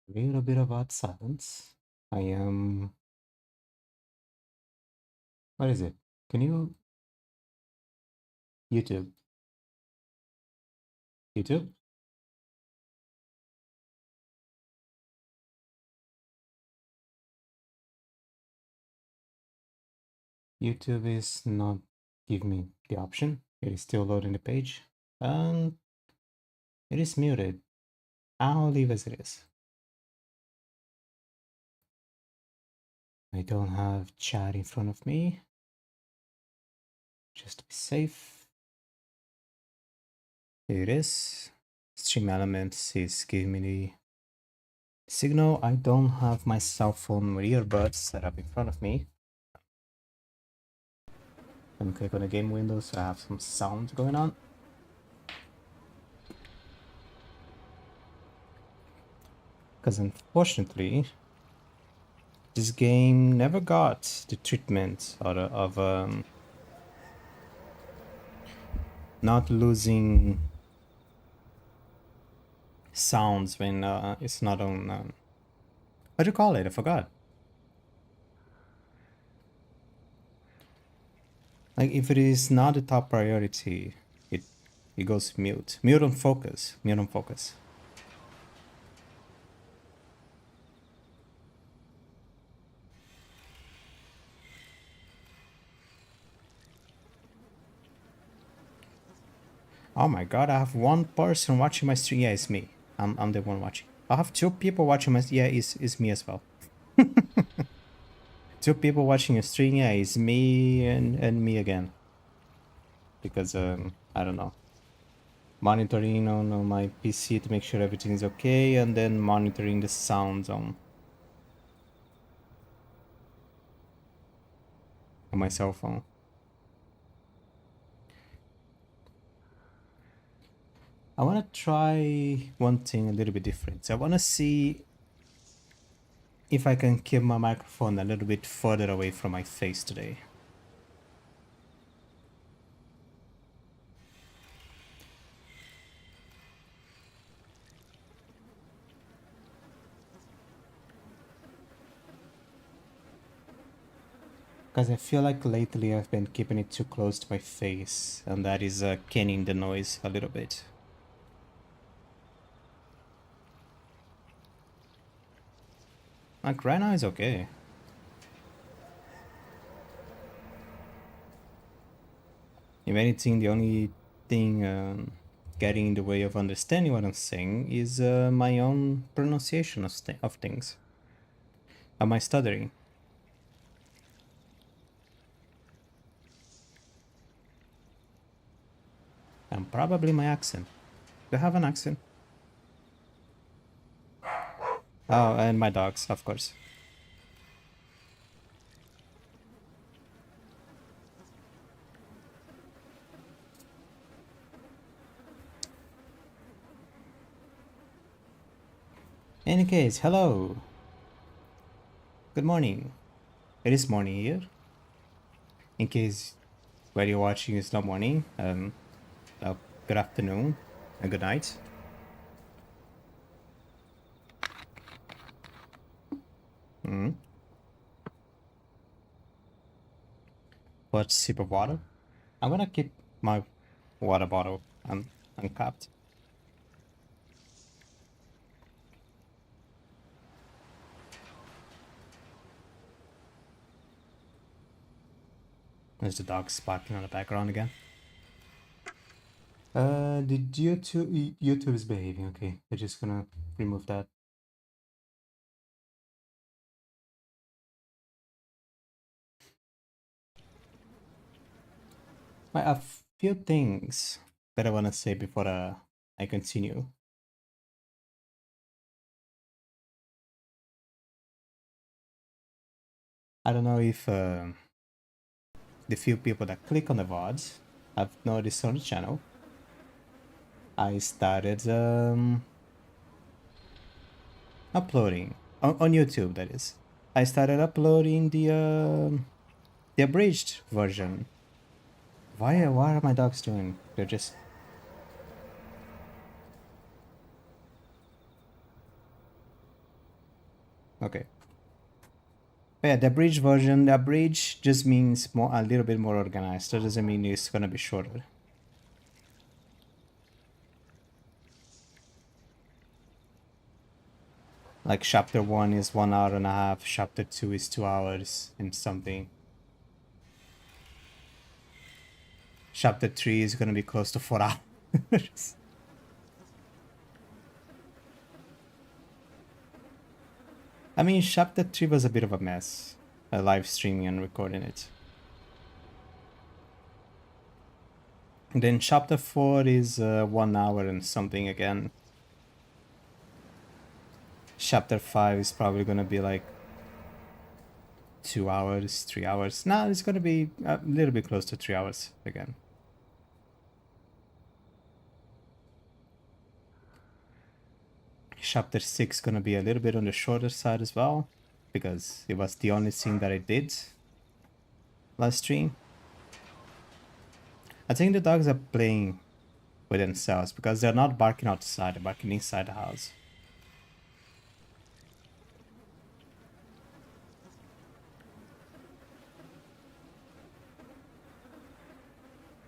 Little bit about silence. I am. What is it? Can you YouTube? YouTube? YouTube is not giving me the option. It is still loading the page, and it is muted. I'll leave as it is. I don't have chat in front of me, just to be safe. Here it is. Stream Elements is giving me the signal. I don't have my cell phone with earbuds set up in front of me. Let me click on the game window so I have some sound going on. Because unfortunately, this game never got the treatment of not losing sounds when it's not on. What do you call it? I forgot. Like if it is not the top priority, it goes mute. Mute on focus. Mute on focus. Oh my god! I have one person watching my stream. Yeah, it's me. I'm the one watching. I have two people watching my. Yeah, it's me as well. Two people watching a stream. Yeah, it's me and me again. Because I don't know. Monitoring on my PC to make sure everything is okay, and then monitoring the sounds on my cell phone. I want to try one thing a little bit different. So I want to see if I can keep my microphone a little bit further away from my face today. Because I feel like lately I've been keeping it too close to my face, and that is canning the noise a little bit. Like right now is okay. If anything, the only thing getting in the way of understanding what I'm saying is my own pronunciation of things. Am I stuttering? And probably my accent. Do I have an accent? Oh, and my dogs, of course. In any case, hello. Good morning. It is morning here. In case where you're watching is not morning, good afternoon and good night. But sip of water. I'm gonna keep my water bottle uncapped. There's the dog barking on the background again. Did YouTube is behaving okay. We're just gonna remove that. A few things that I wanna say before I continue. I don't know if the few people that click on the VODs have noticed on the channel. I started uploading on YouTube. That is, I started uploading the abridged version. Why are my dogs doing? They're just. Okay. But yeah, the abridged version, the abridged just means a little bit more organized. That doesn't mean it's gonna be shorter. Like chapter 1 is 1.5 hours, chapter 2 is 2 hours and something. Chapter 3 is gonna be close to 4 hours. I mean, chapter 3 was a bit of a mess. Live streaming and recording it. And then chapter 4 is 1 hour and something again. Chapter 5 is probably gonna be like 2 hours, 3 hours. No, it's gonna be a little bit close to 3 hours again. Chapter 6 gonna be a little bit on the shorter side as well, because it was the only thing that I did last stream. I think the dogs are playing with themselves because they're not barking outside, they're barking inside the house.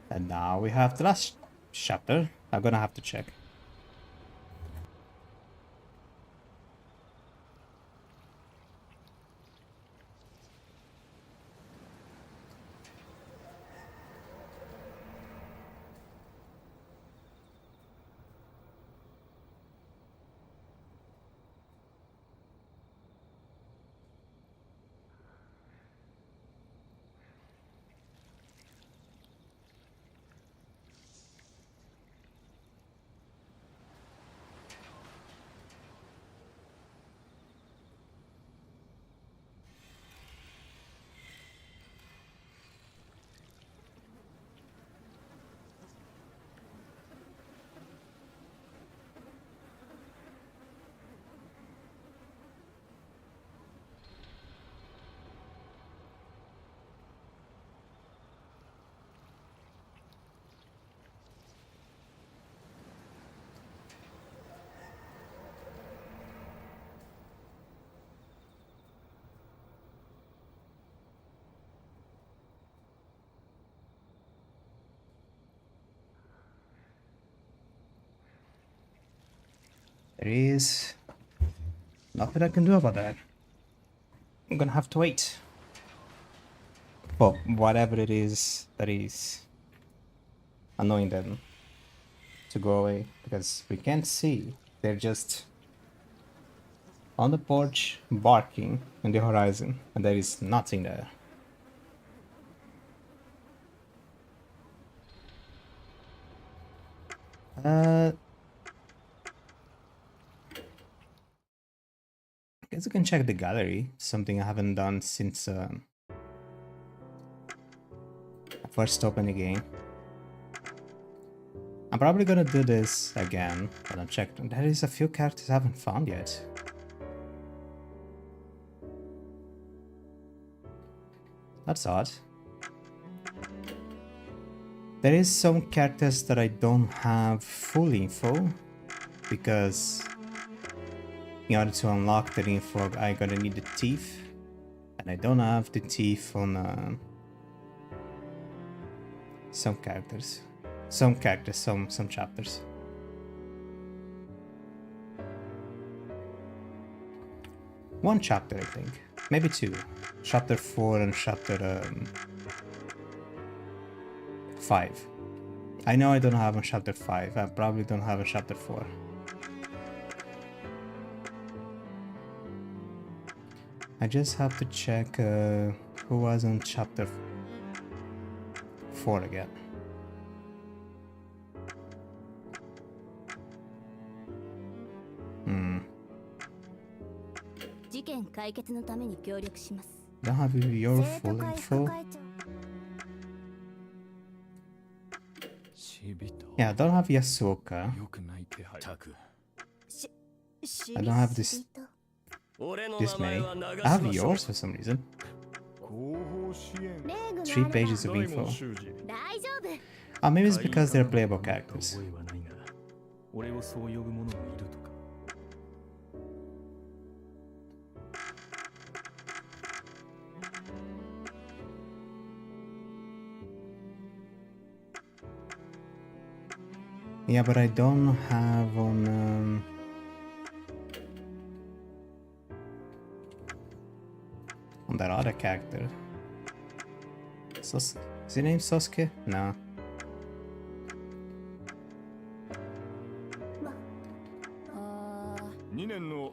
And now we have the last chapter. I'm gonna have to check. There is nothing I can do about that. I'm gonna have to wait for whatever it is that is annoying them to go away, because we can't see. They're just on the porch barking in the horizon and there is nothing there. I guess you can check the gallery, something I haven't done since I first opened the game. I'm probably gonna do this again, but I'll check. There is a few characters I haven't found yet. That's odd. There is some characters that I don't have full info, because in order to unlock the info I gotta need the teeth, and I don't have the teeth on some characters. Some chapters. One chapter, I think. Maybe two. Chapter 4 and chapter 5. I know I don't have a chapter 5. I probably don't have a chapter 4. I just have to check who was on chapter 4 again. Don't have your full info. Yeah, I don't have Yasuoka. I don't have this many. I have yours for some reason. 3 pages of info. Maybe it's because they're playable characters. Yeah, but I don't have on that other character. Is his name Sasuke? No.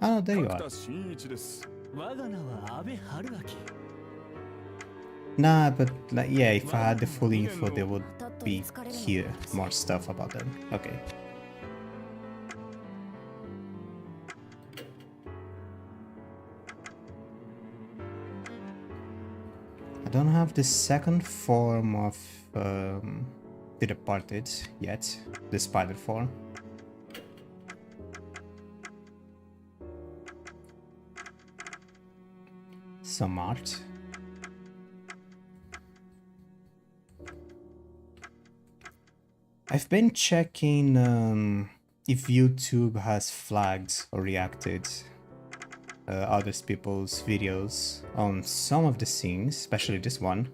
Oh, there you are. Nah, but like, yeah, if I had the full info, there would be here more stuff about them. Okay. I don't have the second form of the Departed yet, the spider form. Some art. I've been checking if YouTube has flagged or reacted other people's videos on some of the scenes, especially this one,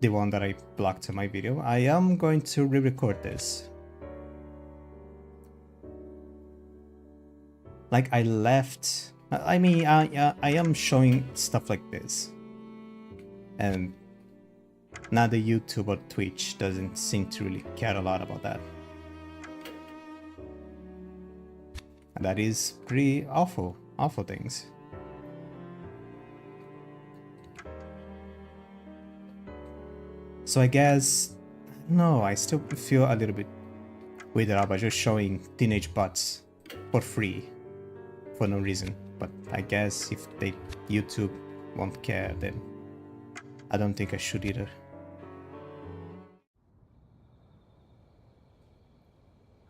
the one that I blocked in my video. I am going to re-record this. Like I left, I mean, I am showing stuff like this, and now the YouTube or Twitch doesn't seem to really care a lot about that. And that is pretty awful things. So I guess, no, I still feel a little bit weirded out by just showing teenage butts for free, for no reason. But I guess if YouTube won't care, then I don't think I should either.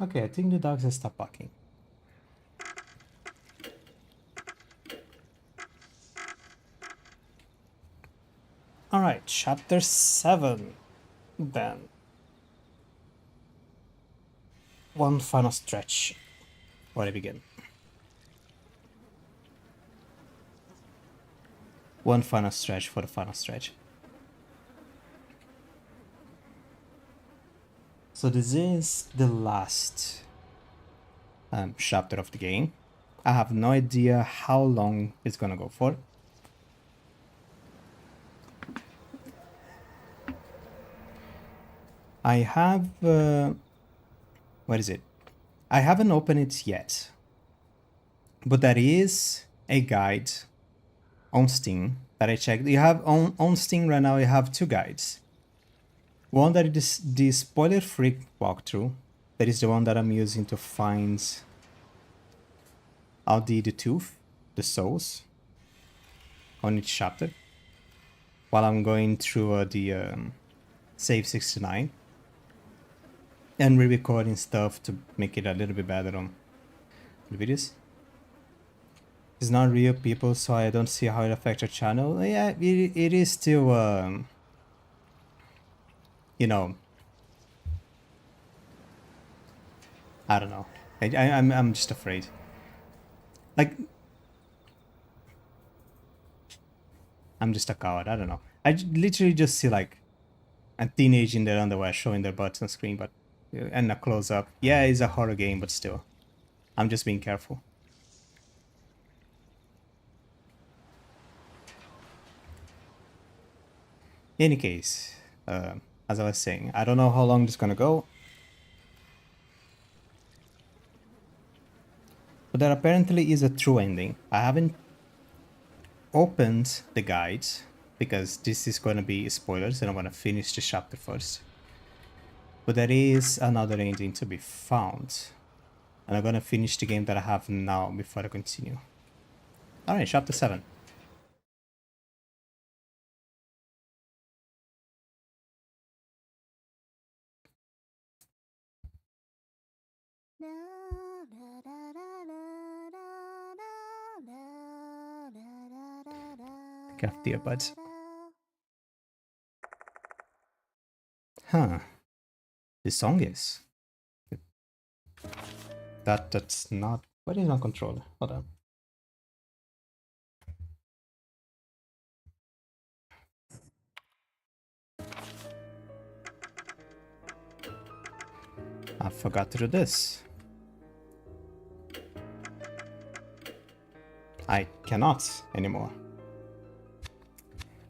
Okay, I think the dogs have stopped barking. Alright, chapter 7 then. One final stretch. Where to begin? One final stretch for the final stretch. So this is the last chapter of the game. I have no idea how long it's gonna go for. I have... what is it? I haven't opened it yet. But there is a guide on Steam that I checked. You have on Steam right now, you have two guides. One that is the spoiler-free walkthrough. That is the one that I'm using to find out the tooth, the souls, on each chapter. While I'm going through the save 69. And re-recording stuff to make it a little bit better on the videos. It's not real people, so I don't see how it affects your channel. Yeah, it is still, you know, I don't know. I'm just afraid. Like, I'm just a coward. I don't know. I literally just see like a teenage in their underwear showing their butts on screen, but and a close up. Yeah, it's a horror game, but still, I'm just being careful. In any case, as I was saying, I don't know how long this is gonna go. But there apparently is a true ending. I haven't opened the guides because this is gonna be spoilers and I wanna finish the chapter first. But there is another ending to be found. And I'm gonna finish the game that I have now before I continue. Alright, chapter 7. Got the earbuds. Huh. This song is. That's not. What is my controller? Hold on. I forgot to do this. I cannot anymore.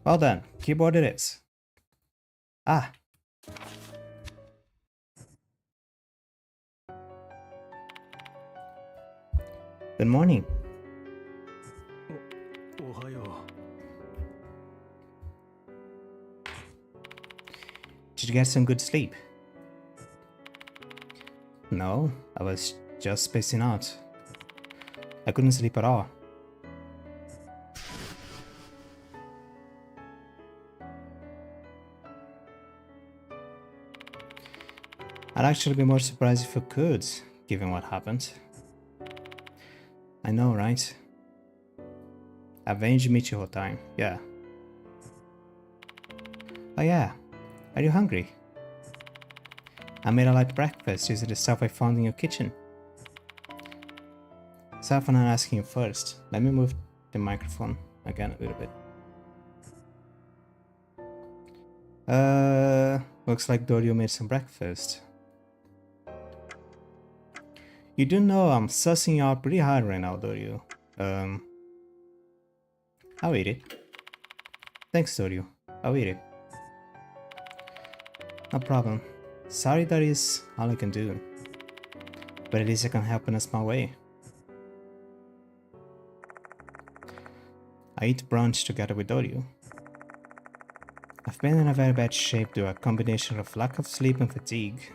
Well then, keyboard it is. Ah. Good morning. Did you get some good sleep? No, I was just spacing out. I couldn't sleep at all. I'd actually be more surprised if I could, given what happened. I know, right? Avenge Michiho time, yeah. Oh yeah, are you hungry? I made a light breakfast using the stuff I found in your kitchen. Sorry for not asking you first. Let me move the microphone again a little bit. Looks like Dorio made some breakfast. You do know I'm sussing you out pretty hard right now, Dorio. I'll eat it. Thanks, Dorio. I'll eat it. No problem. Sorry that is all I can do. But at least I can help in a small way. I eat brunch together with Dorio. I've been in a very bad shape due to a combination of lack of sleep and fatigue.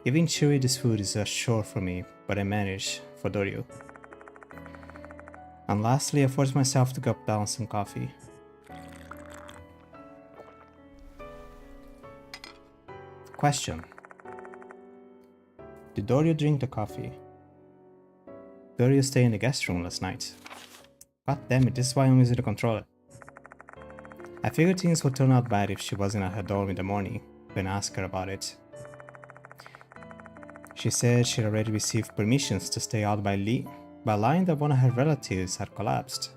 Even chewing this food is a chore for me, but I manage for Dorio. And lastly, I forced myself to gulp down some coffee. Question. Did Dorio drink the coffee? Dorio stayed in the guest room last night. God damn it, this is why I'm using the controller. I figured things would turn out bad if she wasn't at her dorm in the morning when I asked her about it. She said she'd already received permissions to stay out by lying that one of her relatives had collapsed.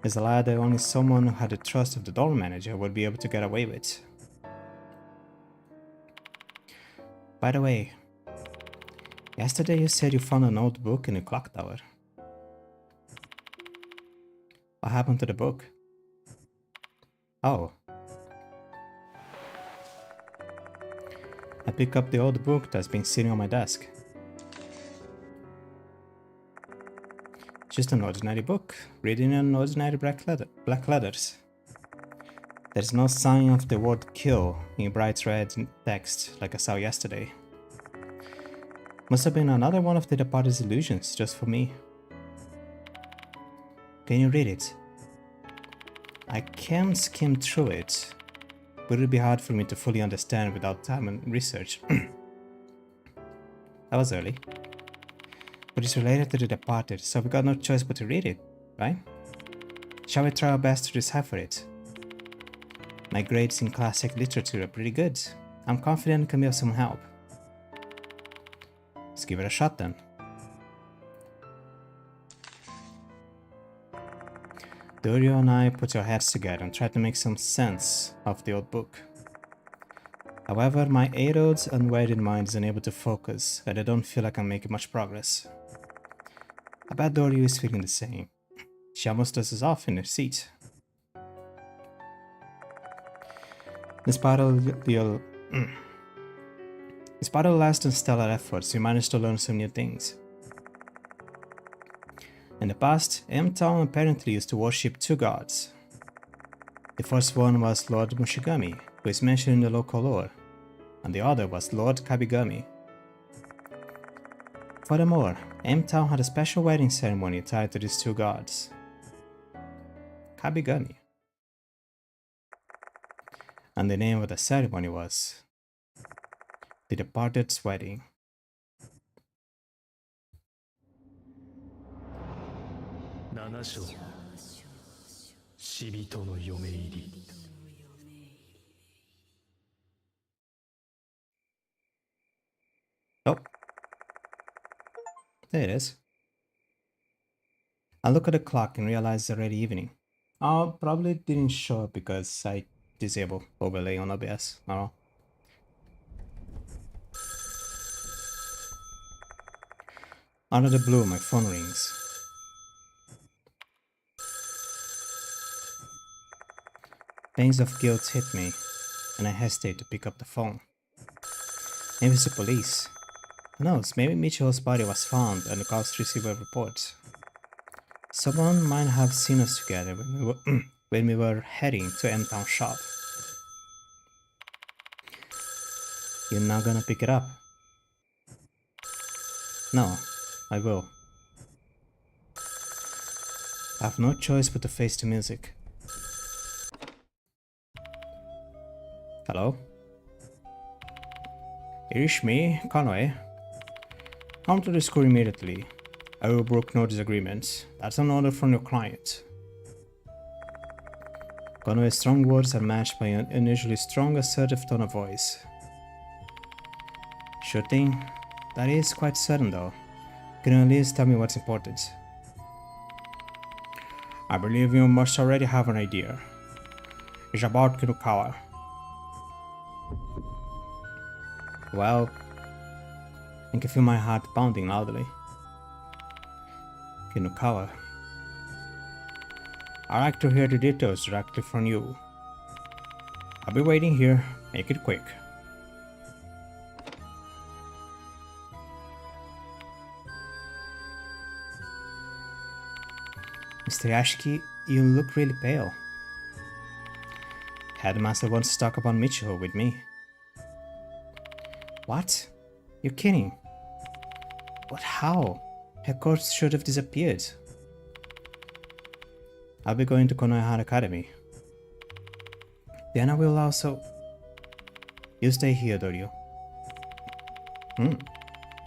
It's a lie that only someone who had the trust of the dorm manager would be able to get away with. By the way, yesterday you said you found an old book in the clock tower. What happened to the book? Oh. I pick up the old book that's been sitting on my desk. Just an ordinary book, written in ordinary black letters. There's no sign of the word kill in bright red text like I saw yesterday. Must have been another one of the departed's illusions just for me. Can you read it? I can skim through it, but it would be hard for me to fully understand without time and research. That was early. But it's related to the departed, so we got no choice but to read it, right? Shall we try our best to decipher it? My grades in classic literature are pretty good. I'm confident it can be of some help. Let's give it a shot then. Dorio and I put our heads together and tried to make some sense of the old book. However, my 8-year-old's unwedded mind is unable to focus, and I don't feel like I'm making much progress. I bet Dorio is feeling the same. She almost dozes off in her seat. Despite all the last and stellar efforts, we managed to learn some new things. In the past, M-Town apparently used to worship two gods. The first one was Lord Mushigami, who is mentioned in the local lore, and the other was Lord Kabigami. Furthermore, M-Town had a special wedding ceremony tied to these two gods. Kabigami. And the name of the ceremony was The Departed's Wedding. Oh, there it is. I look at the clock and realize it's already evening. Oh, probably didn't show up because I disabled overlay on OBS. Oh. Out of the blue, my phone rings. Pangs of guilt hit me, and I hesitate to pick up the phone. Maybe it's the police. Who knows, maybe Mitchell's body was found and the cops received a report. Someone might have seen us together when we were heading to M-Town shop. You're not gonna pick it up? No, I will. I have no choice but to face the music. Hello? Irish me, Conway. Come to the school immediately. I will brook no disagreements. That's an order from your client. Conway's strong words are matched by an unusually strong, assertive tone of voice. Sure thing. That is quite sudden though. Can you at least tell me what's important? I believe you must already have an idea. It's about Kinukawa. Well, I can feel my heart pounding loudly. Kinukawa. I'd like to hear the details directly from you. I'll be waiting here. Make it quick. Mr. Yashiki, you look really pale. Headmaster wants to talk about Michiho with me. What? You're kidding. But how? Her course should have disappeared. I'll be going to Konohara Academy. Then I will also... You stay here, Doryu.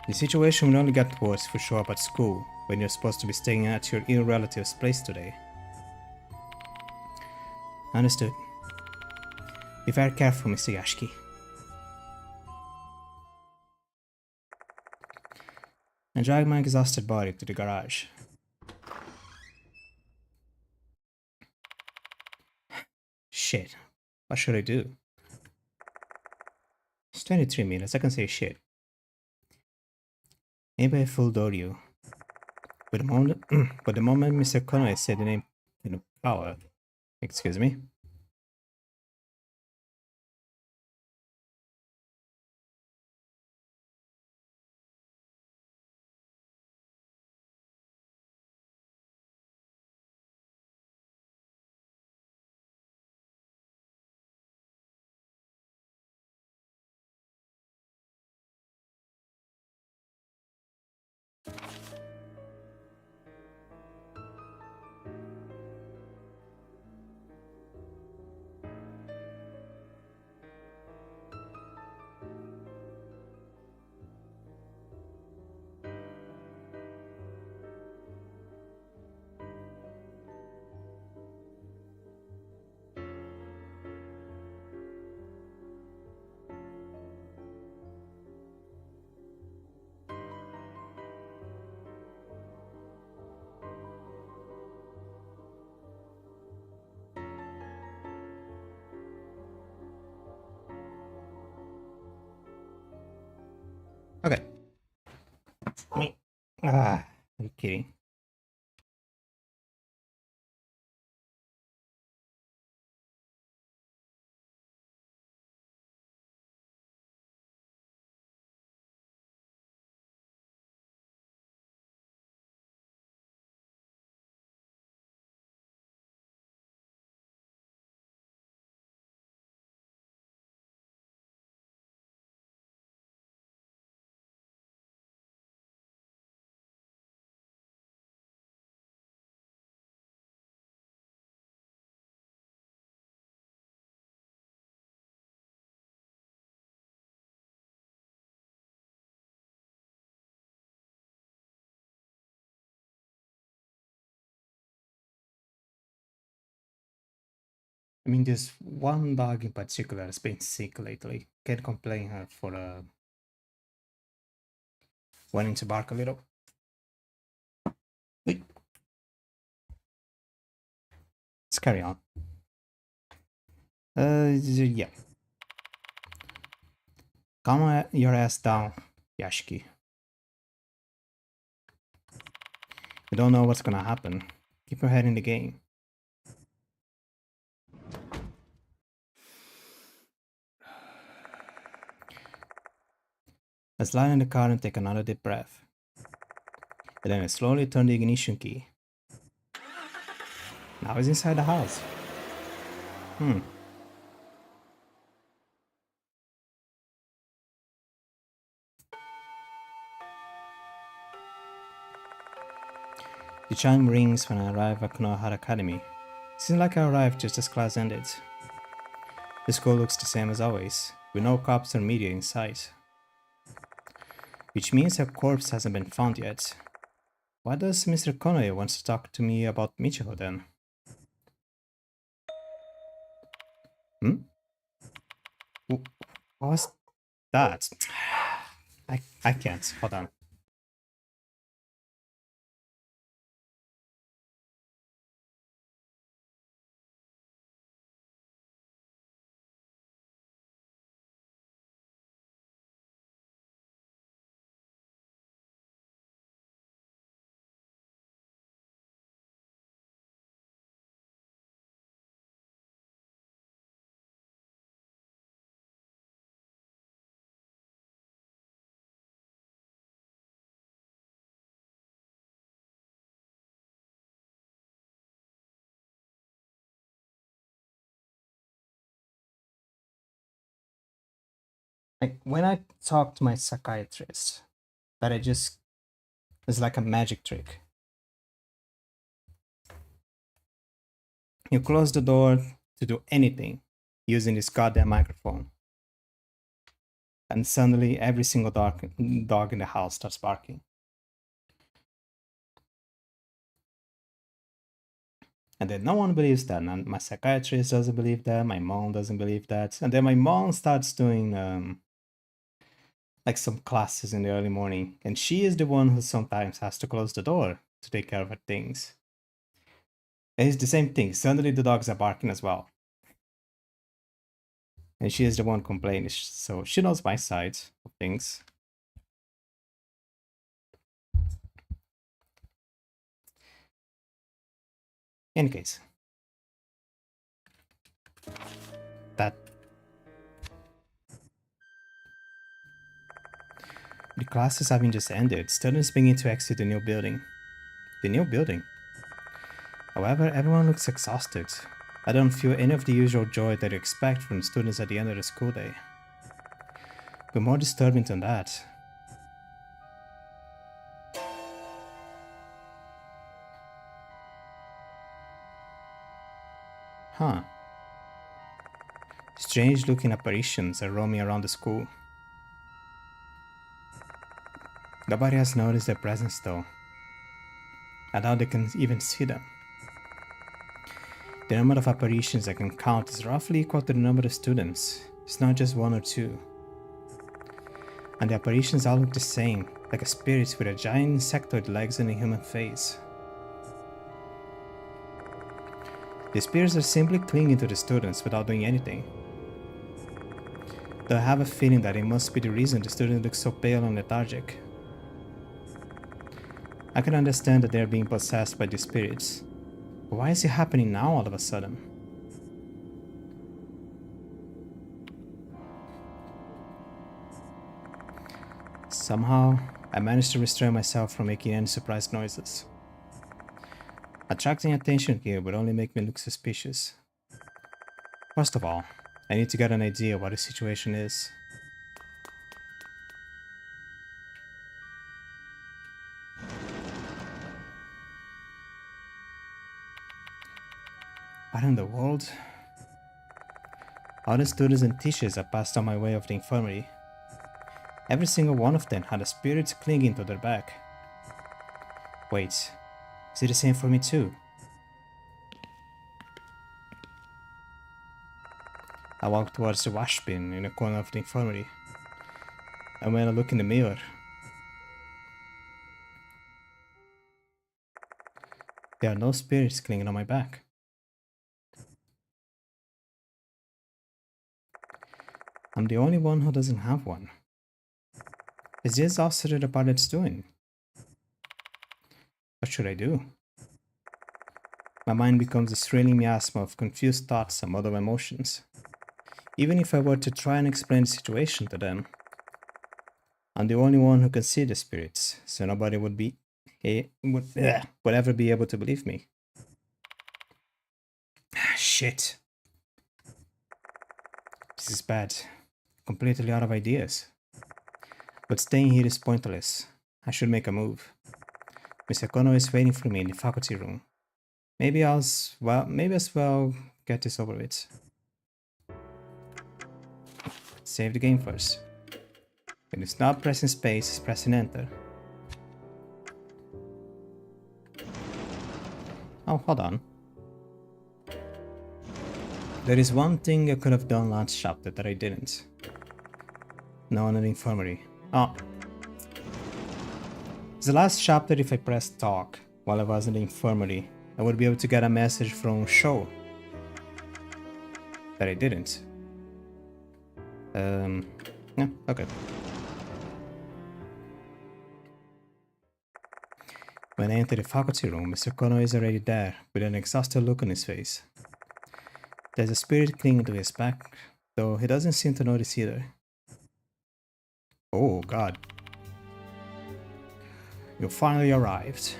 The situation will only get worse if you show up at school when you're supposed to be staying at your ill relative's place today. Understood. Be very careful, Mr. Yashiki. I drag my exhausted body to the garage. Shit. What should I do? It's 23 minutes, I can say shit. Maybe I fooled Doryu. But the moment Mr. Conway said the name Kinukawa, excuse me. Okay. Are you kidding? I mean, this one dog in particular has been sick lately. Can't complain her for wanting to bark a little. Wait. Let's carry on. Yeah. Calm your ass down, Yashiki. You don't know what's gonna happen. Keep your head in the game. Let's lie in the car and take another deep breath. And then I slowly turn the ignition key. Now he's inside the house. The chime rings when I arrive at Konoha Academy. Seems like I arrived just as class ended. The school looks the same as always, with no cops or media in sight. Which means a corpse hasn't been found yet. Why does Mr. Konoe want to talk to me about Michiho then? What was that? I can't. Hold on. Like when I talk to my psychiatrist, that it's like a magic trick. You close the door to do anything using this goddamn microphone. And suddenly every single dog in the house starts barking. And then no one believes that. And my psychiatrist doesn't believe that. My mom doesn't believe that. And then my mom starts doing like some classes in the early morning. And she is the one who sometimes has to close the door to take care of her things. And it's the same thing. Suddenly the dogs are barking as well. And she is the one complaining. So she knows my side of things. In any case, that the classes having just ended, students begin to exit the new building. The new building. However, everyone looks exhausted. I don't feel any of the usual joy that you expect from students at the end of the school day. But more disturbing than that, huh? Strange looking apparitions are roaming around the school. Nobody has noticed their presence though. I doubt they can even see them. The number of apparitions I can count is roughly equal to the number of students. It's not just one or two. And the apparitions all look the same, like a spirit with a giant insectoid legs and a human face. The spirits are simply clinging to the students without doing anything. Though I have a feeling that it must be the reason the students look so pale and lethargic. I can understand that they are being possessed by the spirits, but why is it happening now all of a sudden? Somehow, I managed to restrain myself from making any surprised noises. Attracting attention here would only make me look suspicious. First of all, I need to get an idea what the situation is. What in the world? All the students and teachers that passed on my way of the infirmary. Every single one of them had a spirit clinging to their back. Wait, is it the same for me too? I walked towards the wash bin in the corner of the infirmary. And when I look in the mirror, there are no spirits clinging on my back. I'm the only one who doesn't have one. Is this also the part it's doing? should I do? My mind becomes a thrilling miasma of confused thoughts and muddled emotions. Even if I were to try and explain the situation to them, I'm the only one who can see the spirits, so nobody would ever be able to believe me. Shit. This is bad. Completely out of ideas. But staying here is pointless. I should make a move. Mr. Kono is waiting for me in the faculty room. Maybe as well get this over with. Save the game first. When it's not pressing space, it's pressing enter. Oh, hold on. There is one thing I could have done last chapter that I didn't. No one in the infirmary. Oh. It's the last chapter. If I pressed talk while I was in the infirmary, I would be able to get a message from Show. That I didn't. Yeah, okay. When I enter the faculty room, Mr. Kono is already there, with an exhausted look on his face. There's a spirit clinging to his back, though he doesn't seem to notice either. Oh god. You finally arrived.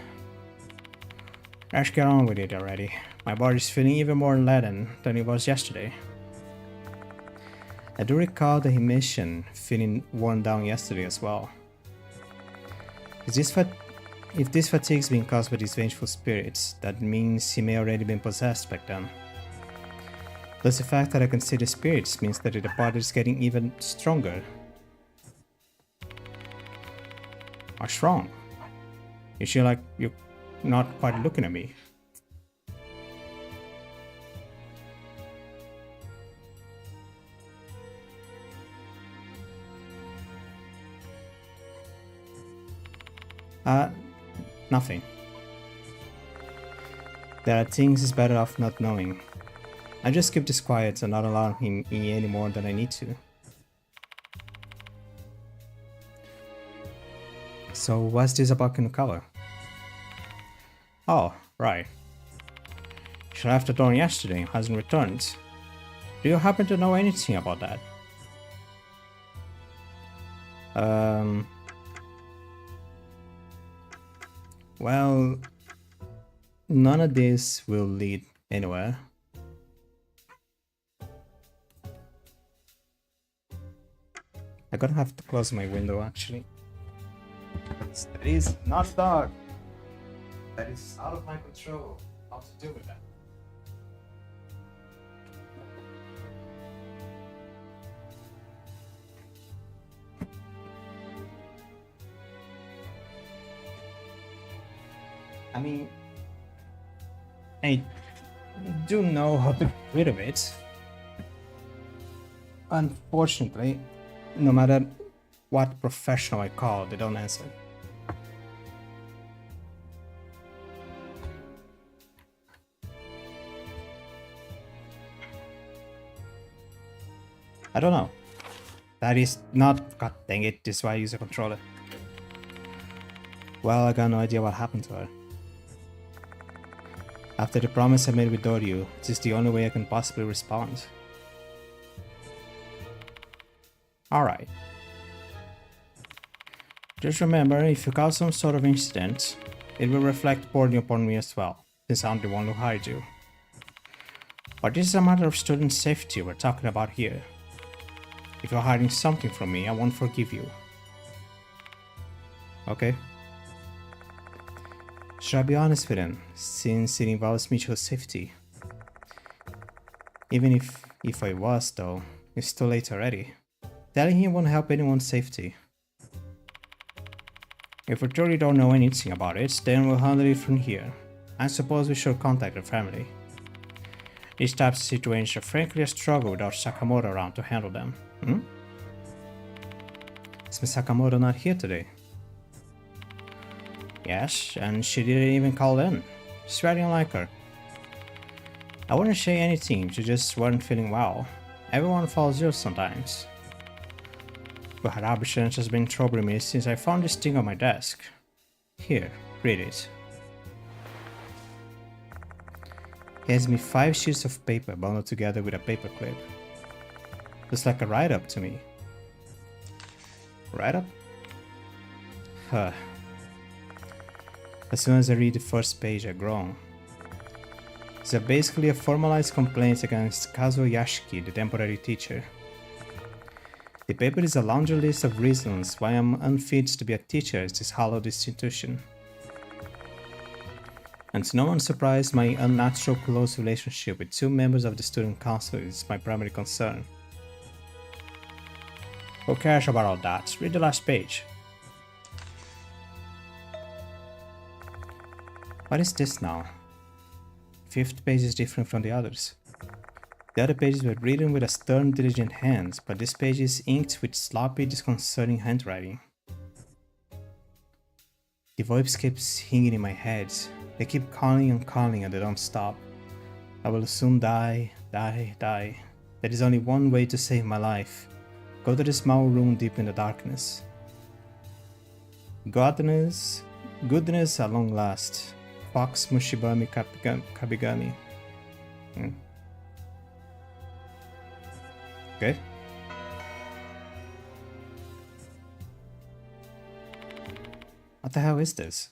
Let's get on with it already. My body's feeling even more leaden than it was yesterday. I do recall the emission feeling worn down yesterday as well. If this fatigue's being caused by these vengeful spirits, that means he may already been possessed back then. Plus the fact that I can see the spirits means that the body is getting even stronger. What's wrong? You feel like you're not quite looking at me. Nothing. There are things he's better off not knowing. I just keep this quiet and not alarm him any more than I need to. So what's this about Kunukawa? Oh, right. She left the door yesterday and hasn't returned. Do you happen to know anything about that? Well, none of this will lead anywhere. I'm gonna have to close my window actually. That is not a dog. That is out of my control. How to deal with that? I mean, I do know how to get rid of it. Unfortunately, no matter what professional I call, they don't answer. I don't know. That is not... God dang it, this is why I use a controller. Well, I got no idea what happened to her. After the promise I made with Doryu, this is the only way I can possibly respond. Alright. Just remember, if you cause some sort of incident, it will reflect poorly upon me as well, since I'm the one who hired you. But this is a matter of student safety we're talking about here. If you're hiding something from me, I won't forgive you. Okay? Should I be honest with him, since it involves mutual safety? Even if I was, though, it's too late already. Telling him won't help anyone's safety. If we truly don't know anything about it, then we'll handle it from here. I suppose we should contact the family. These types of situations are frankly a struggle without Sakamoto around to handle them. Is Miss Sakamoto not here today? Yes, and she didn't even call in. It's very unlike her. I wouldn't say anything, she just wasn't feeling well. Everyone falls ill sometimes. But her absence has been troubling me since I found this thing on my desk. Here, read it. He hands me 5 sheets of paper bundled together with a paper clip. Looks like a write-up to me. Write-up? Huh. As soon as I read the first page, I groan. It's basically a formalized complaint against Kazuo Yashiki, the temporary teacher. The paper is a laundry list of reasons why I'm unfit to be a teacher at this hallowed institution. And to no one's surprise, my unnatural close relationship with 2 members of the student council is my primary concern. Who cares about all that? Read the last page. What is this now? 5th page is different from the others. The other pages were written with a stern, diligent hand, but this page is inked with sloppy, disconcerting handwriting. The voice keeps ringing in my head. They keep calling and calling and they don't stop. I will soon die, die, die. There is only one way to save my life. Go to the small room deep in the darkness. Goodness at long last. Fox Mushibami Kabigami. Okay. What the hell is this?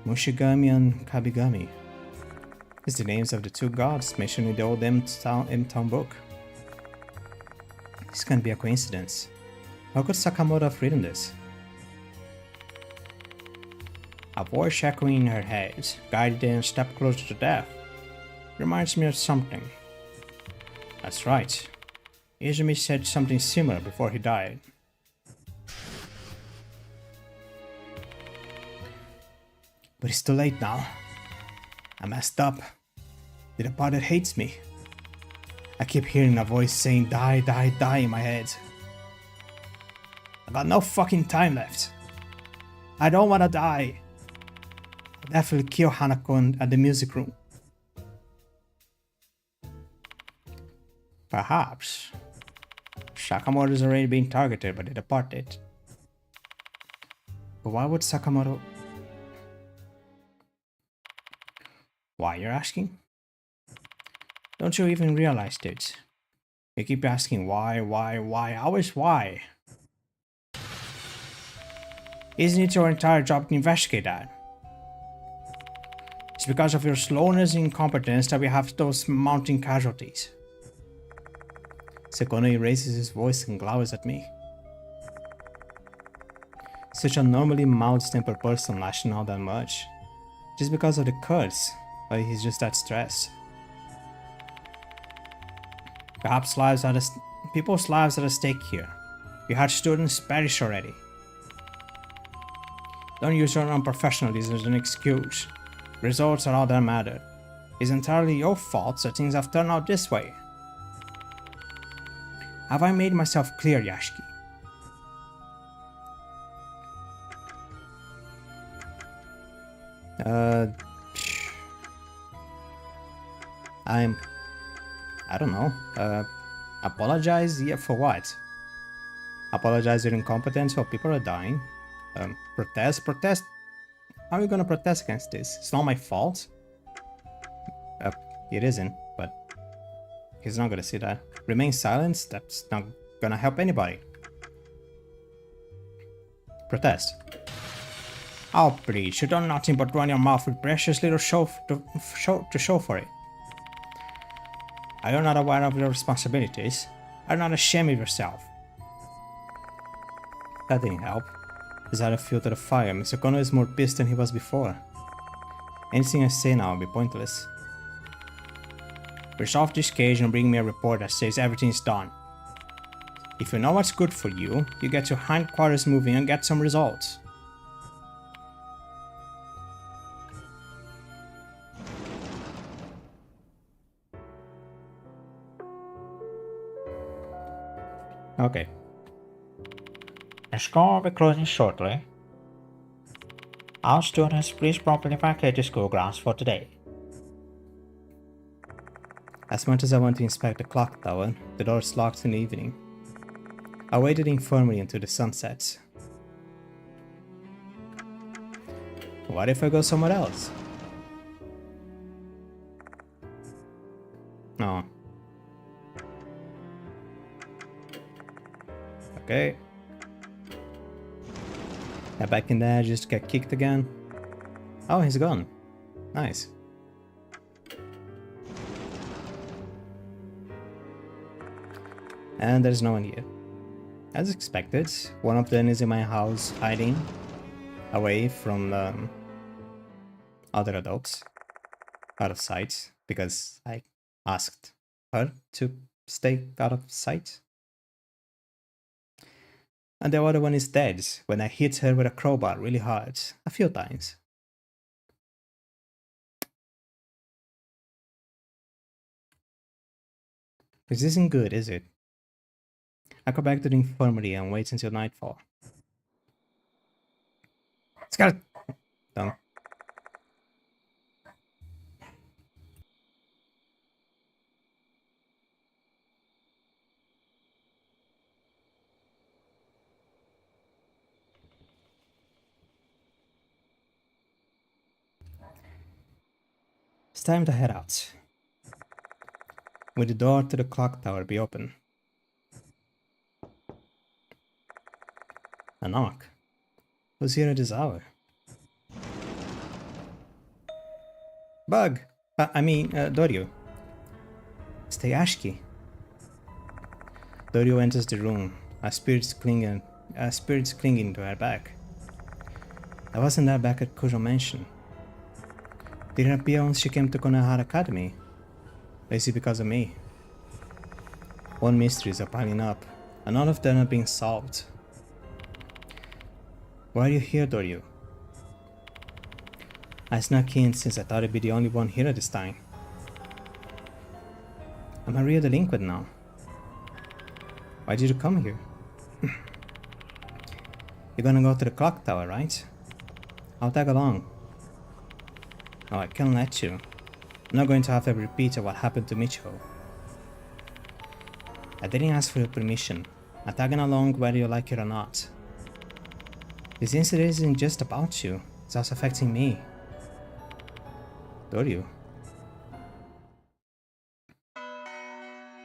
Mushigami and Kabigami. It's the names of the 2 gods mentioned in the old M-Town book. This can't be a coincidence. How could Sakamoto have written this? A voice echoing in her head, guided her a step closer to death. Reminds me of something. That's right. Izumi said something similar before he died. But it's too late now. I messed up. The departed hates me. I keep hearing a voice saying die, die, die in my head. I got no fucking time left. I don't wanna die. I'll definitely kill Hanako at the music room. Perhaps. Sakamoto is already being targeted by the departed. But why would Sakamoto... Why, you're asking? Don't you even realize it? You keep asking why, always why? Isn't it your entire job to investigate that? It's because of your slowness and incompetence that we have those mounting casualties. Sekono raises his voice and glowers at me. Such a normally mild-tempered person lashing out that much. Just because of the curse, but he's just that stressed. Perhaps people's lives are at stake here. We had students perish already. Don't use your unprofessionalism as an excuse. Results are all that matter. It's entirely your fault that things have turned out this way. Have I made myself clear, Yashiki? I don't know. Apologize? Yeah, for what? Apologize you're incompetent while people are dying? Protest? Protest? How are you gonna protest against this? It's not my fault. It isn't, but he's not gonna see that. Remain silent? That's not gonna help anybody. Protest. Oh please, you do nothing but run your mouth with precious little show for it. Are you not aware of your responsibilities? Are you not ashamed of yourself? That didn't help. His eye fuel to the fire. Mr. Kono is more pissed than he was before. Anything I say now will be pointless. Resolve this case and bring me a report that says everything's done. If you know what's good for you, you get your hindquarters moving and get some results. Okay. The school will be closing shortly. All students, please properly vacate the school grounds for today. As much as I want to inspect the clock tower, the door is locked in the evening. I waited infirmly until the sun sets. What if I go somewhere else? Okay. Yeah, back in there, just get kicked again. Oh, he's gone. Nice. And there's no one here. As expected, one of them is in my house hiding away from other adults, out of sight, because I asked her to stay out of sight. And the other one is dead when I hit her with a crowbar really hard, a few times. This isn't good, is it? I go back to the infirmary and wait until nightfall. Scarlet! Done. It's time to head out. Will the door to the clock tower be open? A knock. Who's here at this hour? Bug! Dorio. Stayashki. Dorio enters the room, a spirit's clinging to her back. I wasn't there back at Kujo Mansion. Didn't appear once she came to Konohara Academy. Or is it because of me? One mysteries are piling up, and none of them are being solved. Why are you here, Dorio? I snuck in since I thought I'd be the only one here at this time. I'm a real delinquent now. Why did you come here? You're gonna go to the clock tower, right? I'll tag along. No, I can't let you. I'm not going to have a repeat of what happened to Michiho. I didn't ask for your permission. I'm tagging along whether you like it or not. This incident isn't just about you, it's also affecting me. Dorio.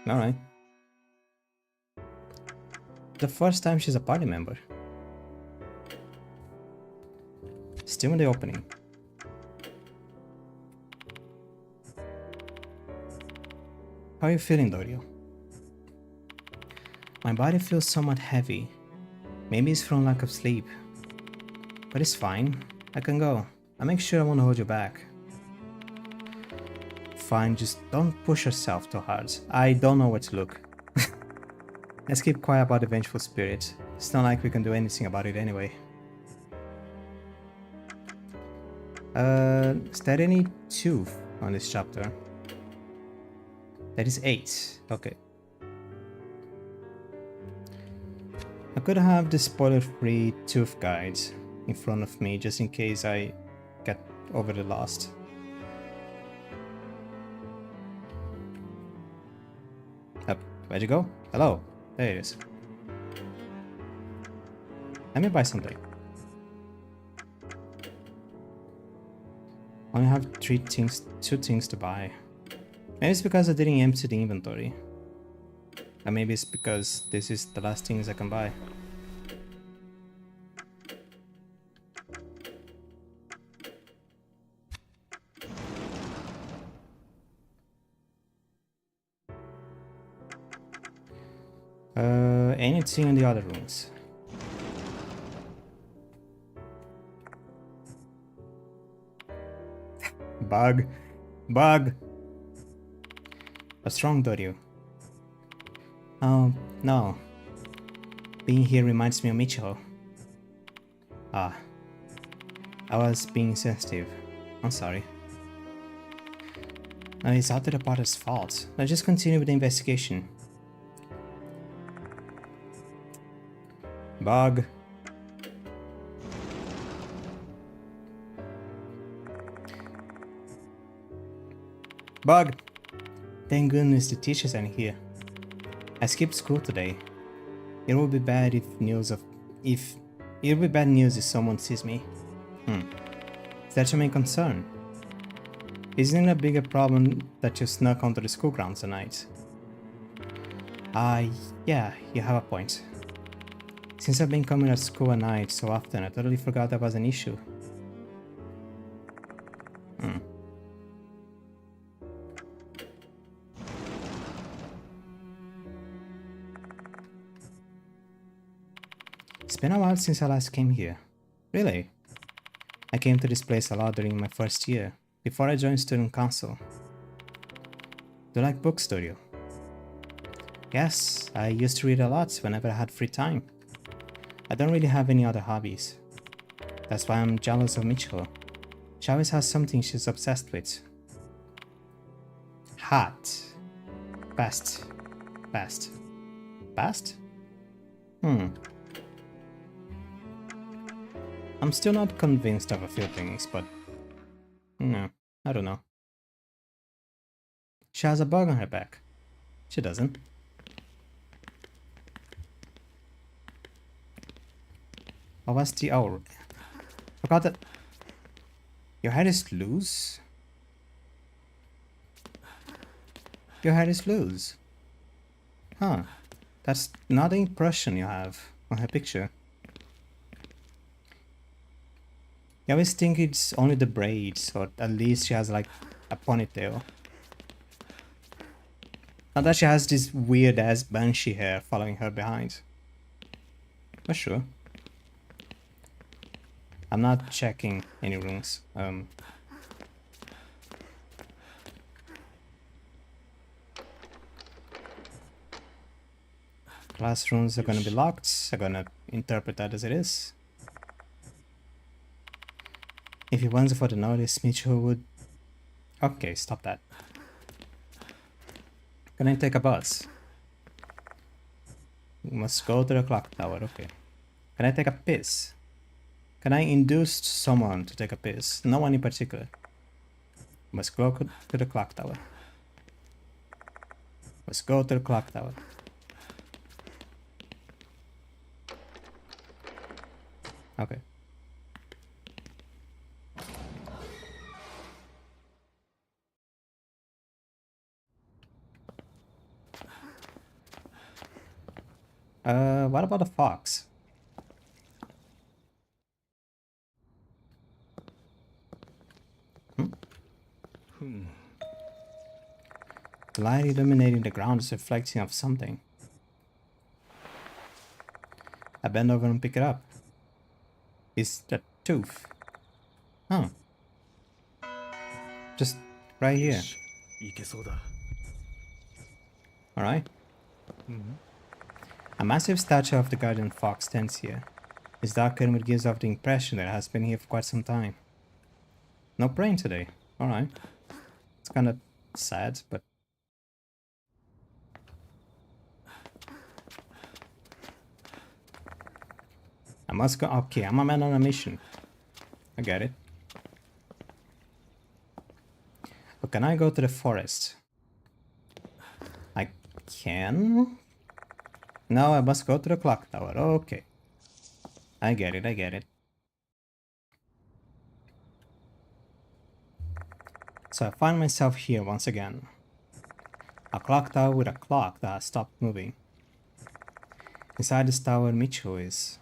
Alright. The first time she's a party member. Still in the opening. How are you feeling, Dorio? My body feels somewhat heavy. Maybe it's from lack of sleep. But it's fine. I can go. I'll make sure I won't hold you back. Fine, just don't push yourself too hard. I don't know where to look. Let's keep quiet about the vengeful spirit. It's not like we can do anything about it anyway. Is there any 2 on this chapter? That is 8. Okay. I could have the spoiler-free tooth guide in front of me just in case I get overly lost. Up, where'd you go? Hello, there it is. Let me buy something. I only have 2 things to buy. Maybe it's because I didn't empty the inventory. Or maybe it's because this is the last things I can buy. Anything in the other rooms? Bug. Bug! What's wrong, Dorio? Oh, no. Being here reminds me of Michiho. Ah. I was being sensitive. I'm sorry. No, it's out to the Potter's fault. Let's just continue with the investigation. Bug. Bug! Thank goodness the teachers aren't here. I skipped school today. It will be bad if bad news if someone sees me. Is that your main concern? Isn't it a bigger problem that you snuck onto the school grounds tonight? Yeah, you have a point. Since I've been coming to school at night so often, I totally forgot that was an issue. It's been a while since I last came here. Really? I came to this place a lot during my first year, before I joined student council. Do you like books, do you? Yes, I used to read a lot whenever I had free time. I don't really have any other hobbies. That's why I'm jealous of Michiko. She always has something she's obsessed with. Hot. Best. Best. Best? I'm still not convinced of a few things, but... no, I don't know. She has a bug on her back. She doesn't. What was the... oh... forgot that... your hair is loose? Your hair is loose. Huh. That's not the impression you have on her picture. You always think it's only the braids, or at least she has like a ponytail. Not that she has this weird ass banshee hair following her behind. But sure. I'm not checking any rooms. Classrooms are gonna be locked. I'm gonna interpret that as it is. If it wasn't for the notice, Michiko would... okay, stop that. Can I take a bus? Must go to the clock tower, okay. Can I take a piss? Can I induce someone to take a piss? No one in particular. Must go to the clock tower. Must go to the clock tower. Okay. What about the fox? The light illuminating the ground is reflecting of something. I bend over and pick it up. It's a tooth. Oh. Just right here. Alright. A massive statue of the guardian fox stands here. Its dark helmet gives off the impression that it has been here for quite some time. No brain today. Alright. It's kind of sad, but... I must go... okay, I'm a man on a mission. I get it. But can I go to the forest? I can? No, I must go to the clock tower. Okay. I get it, I get it. So I find myself here once again. A clock tower with a clock that has stopped moving. Inside this tower, Michiko is.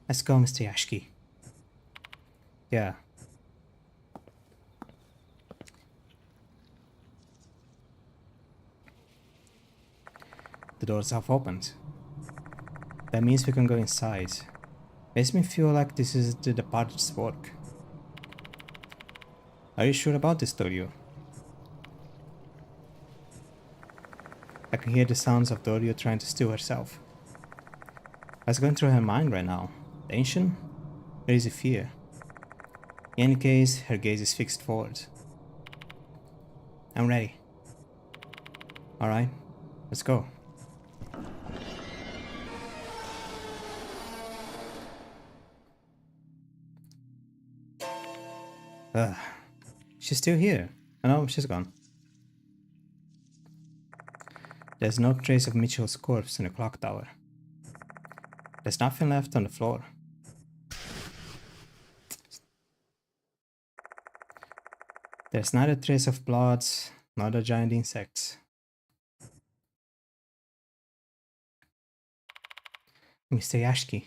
Let's go, Mr. Yashiki. Yeah. The doors have opened. That means we can go inside. Makes me feel like this is the departed's work. Are you sure about this, Dorio? I can hear the sounds of Dorio trying to steal herself. What's going through her mind right now? Tension? Or is it fear? In any case, her gaze is fixed forward. I'm ready. Alright, let's go. She's still here. Oh no, she's gone. There's no trace of Mitchell's corpse in the clock tower. There's nothing left on the floor. There's neither trace of blood, nor the giant insects. Mr. Yashki.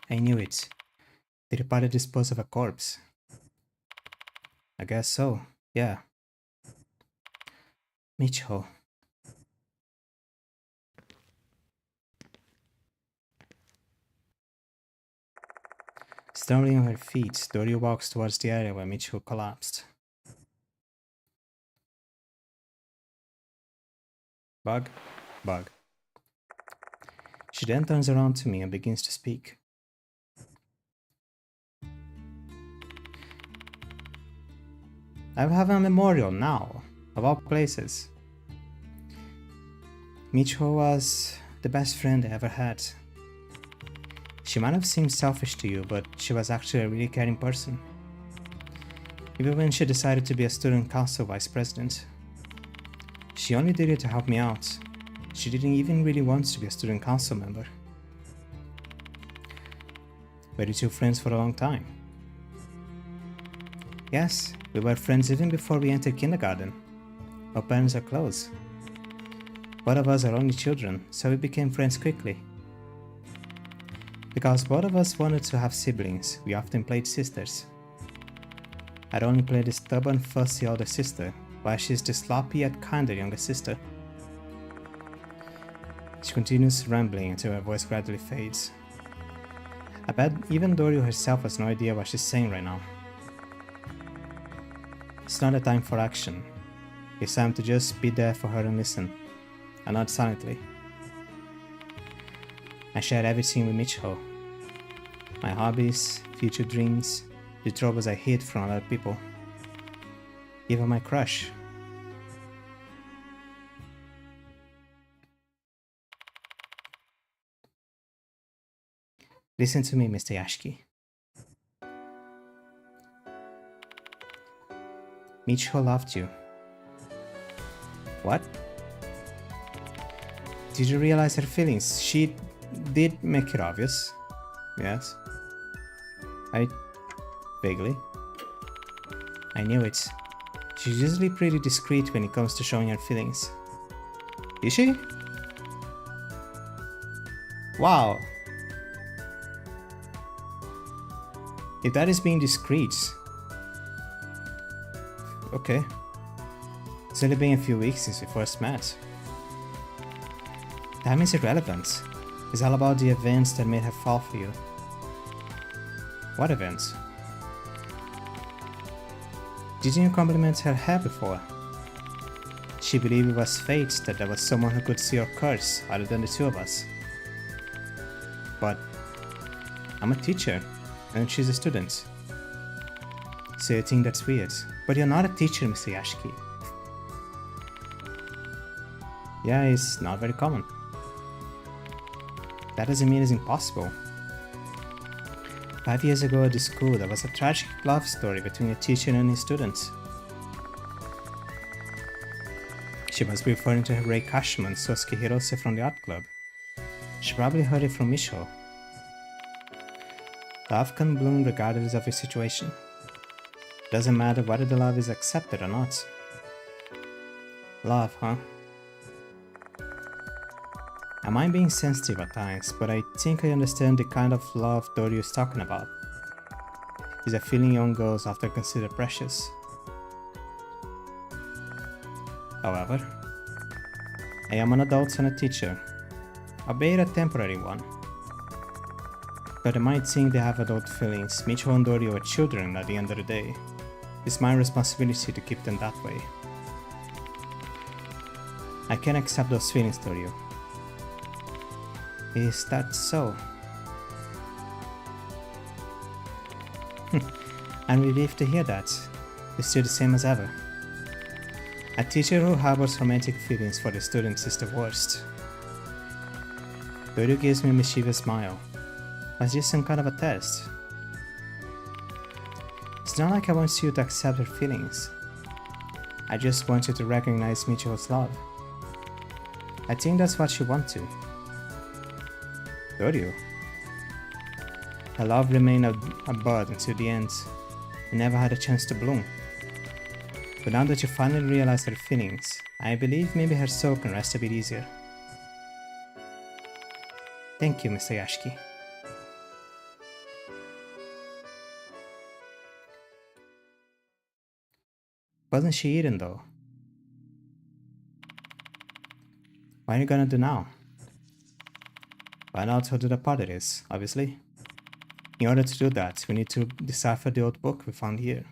I knew it. Did your father dispose of a corpse? I guess so, yeah. Micho. Stumbling on her feet, Dory walks towards the area where Micho collapsed. Bug? Bug. She then turns around to me and begins to speak. I have a memorial now, of all places. Micho was the best friend I ever had. She might have seemed selfish to you, but she was actually a really caring person. Even when she decided to be a student council vice president, she only did it to help me out. She didn't even really want to be a student council member. Were you two friends for a long time? Yes, we were friends even before we entered kindergarten. Our parents are close. Both of us are only children, so we became friends quickly. Because both of us wanted to have siblings, we often played sisters. I'd only play the stubborn, fussy older sister, while she's the sloppy yet kinder younger sister. She continues rambling until her voice gradually fades. I bet even Dorio herself has no idea what she's saying right now. It's not a time for action. It's time to just be there for her and listen, and nod silently. I shared everything with Micho. My hobbies, future dreams, the troubles I hid from other people. Even my crush. Listen to me, Mr. Yashki. Micho loved you. What? Did you realize her feelings? She did make it obvious. Yes. Vaguely. I knew it. She's usually pretty discreet when it comes to showing her feelings. Is she? Wow. If that is being discreet... Okay. It's only been a few weeks since we first met. Time is irrelevant. It's all about the events that made her fall for you. What events? Didn't you compliment her hair before? She believed it was fate that there was someone who could see your curse other than the two of us. But I'm a teacher, and she's a student. So you think that's weird. But you're not a teacher, Mr. Yashiki. Yeah, it's not very common. That doesn't mean it's impossible. 5 years ago at the school, there was a tragic love story between a teacher and his students. She must be referring to Ray Cashman, Sosuke Hirose from the art club. She probably heard it from Misho. Love can bloom regardless of your situation. Doesn't matter whether the love is accepted or not. Love, huh? I might be insensitive at times, but I think I understand the kind of love Dory is talking about. It's a feeling young girls often consider precious. However, I am an adult and a teacher, albeit a temporary one. But I might think they have adult feelings. Micho and Dory are children at the end of the day. It's my responsibility to keep them that way. I can't accept those feelings, Dorio. Is that so? I'm relieved to hear that. You're still the same as ever. A teacher who harbors romantic feelings for the students is the worst. Dorio gives me a mischievous smile. Was this some kind of a test? It's not like I want you to accept her feelings. I just want you to recognize Micho's love. I think that's what you want to. Dorio. Her love remained a bud until the end, and never had a chance to bloom. But now that you finally realized her feelings, I believe maybe her soul can rest a bit easier. Thank you, Mr. Yashiki. Wasn't she eating though? What are you gonna do now? Find out who the pot it is, obviously. In order to do that, we need to decipher the old book we found here.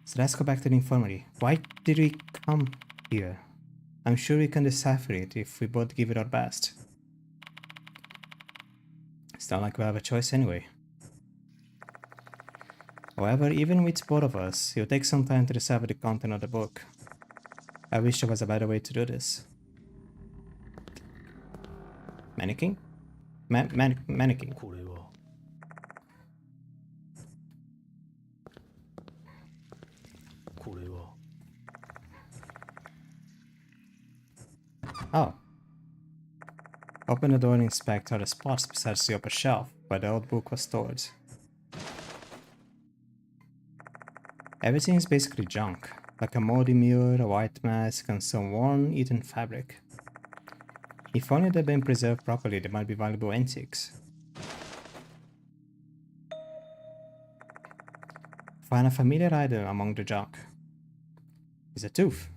So let's go back to the infirmary. Why did we come here? I'm sure we can decipher it if we both give it our best. It's not like we have a choice anyway. However, even with both of us, it'll take some time to decipher the content of the book. I wish there was a better way to do this. Mannequin? Mannequin. これはこれは Oh. Open the door and inspect all the spots besides the upper shelf where the old book was stored. Everything is basically junk, like a moldy mirror, a white mask, and some worn, eaten fabric. If only they'd been preserved properly, they might be valuable antiques. Find a familiar item among the junk. It's a tooth.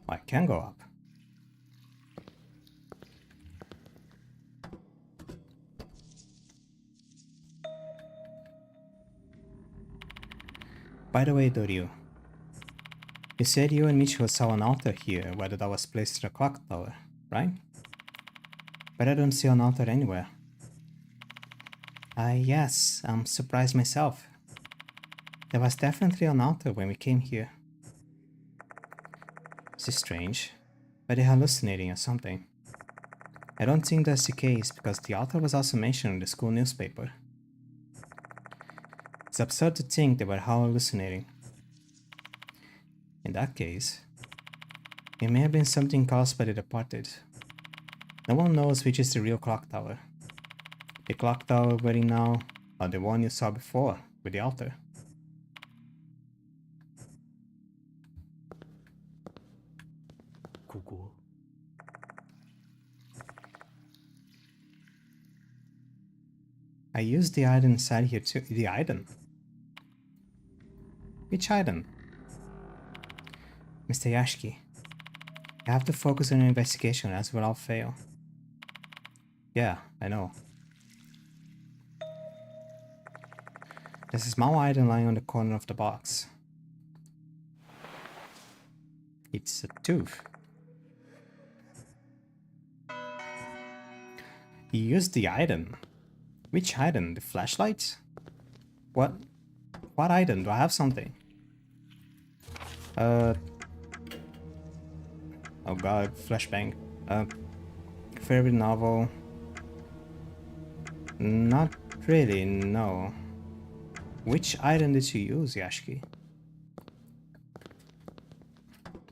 I can go up. By the way, Doryu, you said you and Michio saw an altar here where that was placed in the clock tower, right? But I don't see an altar anywhere. Yes, I'm surprised myself. There was definitely an altar when we came here. This is strange, but they're hallucinating or something. I don't think that's the case because the altar was also mentioned in the school newspaper. It's absurd to think they were hallucinating. In that case, it may have been something caused by the departed. No one knows which is the real clock tower. The clock tower we're in now, or the one you saw before, with the altar. Koko. I used the item inside here too. The item? Which item? Mr. Yashiki, you have to focus on your investigation, else we'll all fail. Yeah, I know. There's a small item lying on the corner of the box. It's a tooth. You used the item. Which item? The flashlight? What item? Do I have something? Oh god, flashbang. Favorite novel? Not really, no. Which item did you use, Yashiki?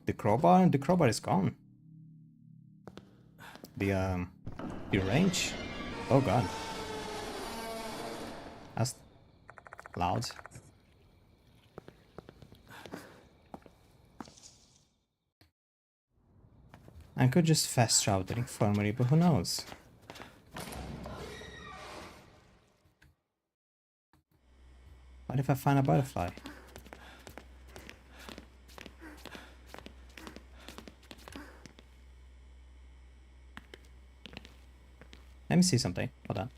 The crowbar? The crowbar is gone. The wrench? Oh god. That's loud. I could just fast travel to the infirmary, but who knows? What if I find a butterfly? Let me see something. Hold on.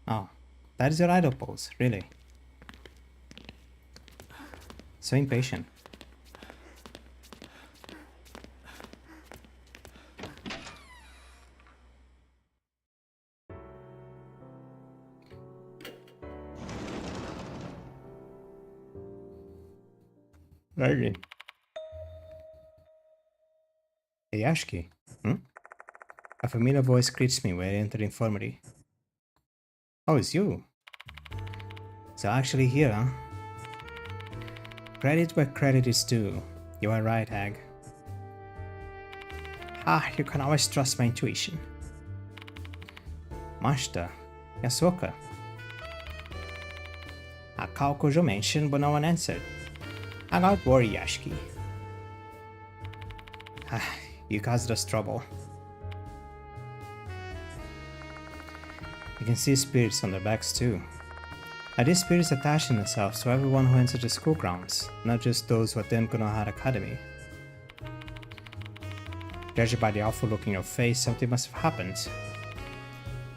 Oh, that is your idle pose, really. So impatient. Very. Hey, Yashiki. A familiar voice greets me when I enter the infirmary. Oh, it's you. So actually here, huh? Credit where credit is due. You are right, Hag. You can always trust my intuition. Mashta, Yasuoka. I called Kojo mentioned, but no one answered. I got worried, Yashiki. You caused us trouble. You can see spirits on their backs too. Are these spirits attaching themselves to everyone who enters the school grounds, not just those who attend Konohara Academy? Judging by the awful look in your face, something must have happened.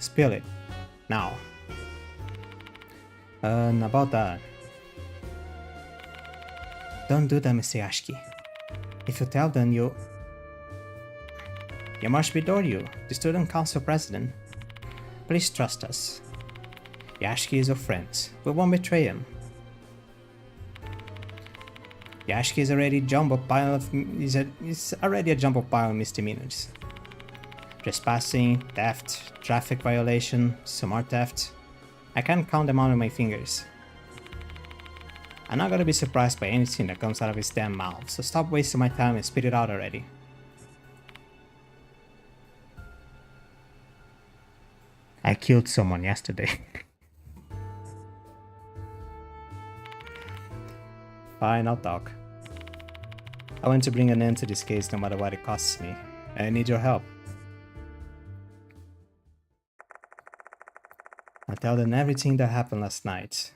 Spill it. Now. About that. Don't do that, Mr. Yashiki. If you tell them you must be Doryu, the student council president. Please trust us. Yashiki is your friend. We won't betray him. Yashiki is already a jumbo pile of misdemeanors. Trespassing, theft, traffic violation, some more theft. I can't count them all on my fingers. I'm not gonna be surprised by anything that comes out of his damn mouth, so stop wasting my time and spit it out already. I killed someone yesterday. Fine, I'll talk. I want to bring an end to this case no matter what it costs me. I need your help. I tell them everything that happened last night,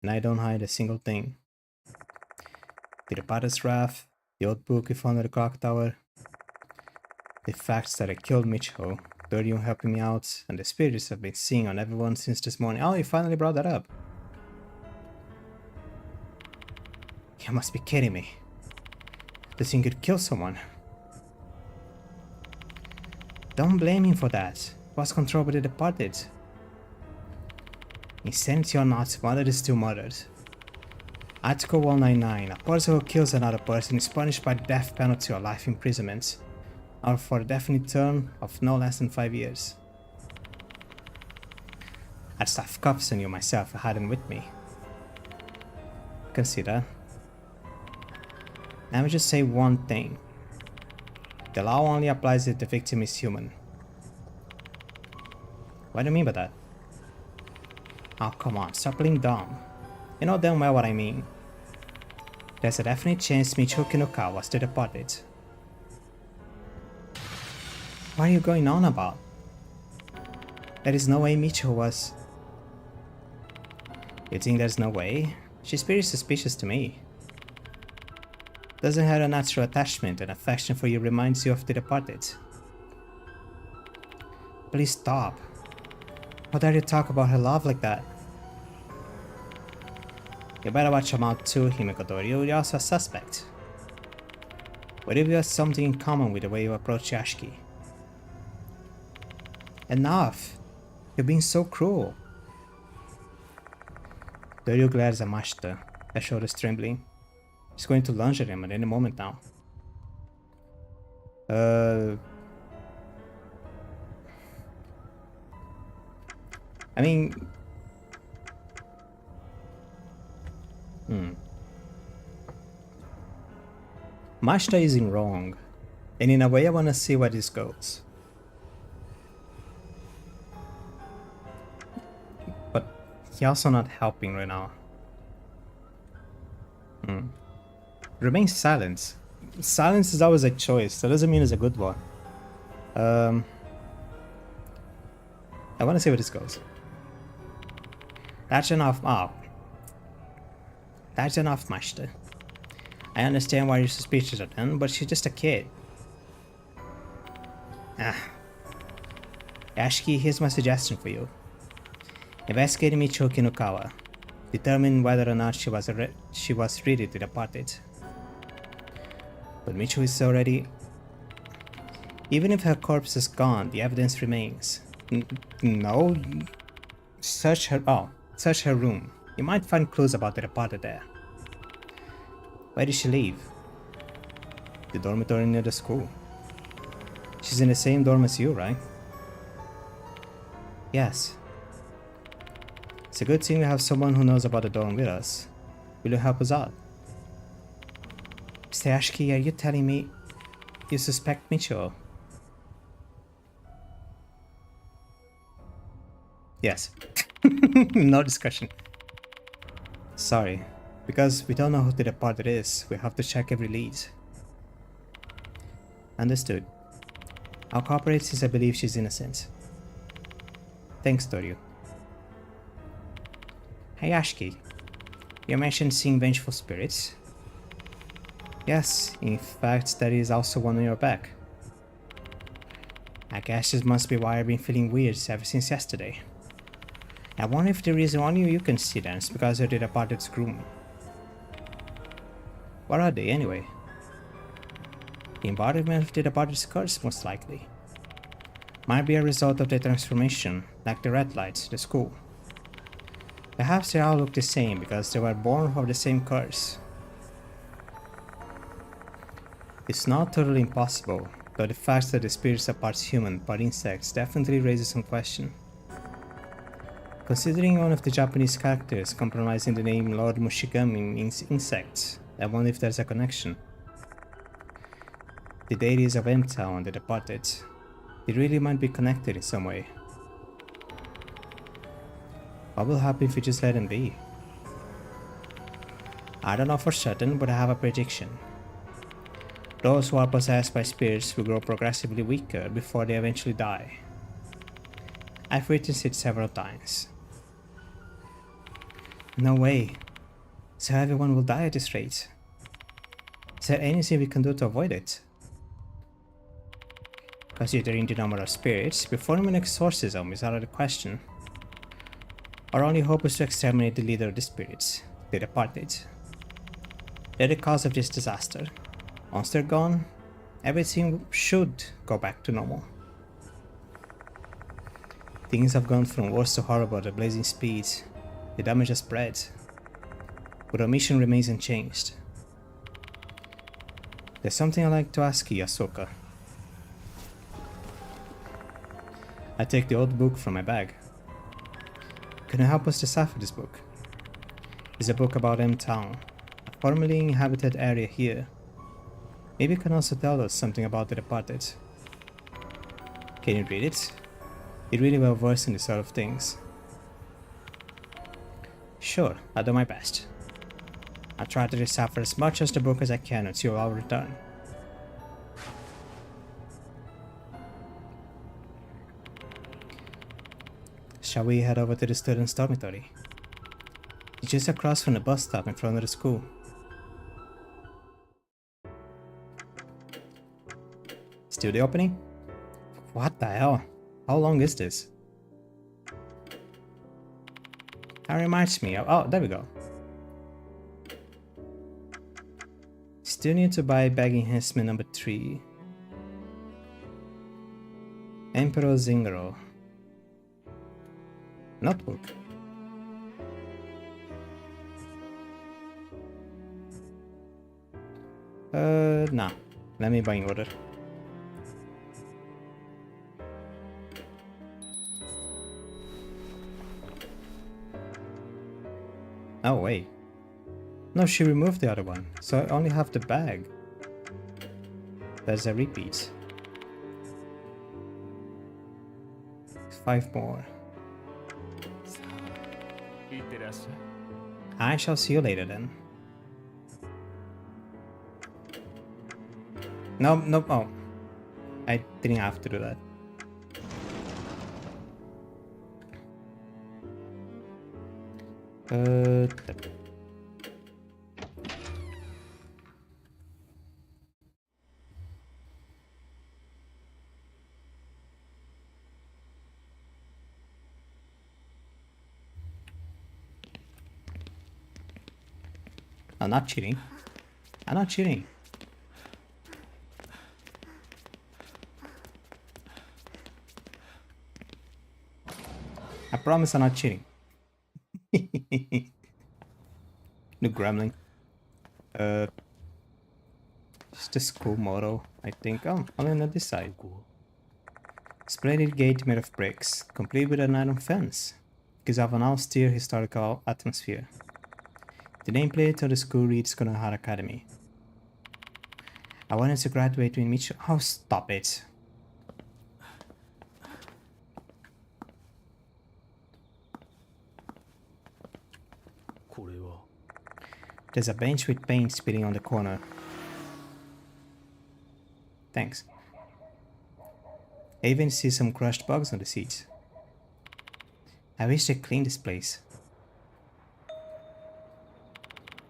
and I don't hide a single thing. The reporter's wrath, the old book we found at the clock tower, the facts that I killed Michiho, Doryu helping me out, and the spirits I've been seeing on everyone since this morning. Oh, you finally brought that up. You must be kidding me. This thing could kill someone. Don't blame him for that. It was controlled by the departed. Insanity or not, murder is still murdered. Article 199. A person who kills another person is punished by the death penalty or life imprisonment, or for a definite term of no less than 5 years. I'd stuff cuffs on you myself if I had them with me. Consider. Let me just say one thing. The law only applies if the victim is human. What do you mean by that? Oh, come on, stop playing dumb. You know damn well what I mean. There's a definite chance Michiho Kinokawa was the departed. What are you going on about? There is no way Michiho was... You think there's no way? She's pretty suspicious to me. Doesn't have a natural attachment and affection for you reminds you of the departed. Please stop. How dare you talk about her love like that? You better watch your mouth too, Himiko Doryu. You're also a suspect. What if you have something in common with the way you approach Yashiki? Enough! You're being so cruel. Doryu glares at Mashita, her shoulders trembling. She's going to lunge at him at any moment now. I mean... Mashita isn't wrong, and in a way I wanna see where this goes. But he's also not helping right now. Remain silent. Silence is always a choice, that doesn't mean it's a good one. I wanna see where this goes. That's enough. That's enough, Mashita. I understand why you're suspicious of them, but she's just a kid. Yashiki, here's my suggestion for you. Investigate Michiho Kinokawa. Determine whether or not she was really the departed. But Michiho is already... Even if her corpse is gone, the evidence remains. No? Search her room. You might find clues about the departed there. Where did she leave? The dormitory near the school. She's in the same dorm as you, right? Yes. It's a good thing we have someone who knows about the dorm with us. Will you help us out? Mr. Ashki, are you telling me you suspect Mitchell? Yes. No discussion. Sorry. Because we don't know who the departed is, we have to check every lead. Understood. I'll cooperate since I believe she's innocent. Thanks, Toryu. Hey Ashki, you mentioned seeing vengeful spirits. Yes, in fact there is also one on your back. I guess this must be why I've been feeling weird ever since yesterday. I wonder if the reason only you can see them is because you're the departed's groom. What are they anyway? The embodiment of the departed's curse, most likely. Might be a result of their transformation, like the red lights, the school. Perhaps they all look the same because they were born of the same curse. It's not totally impossible, but the fact that the spirits are parts human, part insects definitely raises some question. Considering one of the Japanese characters compromising the name Lord Mushigami means insects, I wonder if there's a connection. The deities of M-Town and the departed, they really might be connected in some way. What will happen if we just let them be? I don't know for certain, but I have a prediction. Those who are possessed by spirits will grow progressively weaker before they eventually die. I've witnessed it several times. No way. So everyone will die at this rate. Is there anything we can do to avoid it? Considering the number of spirits, performing an exorcism is out of the question. Our only hope is to exterminate the leader of the spirits, the departed. They're the cause of this disaster. Once they're gone, everything should go back to normal. Things have gone from worse to horrible at a blazing speed. The damage has spread, but our mission remains unchanged. There's something I'd like to ask you, Ahsoka. I take the old book from my bag. Can you help us decipher this book? It's a book about M-Town, a formerly inhabited area here. Maybe you can also tell us something about the departed. Can you read it? You're really well versed in this sort of things. Sure, I'll do my best. I'll try to decipher as much of the book as I can until I'll return. Shall we head over to the student's dormitory? It's just across from the bus stop in front of the school. Still the opening? What the hell? How long is this? That reminds me of... oh, there we go. Still need to buy bag enhancement number 3. Emperor Zingaro. Notebook. Nah. Let me buy in order. Oh wait. No, she removed the other one, so I only have the bag. There's a repeat. 5 more. I shall see you later then. No, no, oh. I didn't have to do that. I'm not cheating. I'm not cheating. I promise I'm not cheating. The gremlin. It's the school motto, I think. Oh, only on this side. Splendid gate made of bricks, complete with an iron fence. because of an austere historical atmosphere. The nameplate of the school reads Konohara Academy. I wanted to graduate in Micho. Oh, stop it. There's a bench with paint spitting on the corner. Thanks. I even see some crushed bugs on the seats. I wish they cleaned this place.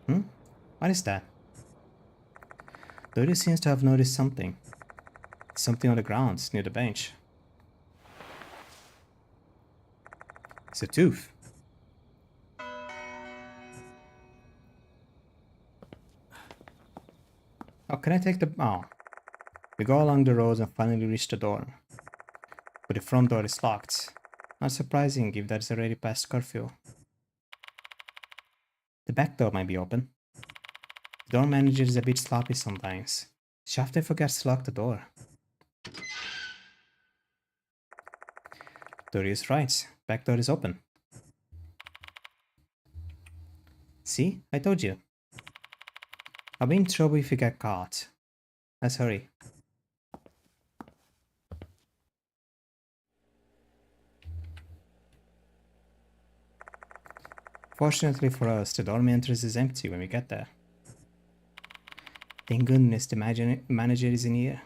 What is that? Dory seems to have noticed something. Something on the ground near the bench. It's a tooth. Oh, can I take the... Oh. We go along the road and finally reach the door. But the front door is locked. Not surprising if that is already past curfew. The back door might be open. The door manager is a bit sloppy sometimes. She often forgets to lock the door. Dory is right. Back door is open. See? I told you. I'll be in trouble if you get caught. Let's hurry. Fortunately for us, the dorm entrance is empty when we get there. Thank goodness the manager isn't here.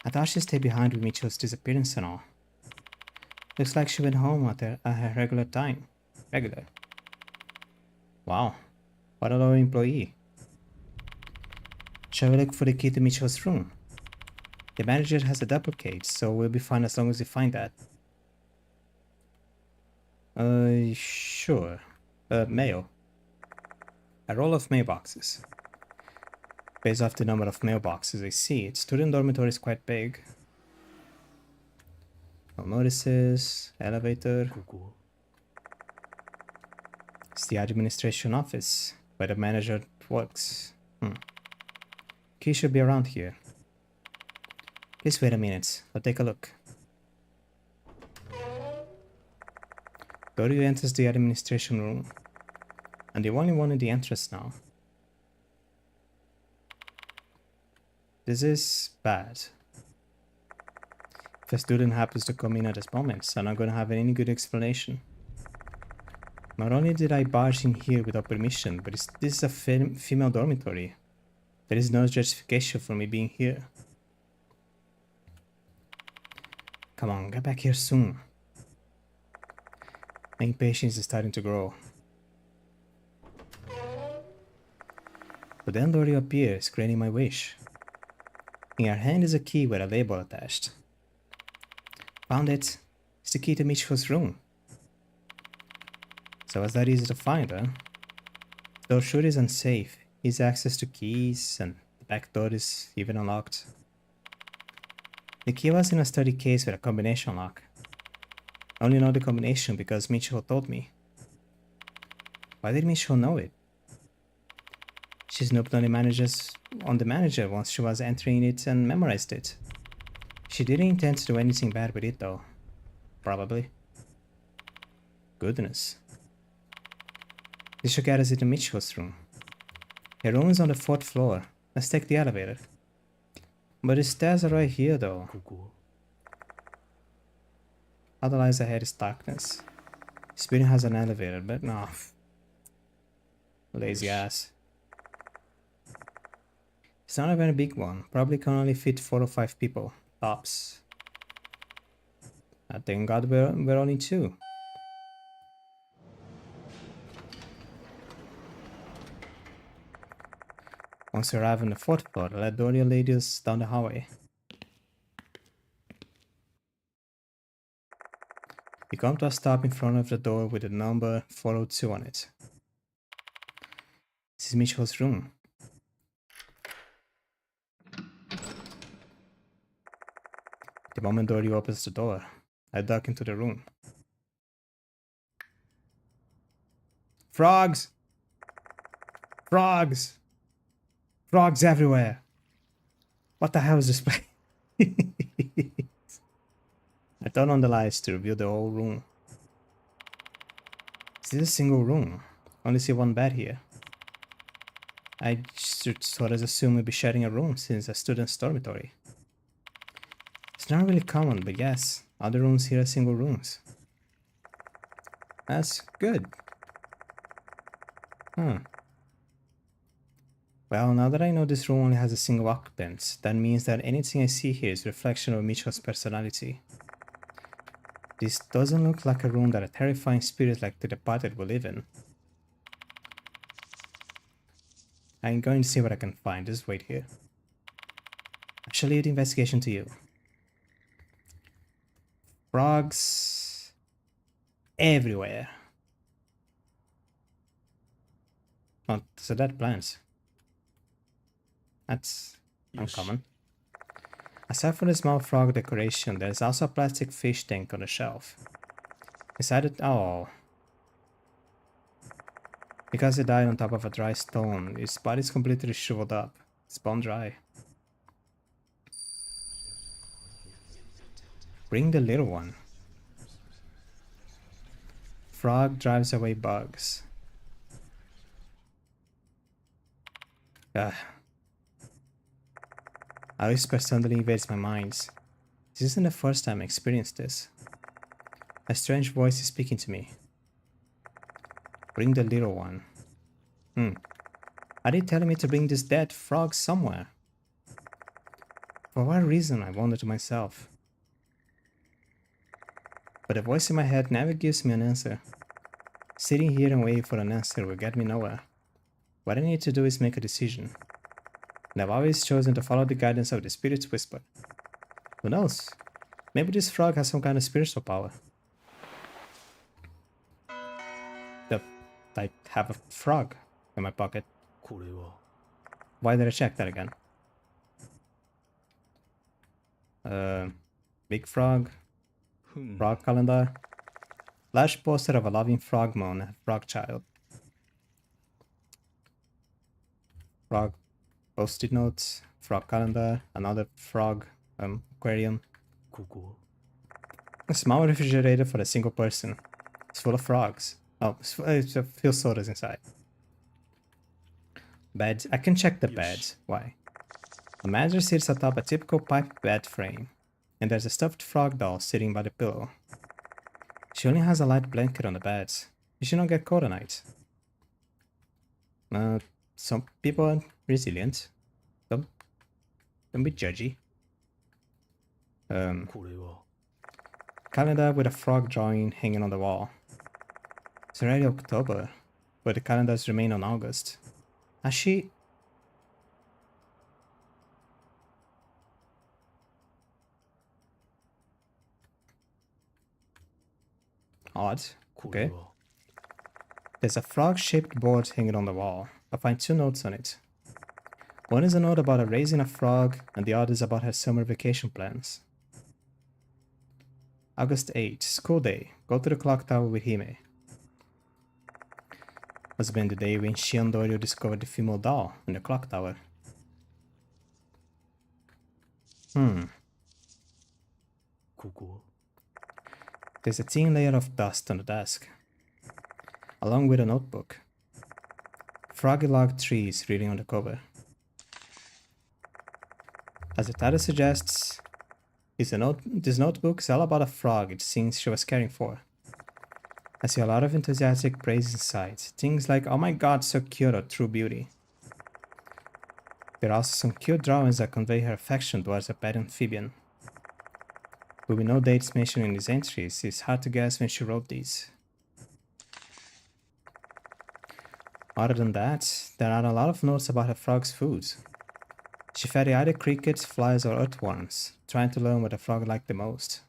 I thought she'd stay behind with Mitchell's disappearance and all. Looks like she went home at her regular time. Regular. Wow. What a low employee. Shall we look for the key to Mitchell's room? The manager has a duplicate, so we'll be fine as long as we find that. Sure. Mail. A roll of mailboxes. Based off the number of mailboxes I see, its student dormitory is quite big. No notices, elevator. It's the administration office, where the manager works. Key should be around here. Please wait a minute, I'll take a look. Dory enters the administration room. And the only one in the entrance now. This is bad. If a student happens to come in at this moment, I'm not gonna have any good explanation. Not only did I barge in here without permission, but this is a female dormitory. There is no justification for me being here. Come on, get back here soon. My impatience is starting to grow. But then Dory appears, granting my wish. In her hand is a key with a label attached. Found it. It's the key to Michiko's room. So was that easy to find, huh? The door sure is unsafe. Easy access to keys, and the back door is even unlocked. The key was in a sturdy case with a combination lock. I only know the combination because Michiko told me. Why did Michiko know it? She snooped on the manager once she was entering it and memorized it. She didn't intend to do anything bad with it though. Probably. Goodness. This should get us into Michiko's room. Her room is on the 4th floor. Let's take the elevator. But the stairs are right here though. Other lies ahead is darkness. This building has an elevator, but no. Lazy ass. It's not a very big one. Probably can only fit 4 or 5 people. Tops. Thank God we're only 2. Once we arrive on the 4th floor, let Doria lead us down the hallway. We come to a stop in front of the door with the number 402 on it. This is Michiko's room. The moment Dory opens the door, I duck into the room. Frogs! Frogs! Frogs everywhere! What the hell is this place? I turn on the lights to reveal the whole room. This is a single room. Only see one bed here. I should sort of assume we'd be sharing a room since a student's dormitory. It's not really common, but yes, other rooms here are single rooms. That's good. Well, now that I know this room only has a single occupant, that means that anything I see here is a reflection of Micho's personality. This doesn't look like a room that a terrifying spirit like the departed will live in. I'm going to see what I can find, just wait here. I shall leave the investigation to you. Frogs everywhere. Oh, so that plants. That's uncommon. Aside from the small frog decoration, there's also a plastic fish tank on the shelf. Beside it, oh. Because he died on top of a dry stone, his body's completely shriveled up. It's bone dry. Bring the little one. Frog drives away bugs. Ugh. A whisper suddenly invades my mind. This isn't the first time I experienced this. A strange voice is speaking to me. Bring the little one. Are they telling me to bring this dead frog somewhere? For what reason, I wonder to myself. But the voice in my head never gives me an answer. Sitting here and waiting for an answer will get me nowhere. What I need to do is make a decision. And I've always chosen to follow the guidance of the spirit's whisper. Who knows? Maybe this frog has some kind of spiritual power. I have a frog in my pocket. これは Why did I check that again? Big frog. Frog calendar. Large poster of a loving frog moon and a frog child. Frog post-it notes. Frog calendar. Another frog aquarium. ここ A small refrigerator for a single person. It's full of frogs. Oh, it's a few sodas inside. Beds. I can check the beds. Why? A mattress sits atop a typical pipe bed frame. And there's a stuffed frog doll sitting by the pillow. She only has a light blanket on the bed. You should not get cold at night. Some people are resilient. Don't be judgy. これは Calendar with a frog drawing hanging on the wall. It's already October, but the calendars remain on August. Has she... Odd. これ Okay. は There's a frog-shaped board hanging on the wall. I find two notes on it. One is a note about her raising a frog, and the other is about her summer vacation plans. August 8, school day. Go to the clock tower with Hime. Must have been the day when she and Dorio discovered the female doll in the clock tower. ここ There's a thin layer of dust on the desk, along with a notebook. Froggy log trees reading on the cover. As the title suggests, this notebook is all about a frog it seems she was caring for. I see a lot of enthusiastic praise inside, things like, "Oh my god, so cute," or "true beauty." There are also some cute drawings that convey her affection towards a pet amphibian. But with no dates mentioned in these entries, it's hard to guess when she wrote these. Other than that, there are a lot of notes about her frog's food. She fed it either crickets, flies, or earthworms, trying to learn what the frog liked the most.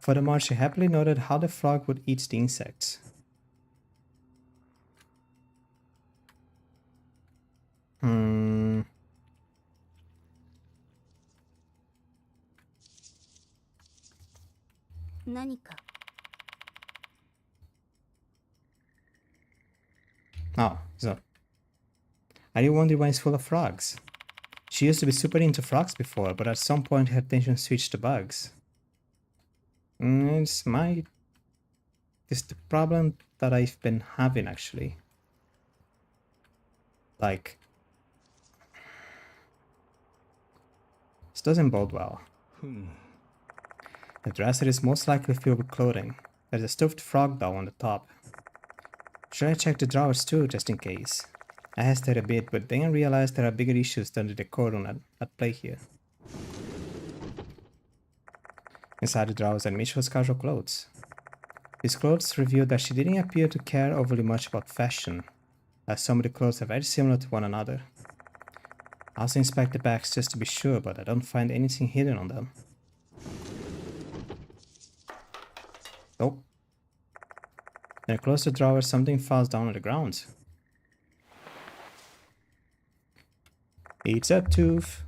Furthermore, she happily noted how the frog would eat the insects. Oh, so... Are you wondering why it's full of frogs? She used to be super into frogs before, but at some point her attention switched to bugs. It's my This is the problem that I've been having actually. Like, this doesn't bode well. The dresser is most likely filled with clothing. There's a stuffed frog doll on the top. Should I check the drawers too, just in case? I hesitated a bit, but then I realized there are bigger issues than the decorum at play here. Inside the drawers are Mitchell's casual clothes. These clothes revealed that she didn't appear to care overly much about fashion, as some of the clothes are very similar to one another. I also inspect the bags just to be sure, but I don't find anything hidden on them. Nope. Then I close the drawer, something falls down on the ground. It's a tooth.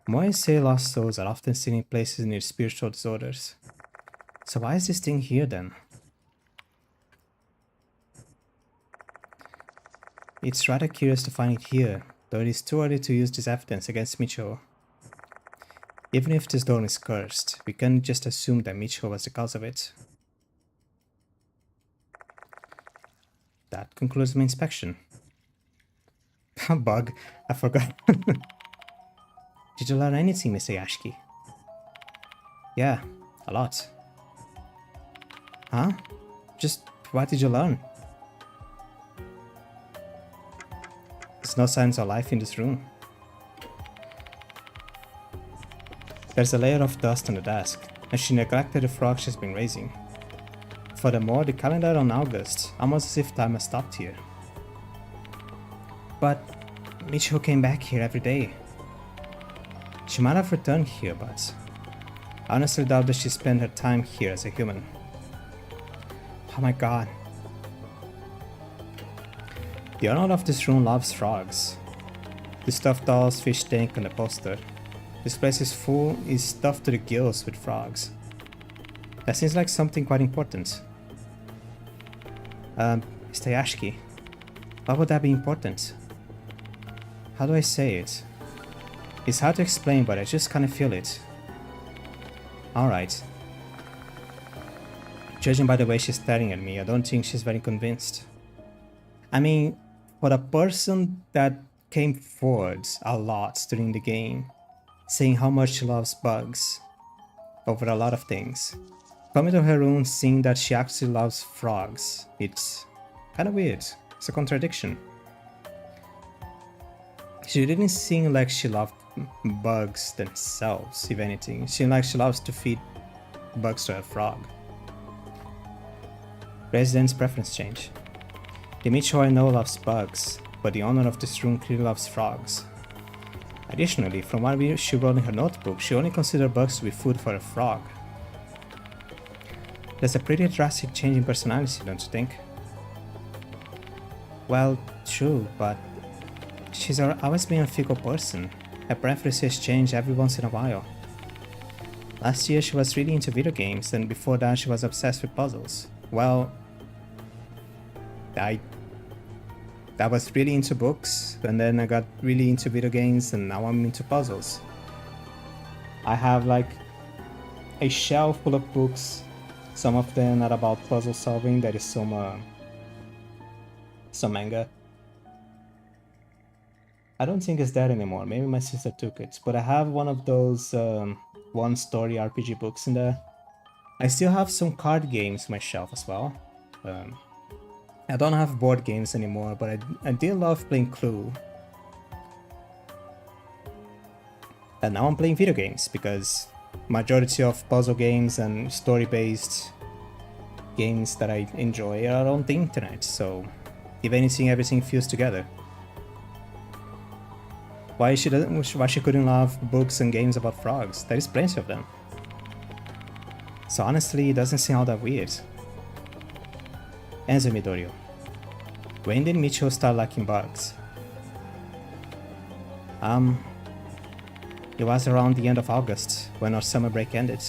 Moyes say lost souls are often seen in places near spiritual disorders. So why is this thing here then? It's rather curious to find it here, though it is too early to use this evidence against Micho. Even if this door is cursed, we can't just assume that Micho was the cause of it. That concludes my inspection. Bug, I forgot. Did you learn anything, Mr. Yashiki? Yeah, a lot. Huh? Just what did you learn? There's no signs of life in this room. There's a layer of dust on the desk, and she neglected the frog she's been raising. Furthermore, the calendar on August, almost as if time has stopped here. But Michiho came back here every day. She might have returned here, but I honestly doubt that she spent her time here as a human. Oh my god. The owner of this room loves frogs. The stuffed dolls, fish tank, and the poster. This place is stuffed to the gills with frogs. That seems like something quite important. Mr. Yashiki, why would that be important? How do I say it? It's hard to explain, but I just kinda feel it. Alright. Judging by the way she's staring at me, I don't think she's very convinced. I mean, for a person that came forward a lot during the game, saying how much she loves bugs over a lot of things, coming to her room seeing that she actually loves frogs, it's kinda weird. It's a contradiction. She didn't seem like she loved bugs themselves, if anything. It seemed like she loves to feed bugs to a frog. Resident's preference change. The Micho I know loves bugs, but the owner of this room clearly loves frogs. Additionally, from what she wrote in her notebook, she only considered bugs to be food for a frog. That's a pretty drastic change in personality, don't you think? Well, true, but she's always been a fickle person. Her preferences change every once in a while. Last year she was really into video games, and before that she was obsessed with puzzles. Well, I was really into books, and then I got really into video games, and now I'm into puzzles. I have like a shelf full of books. Some of them are about puzzle solving. There is some manga. I don't think it's there anymore. Maybe my sister took it, but I have one of those one-story RPG books in there. I still have some card games on my shelf as well. I don't have board games anymore, but I did love playing Clue. And now I'm playing video games, because majority of puzzle games and story-based games that I enjoy are on the internet, so if anything, everything fused together. Why she couldn't love books and games about frogs? There is plenty of them. So honestly, it doesn't seem all that weird. Enzo Midoriya. When did Micho start liking bugs? It was around the end of August, when our summer break ended.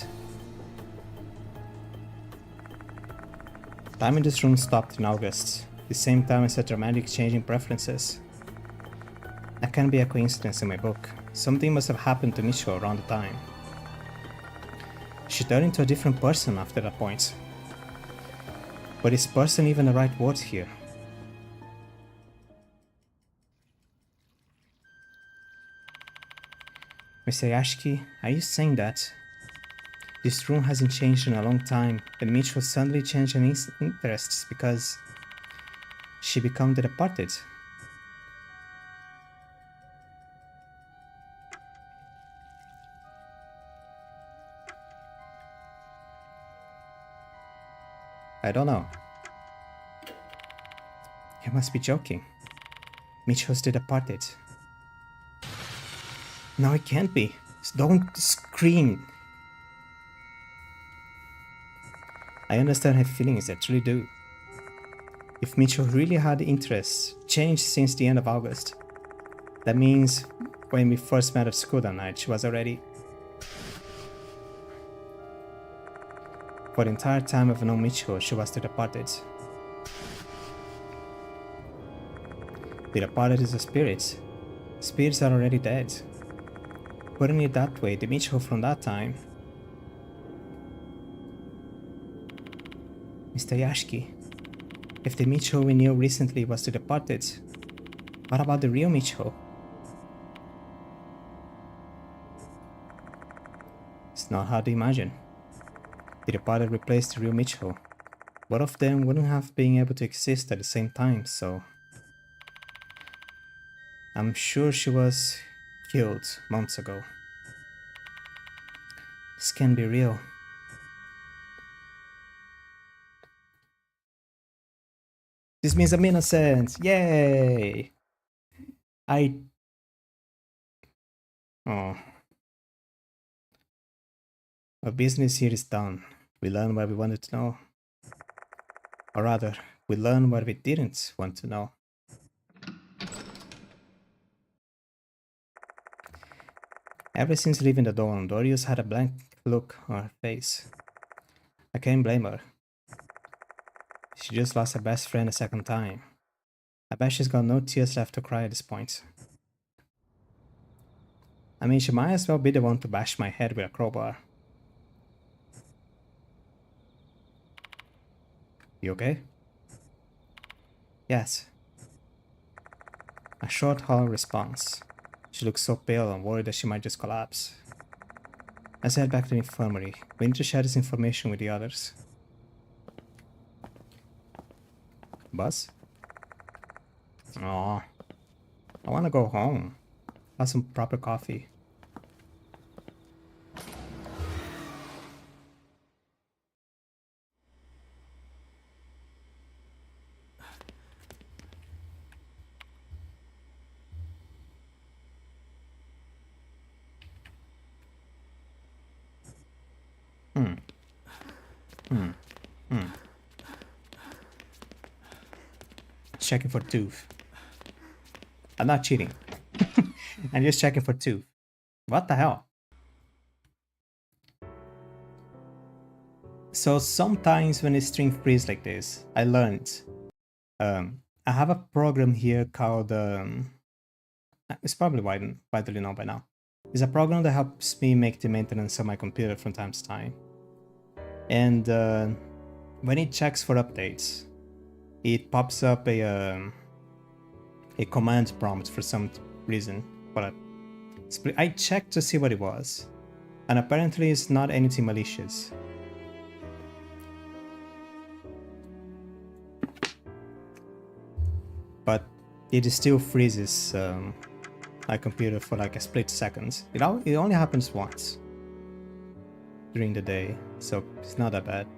Time in this room stopped in August, the same time as a dramatic change in preferences. That can't be a coincidence in my book. Something must have happened to Micho around the time. She turned into a different person after that point. But is person even the right word here? Mr. Yashiki, are you saying that this room hasn't changed in a long time and Mitchell suddenly changed her interests because she became the departed? I don't know. You must be joking. Mitchell's the departed. No, it can't be. Don't scream. I understand her feelings, I truly do. If Mitchell really had interests changed since the end of August, that means when we first met at school that night, she was already... For the entire time I've known Mitchell, she was the departed. The departed is a spirit. Spirits are already dead. Putting it that way, the Mitchell from that time... Mr. Yashiki, if the Mitchell we knew recently was the departed, what about the real Mitchell? It's not hard to imagine. The departed replaced the real Mitchell. Both of them wouldn't have been able to exist at the same time, so... I'm sure she was killed months ago. This can't be real. This means I'm innocent! Yay! Oh. Our business here is done. We learned what we wanted to know. Or rather, we learned what we didn't want to know. Ever since leaving the dorm, Dorius had a blank look on her face. I can't blame her. She just lost her best friend a second time. I bet she's got no tears left to cry at this point. I mean, she might as well be the one to bash my head with a crowbar. You okay? Yes. A short, hollow response. She looks so pale and worried that she might just collapse. As I head back to the infirmary, we need to share this information with the others. Bus? Aw. I wanna go home. Have some proper coffee. Checking for tooth. I'm not cheating. I'm just checking for tooth. What the hell? So sometimes when the stream freezes like this, I learned. I have a program here called it's probably widely known by now. It's a program that helps me make the maintenance of my computer from time to time. And when it checks for updates, it pops up a command prompt for some reason. But I checked to see what it was, and apparently it's not anything malicious. But it still freezes my computer for like a split second. It only happens once during the day, so it's not that bad.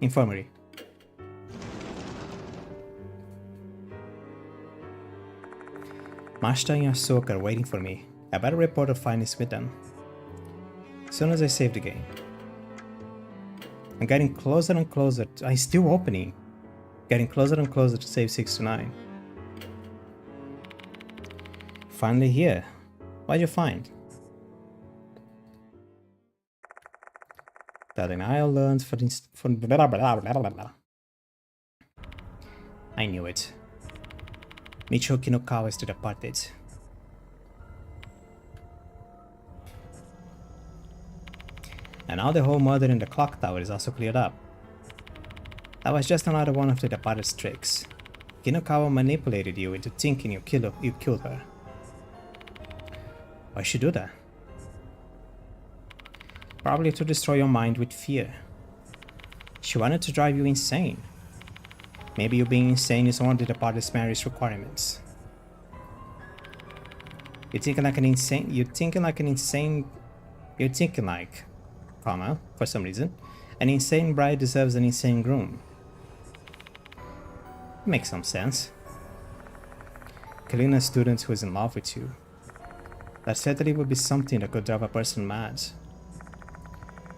Infirmary. Mashta and Yasuoka are waiting for me. I better report our findings with them. As soon as I save the game. I'm getting closer and closer. I'm still opening. Getting closer and closer to save 6 to 9. Finally here. What'd you find? That I learned from blah, blah, blah, blah, blah. I knew it. Michio Kinokawa is the departed. And now the whole murder in the clock tower is also cleared up. That was just another one of the departed's tricks. Kinokawa manipulated you into thinking you killed her. Why should she do that? Probably to destroy your mind with fear. She wanted to drive you insane. Maybe you being insane is one of the departed's marriage requirements. You're thinking like, comma, for some reason, an insane bride deserves an insane groom. Makes some sense. Killing a student who is in love with you. That certainly would be something that could drive a person mad.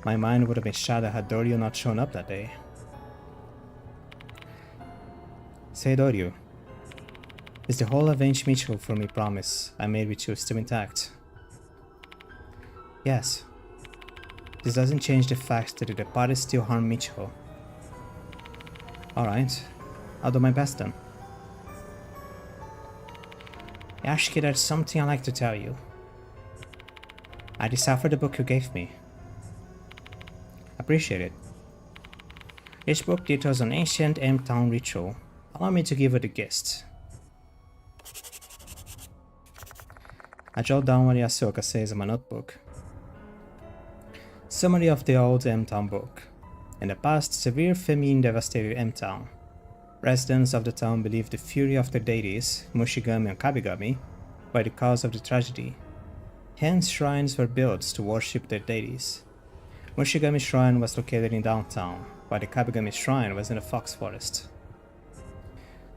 My mind would have been shattered had Dorio not shown up that day. Say, Dorio, is the whole avenge Michiko for me promise I made with you still intact? Yes. This doesn't change the fact that the departed still harm Michiko. Alright, I'll do my best then. Yashiki, there's something I'd like to tell you. I deciphered the book you gave me. Appreciate it. This book details an ancient M-Town ritual. Allow me to give it a gist. I jot down what Yasuoka says in my notebook. Summary of the old M-Town book. In the past, severe famine devastated M-Town. Residents of the town believed the fury of their deities, Mushigami and Kabigami, were the cause of the tragedy. Hence, shrines were built to worship their deities. Mushigami Shrine was located in downtown, while the Kabigami Shrine was in the Fox Forest.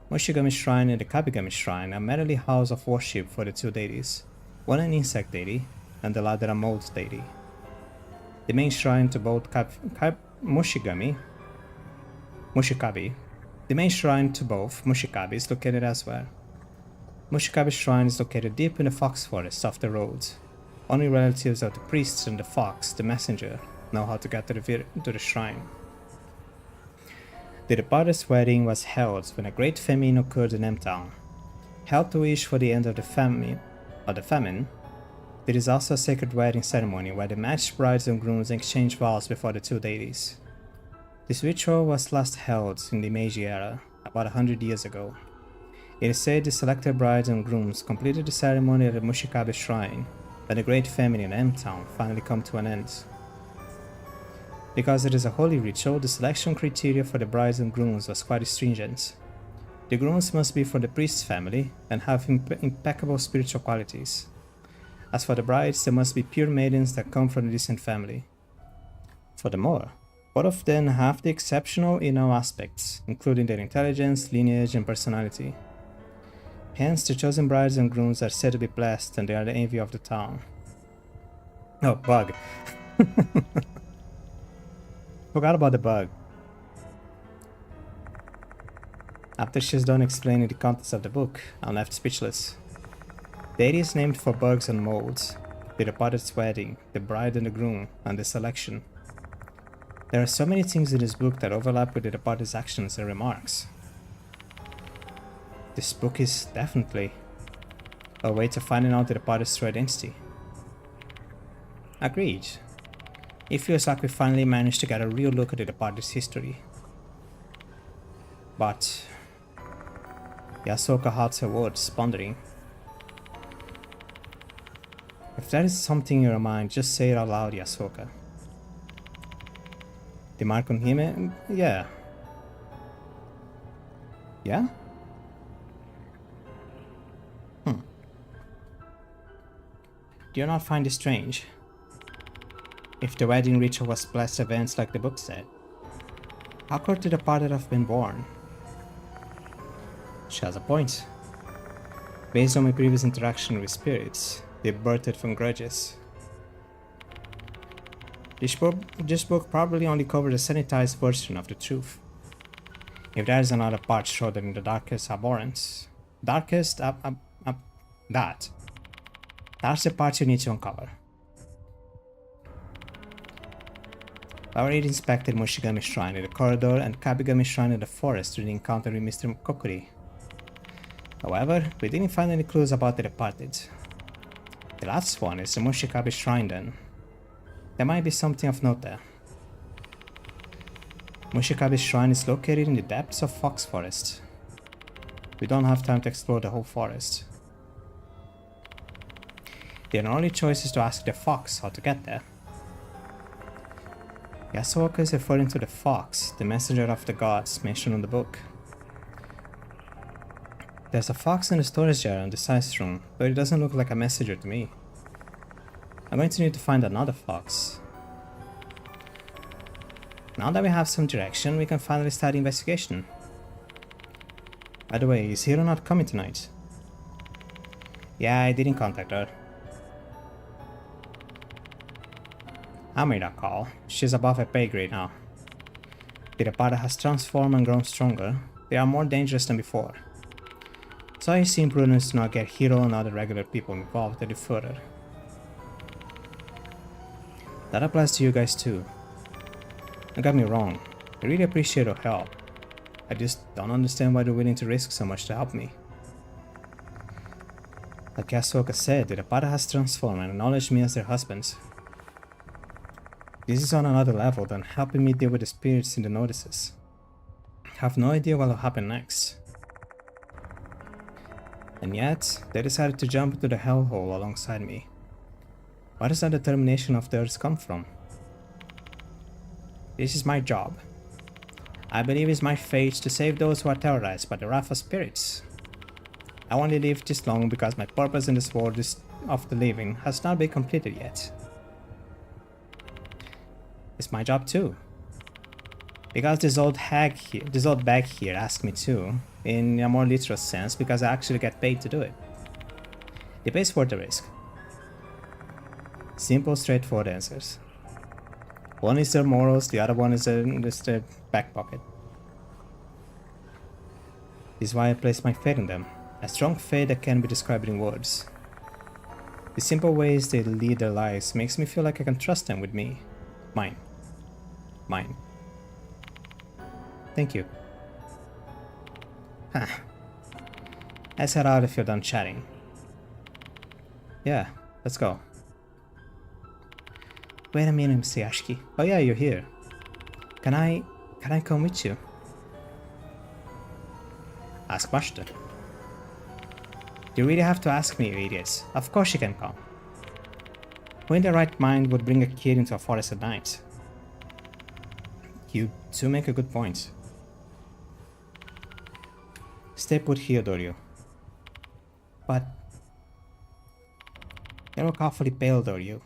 Mushigami Shrine and the Kabigami Shrine are merely houses of worship for the two deities, one an insect deity and the latter a mold deity. The main shrine to both Mushikabi is located elsewhere. Mushikabi Shrine is located deep in the Fox Forest off the road. Only relatives of the priests and the fox, the messenger, know how to get to the shrine. The departed's wedding was held when a great famine occurred in M-Town. Held to wish for the end of the famine, there is also a sacred wedding ceremony where the matched brides and grooms exchange vows before the two deities. This ritual was last held in the Meiji era, about 100 years ago. It is said the selected brides and grooms completed the ceremony at the Mushikabe Shrine, when the great famine in M-Town finally come to an end. Because it is a holy ritual, the selection criteria for the brides and grooms was quite stringent. The grooms must be from the priest's family and have impeccable spiritual qualities. As for the brides, they must be pure maidens that come from a decent family. Furthermore, both of them have the exceptional in all aspects, including their intelligence, lineage, and personality. Hence, the chosen brides and grooms are said to be blessed and they are the envy of the town. Oh, bug. Forgot about the bug. After she's done explaining the contents of the book, I'm left speechless. Deity is named for bugs and molds, the departed's wedding, the bride and the groom, and the selection. There are so many things in this book that overlap with the departed's actions and remarks. This book is definitely a way to finding out the departed's true identity. Agreed. It feels like we finally managed to get a real look at the departed's history. But Yasuoka halts her words, pondering. If there is something in your mind, just say it out loud, Yasuoka. The mark on him? Yeah. Yeah? Do you not find it strange? If the wedding ritual was blessed events like the book said, how could the departed have been born? She has a point. Based on my previous interaction with spirits, they birthed from grudges. This book probably only covered a sanitized version of the truth. If there is another part shrouded in the darkest abhorrence, that's the part you need to uncover. I already inspected Mushigami Shrine in the corridor and Kabigami Shrine in the forest during the encounter with Mr. Kokuri. However, we didn't find any clues about the departed. The last one is the Mushikabe Shrine then. There might be something of note there. Mushikabe's shrine is located in the depths of Fox Forest. We don't have time to explore the whole forest. The only choice is to ask the fox how to get there. Yasuoka is referring to the fox, the messenger of the gods mentioned in the book. There's a fox in the storage jar in the science room, but it doesn't look like a messenger to me. I'm going to need to find another fox. Now that we have some direction, we can finally start the investigation. By the way, is Hiro not coming tonight? Yeah, I didn't contact her. I made a call. She's above her pay grade now. The Repara has transformed and grown stronger. They are more dangerous than before. So I seem prudent to not get Hiro and other regular people involved any further. That applies to you guys too. Don't get me wrong, I really appreciate your help. I just don't understand why they're willing to risk so much to help me. Like Yasuoka said, the Repara has transformed and acknowledged me as their husband. This is on another level than helping me deal with the spirits in the notices. I have no idea what will happen next. And yet, they decided to jump into the hellhole alongside me. Where does that determination of theirs come from? This is my job. I believe it's my fate to save those who are terrorized by the wrath of spirits. I only lived this long because my purpose in this world of the living has not been completed yet. It's my job too. Because this old bag here asked me to, in a more literal sense, because I actually get paid to do it. It pays for the risk. Simple, straightforward answers. One is their morals, the other one is their back pocket. This is why I place my faith in them. A strong faith that can't be described in words. The simple ways they lead their lives makes me feel like I can trust them with me. Mine. Thank you. Huh. Let's head out if you're done chatting. Yeah, let's go. Wait a minute, Mr. Yashiki. Oh yeah, you're here. Can I come with you? Ask Master. You really have to ask me, you idiots. Of course you can come. Who in their right mind would bring a kid into a forest at night? You do make a good point. Stay put here, Doryu. But you look awfully pale, Doryu.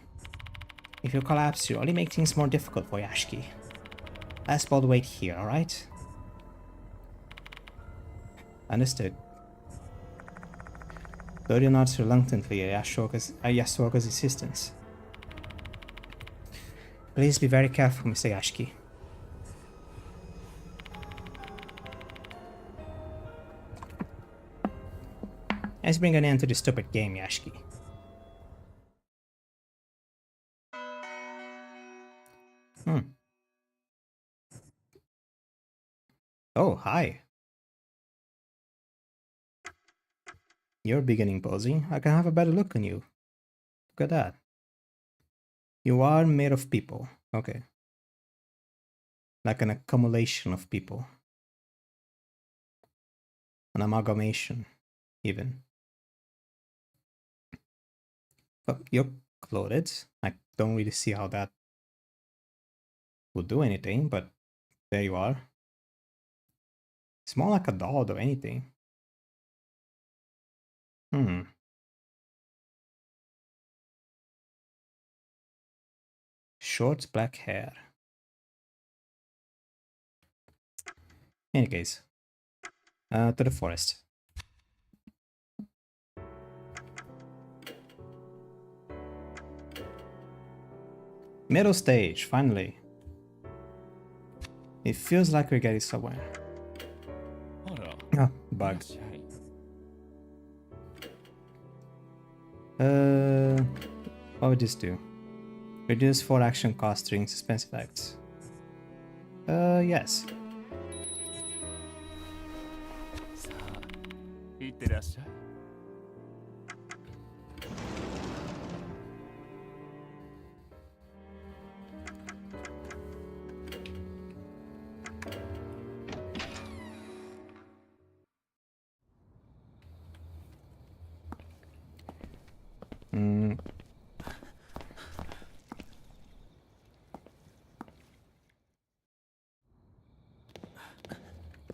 If you collapse, you only make things more difficult for Yashiki. Let's both wait here, alright? Understood. Doryu nods reluctantly at Yasuoka's insistence. Please be very careful, Mr. Yashiki. Let's bring an end to this stupid game, Yashiki. Oh, hi. You're beginning posing. I can have a better look on you. Look at that. You are made of people. Okay. Like an accumulation of people. An amalgamation, even. But you're clothed. I don't really see how that would do anything, but there you are. It's more like a doll or anything. Short black hair. Any case. To the forest. Middle stage, finally. It feels like we're getting somewhere. Oh, bug. What would this do? Reduce 4 action cost during suspense effects. Yes.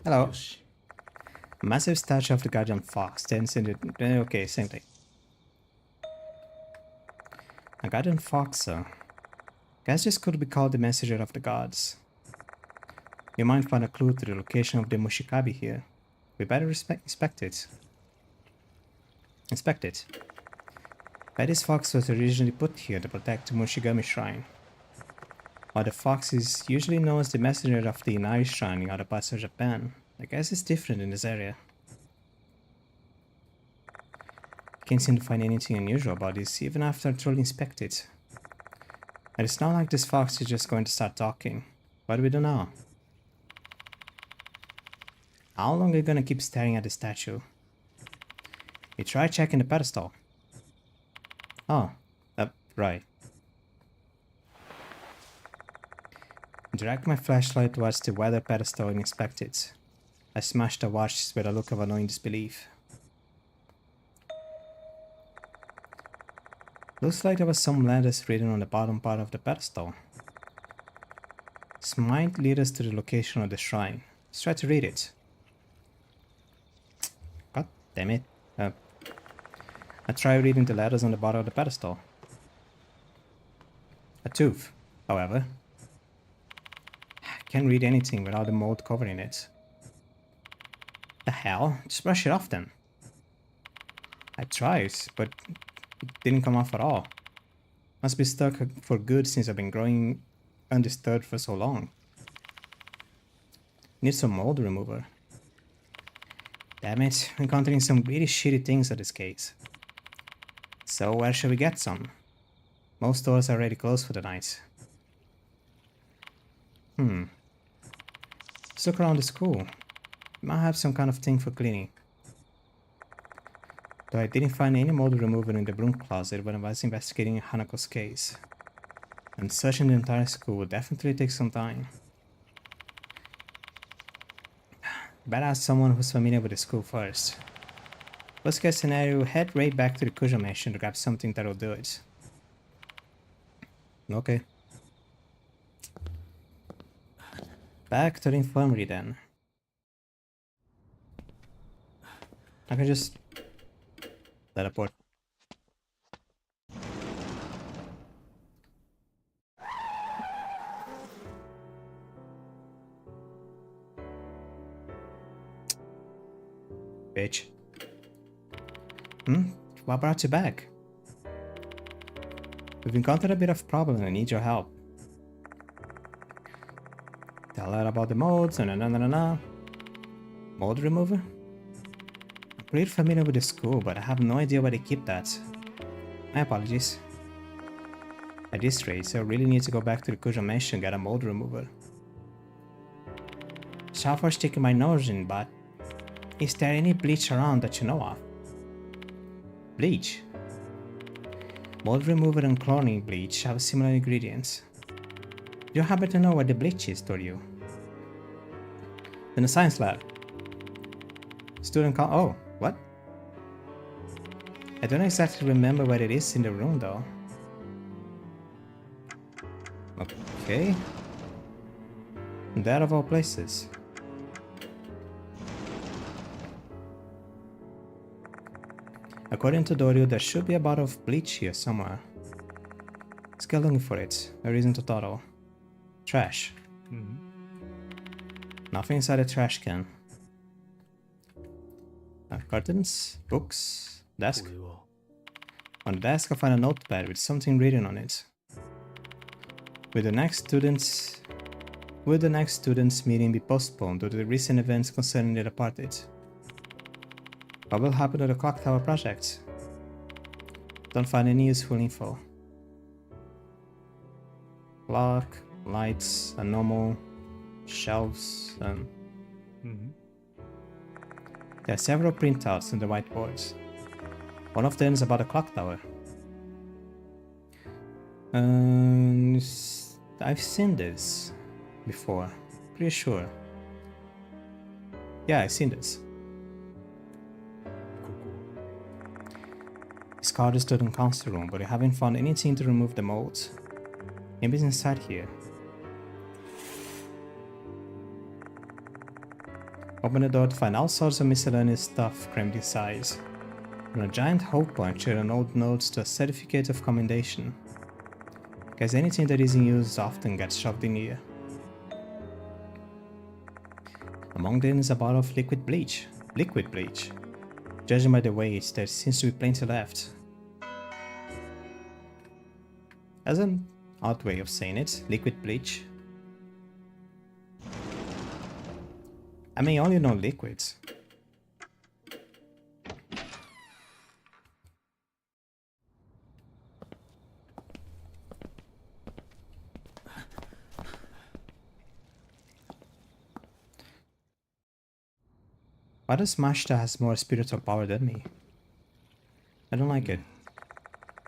Hello. よし。 A massive statue of the guardian fox stands in the... Okay, same thing. A guardian fox, guess this could be called the messenger of the gods. You might find a clue to the location of the Mushikabi here. We better inspect it. Inspect it. But this fox was originally put here to protect the Mushigami Shrine. While the fox is usually known as the messenger of the Inari Shrine in other parts of Japan, I guess it's different in this area. Can't seem to find anything unusual about this even after I thoroughly inspect it. And it's not like this fox is just going to start talking. What do we do now? How long are you gonna keep staring at the statue? You try checking the pedestal. Oh, right. Direct my flashlight towards the weather pedestal and inspect it. I smash the watch with a look of annoying disbelief. Looks like there was some letters written on the bottom part of the pedestal. This might lead us to the location of the shrine. Let's try to read it. God damn it. I try reading the letters on the bottom of the pedestal. A tooth, however. I can't read anything without the mold covering it. The hell? Just brush it off then. I tried, but it didn't come off at all. Must be stuck for good since I've been growing undisturbed for so long. Need some mold remover. Damn it, I'm encountering some really shitty things at this case. So where shall we get some? Most stores are already closed for the night. Let's look around the school. Might have some kind of thing for cleaning. Though I didn't find any mold remover in the broom closet when I was investigating Hanako's case. And searching the entire school would definitely take some time. Better ask someone who's familiar with the school first. Worst case scenario, head right back to the Kujo mansion to grab something that'll do it. Okay. Back to the infirmary then. I can just teleport. Bitch. What brought you back? We've encountered a bit of problem and I need your help. Tell her about the molds and na. Mold remover? I'm pretty familiar with the school, but I have no idea where they keep that. My apologies. At this rate, I really need to go back to the Kujo mansion and get a mold remover. Taffers taking my nose in, but is there any bleach around that you know of? Bleach? Mold remover and chlorine bleach have similar ingredients. Do you happen to know where the bleach is, do you? In the science lab. Oh, what? I don't exactly remember where it is in the room though. Okay. That of all places. According to Dorio, there should be a bottle of bleach here somewhere. Let's go looking for it. No reason to dawdle. Trash. Nothing inside the trash can. Curtains, books, desk. これは On the desk I find a notepad with something written on it. Will the next students meeting be postponed due to the recent events concerning the departed? What will happen to the clock tower project? Don't find any useful info. Clock, lights, a normal, shelves, There are several printouts on the whiteboards. One of them is about the clock tower. I've seen this before. Pretty sure. Yeah, I've seen this. ここ It's called the student council room, but I haven't found anything to remove the molds. Maybe it's inside here. Open the door to find all sorts of miscellaneous stuff crammed inside. From a giant hole puncher and old notes to a certificate of commendation. Guess anything that isn't used often gets shoved in here. Among them is a bottle of liquid bleach. Liquid bleach. Judging by the weight, there seems to be plenty left. As an odd way of saying it, liquid bleach. I may only know liquids. Why does Mashta has more spiritual power than me? I don't like it.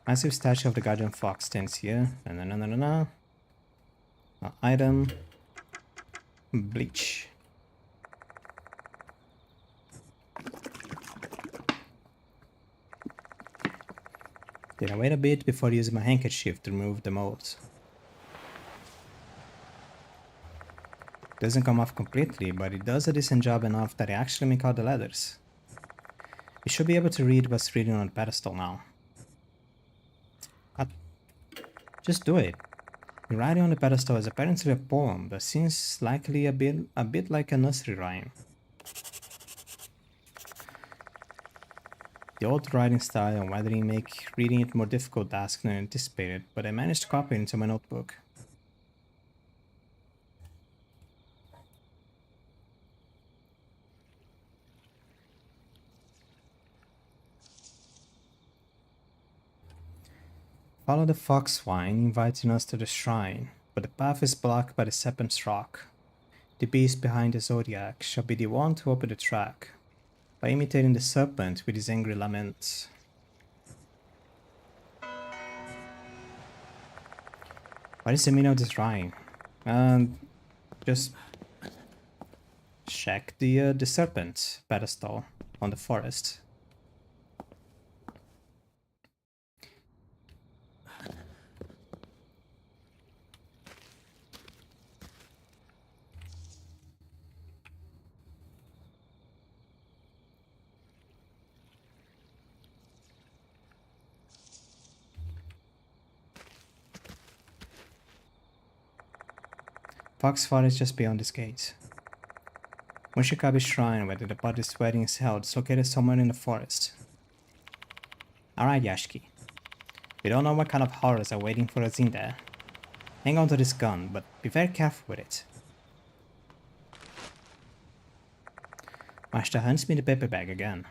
Massive statue of the Guardian Fox stands here. Item. Bleach. Then I wait a bit before using my handkerchief to remove the mold. Doesn't come off completely, but it does a decent job enough that I actually make out the letters. You should be able to read what's written on the pedestal now. Just do it. The writing on the pedestal is apparently a poem, but seems likely a bit like a nursery rhyme. The old writing style and weathering make reading it more difficult task than anticipated, but I managed to copy it into my notebook. Follow the fox vine, inviting us to the shrine, but the path is blocked by the serpent's rock. The beast behind the zodiac shall be the one to open the track, by imitating the serpent with his angry laments. What is the meaning of this rhyme? Just check the serpent pedestal on the forest. Fox Forest just beyond this gate. Mushikabe Shrine, where the Buddhist wedding is held, is located somewhere in the forest. Alright, Yashiki. We don't know what kind of horrors are waiting for us in there. Hang on to this gun, but be very careful with it. Mashita hands me the paper bag again.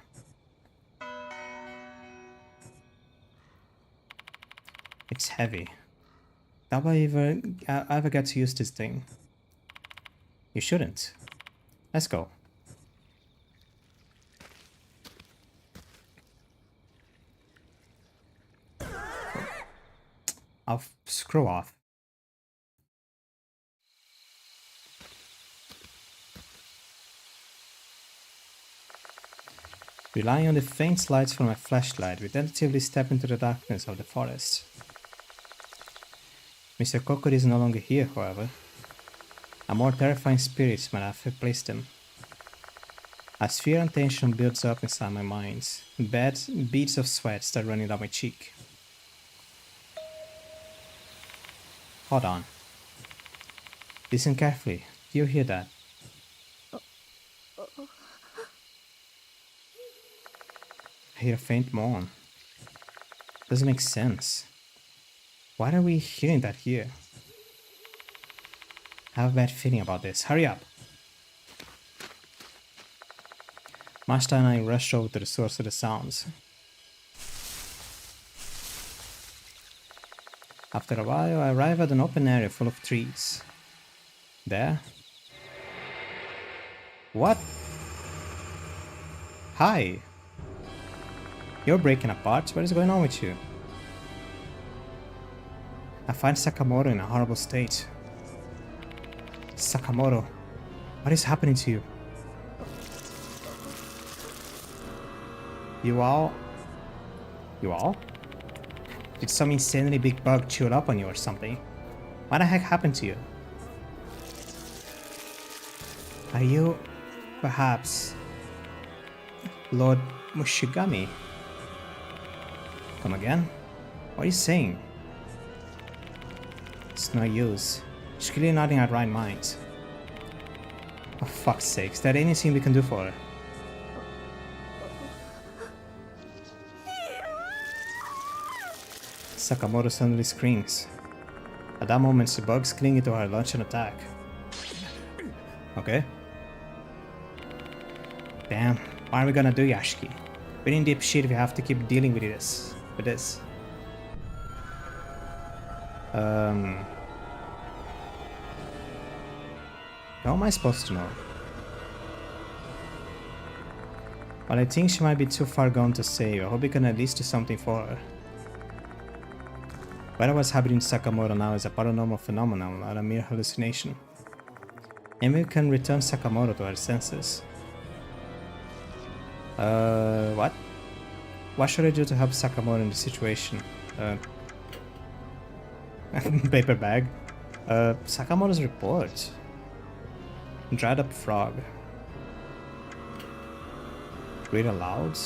It's heavy. Doubt I ever get to use this thing. You shouldn't. Let's go. I'll screw off. Relying on the faint lights from my flashlight, we tentatively step into the darkness of the forest. Mr. Kokori is no longer here, however. A more terrifying spirit might have replaced him. As fear and tension builds up inside my mind, bad beads of sweat start running down my cheek. Hold on. Listen carefully. Do you hear that? I hear a faint moan. Doesn't make sense. Why are we hearing that here? I have a bad feeling about this. Hurry up! Mashita and I rush over to the source of the sounds. After a while, I arrive at an open area full of trees. There. What? Hi! You're breaking apart? What is going on with you? I find Sakamoto in a horrible state. Sakamoto, what is happening to you? You all? Did some insanely big bug chew up on you or something? What the heck happened to you? Are you Perhaps Lord Mushigami. Come again? What are you saying? It's no use. She's clearly not in her right mind. For fuck's sake, is there anything we can do for her? Sakamoto suddenly screams. At that moment, the bugs cling to her, launch an attack. Okay. Damn, what are we gonna do, Yashiki? We're in deep shit if we have to keep dealing with this. How am I supposed to know? Well, I think she might be too far gone to save. I hope we can at least do something for her. Whatever's happening to Sakamoto now is a paranormal phenomenon, not a mere hallucination. Maybe we can return Sakamoto to her senses. What? What should I do to help Sakamoto in this situation? Paper bag. Sakamoto's report. Dried up frog. Read aloud.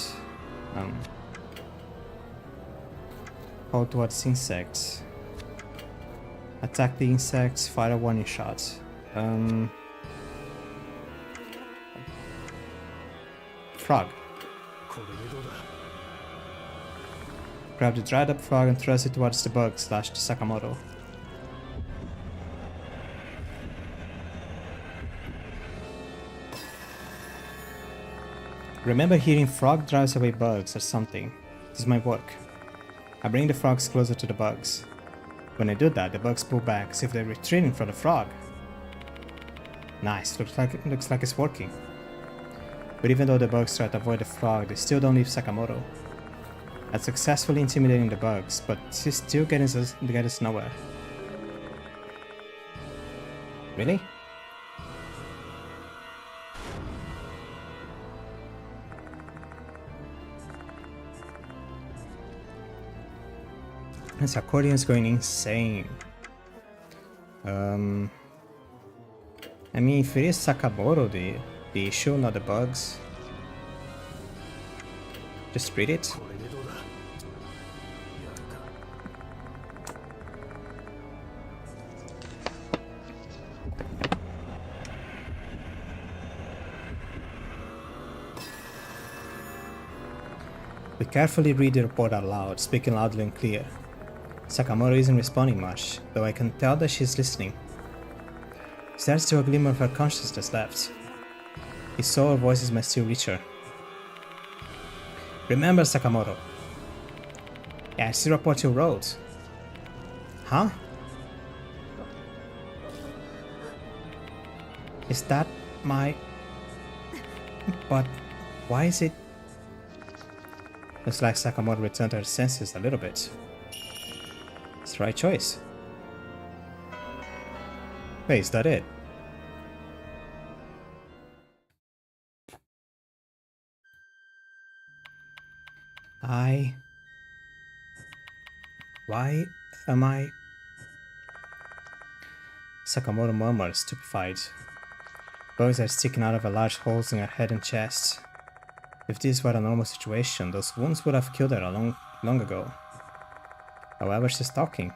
Call towards insects. Attack the insects, fire a warning shot. Frog. Grab the dried up frog and thrust it towards the bug / to Sakamoto. Remember hearing frog drives away bugs or something. This might work. I bring the frogs closer to the bugs. When I do that, the bugs pull back as if they're retreating from the frog. Nice, looks like it's working. But even though the bugs try to avoid the frog, they still don't leave Sakamoto. I'm successfully intimidating the bugs, but she's still getting us nowhere. Really? This accordion is going insane. I mean, if it is Sakamoto the issue, not the bugs, just read it. We carefully read the report out loud, speaking loudly and clear. Sakamoto isn't responding much, though I can tell that she's listening. There's still a glimmer of her consciousness left. His soul or voices might still reach her. Remember, Sakamoto. Yeah, I see the report you wrote. Huh? Is that my... But why is it... Looks like Sakamoto returned to her senses a little bit. It's the right choice. Wait, is that it? Why am I... Sakamoto murmured, stupefied. Bugs are sticking out of her large holes in her head and chest. If this were a normal situation, those wounds would have killed her long ago. However, she's talking.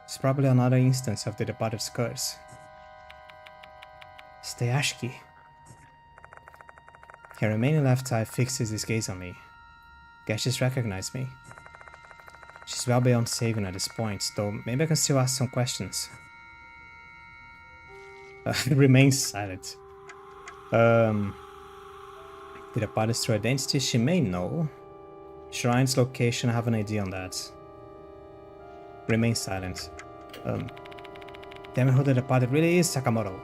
It's probably another instance of the departed's curse. Stay Ashiki. Her remaining left eye fixes his gaze on me. Guess she's recognized me. She's well beyond saving at this point, though maybe I can still ask some questions. Remains silent. The departed's true identity she may know. Shrine's location, I have an idea on that. Remain silent. Damn it, who the departed really is, Sakamoto?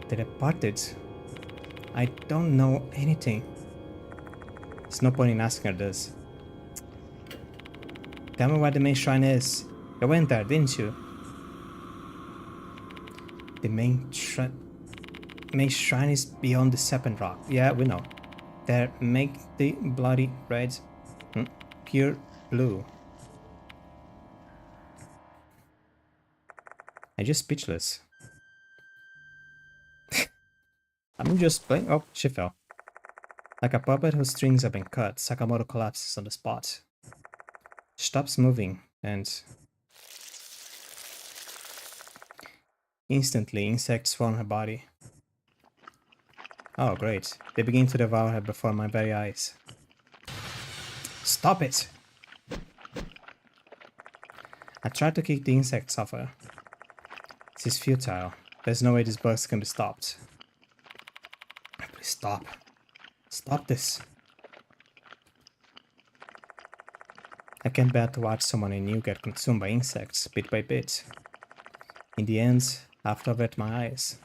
The departed? I don't know anything. There's no point in asking her this. Tell me where the main shrine is. You went there, didn't you? The main shrine is beyond the serpent rock. Yeah, we know. There, make the bloody red pure blue. I'm just speechless. I'm just playing. Oh, she fell. Like a puppet whose strings have been cut, Sakamoto collapses on the spot. She stops moving, and instantly insects form her body. Oh, great. They begin to devour her before my very eyes. Stop it! I tried to kick the insects off her. This is futile. There's no way these bugs can be stopped. Please stop. Stop this. I can't bear to watch someone I knew get consumed by insects, bit by bit. In the end, I have to avert my eyes.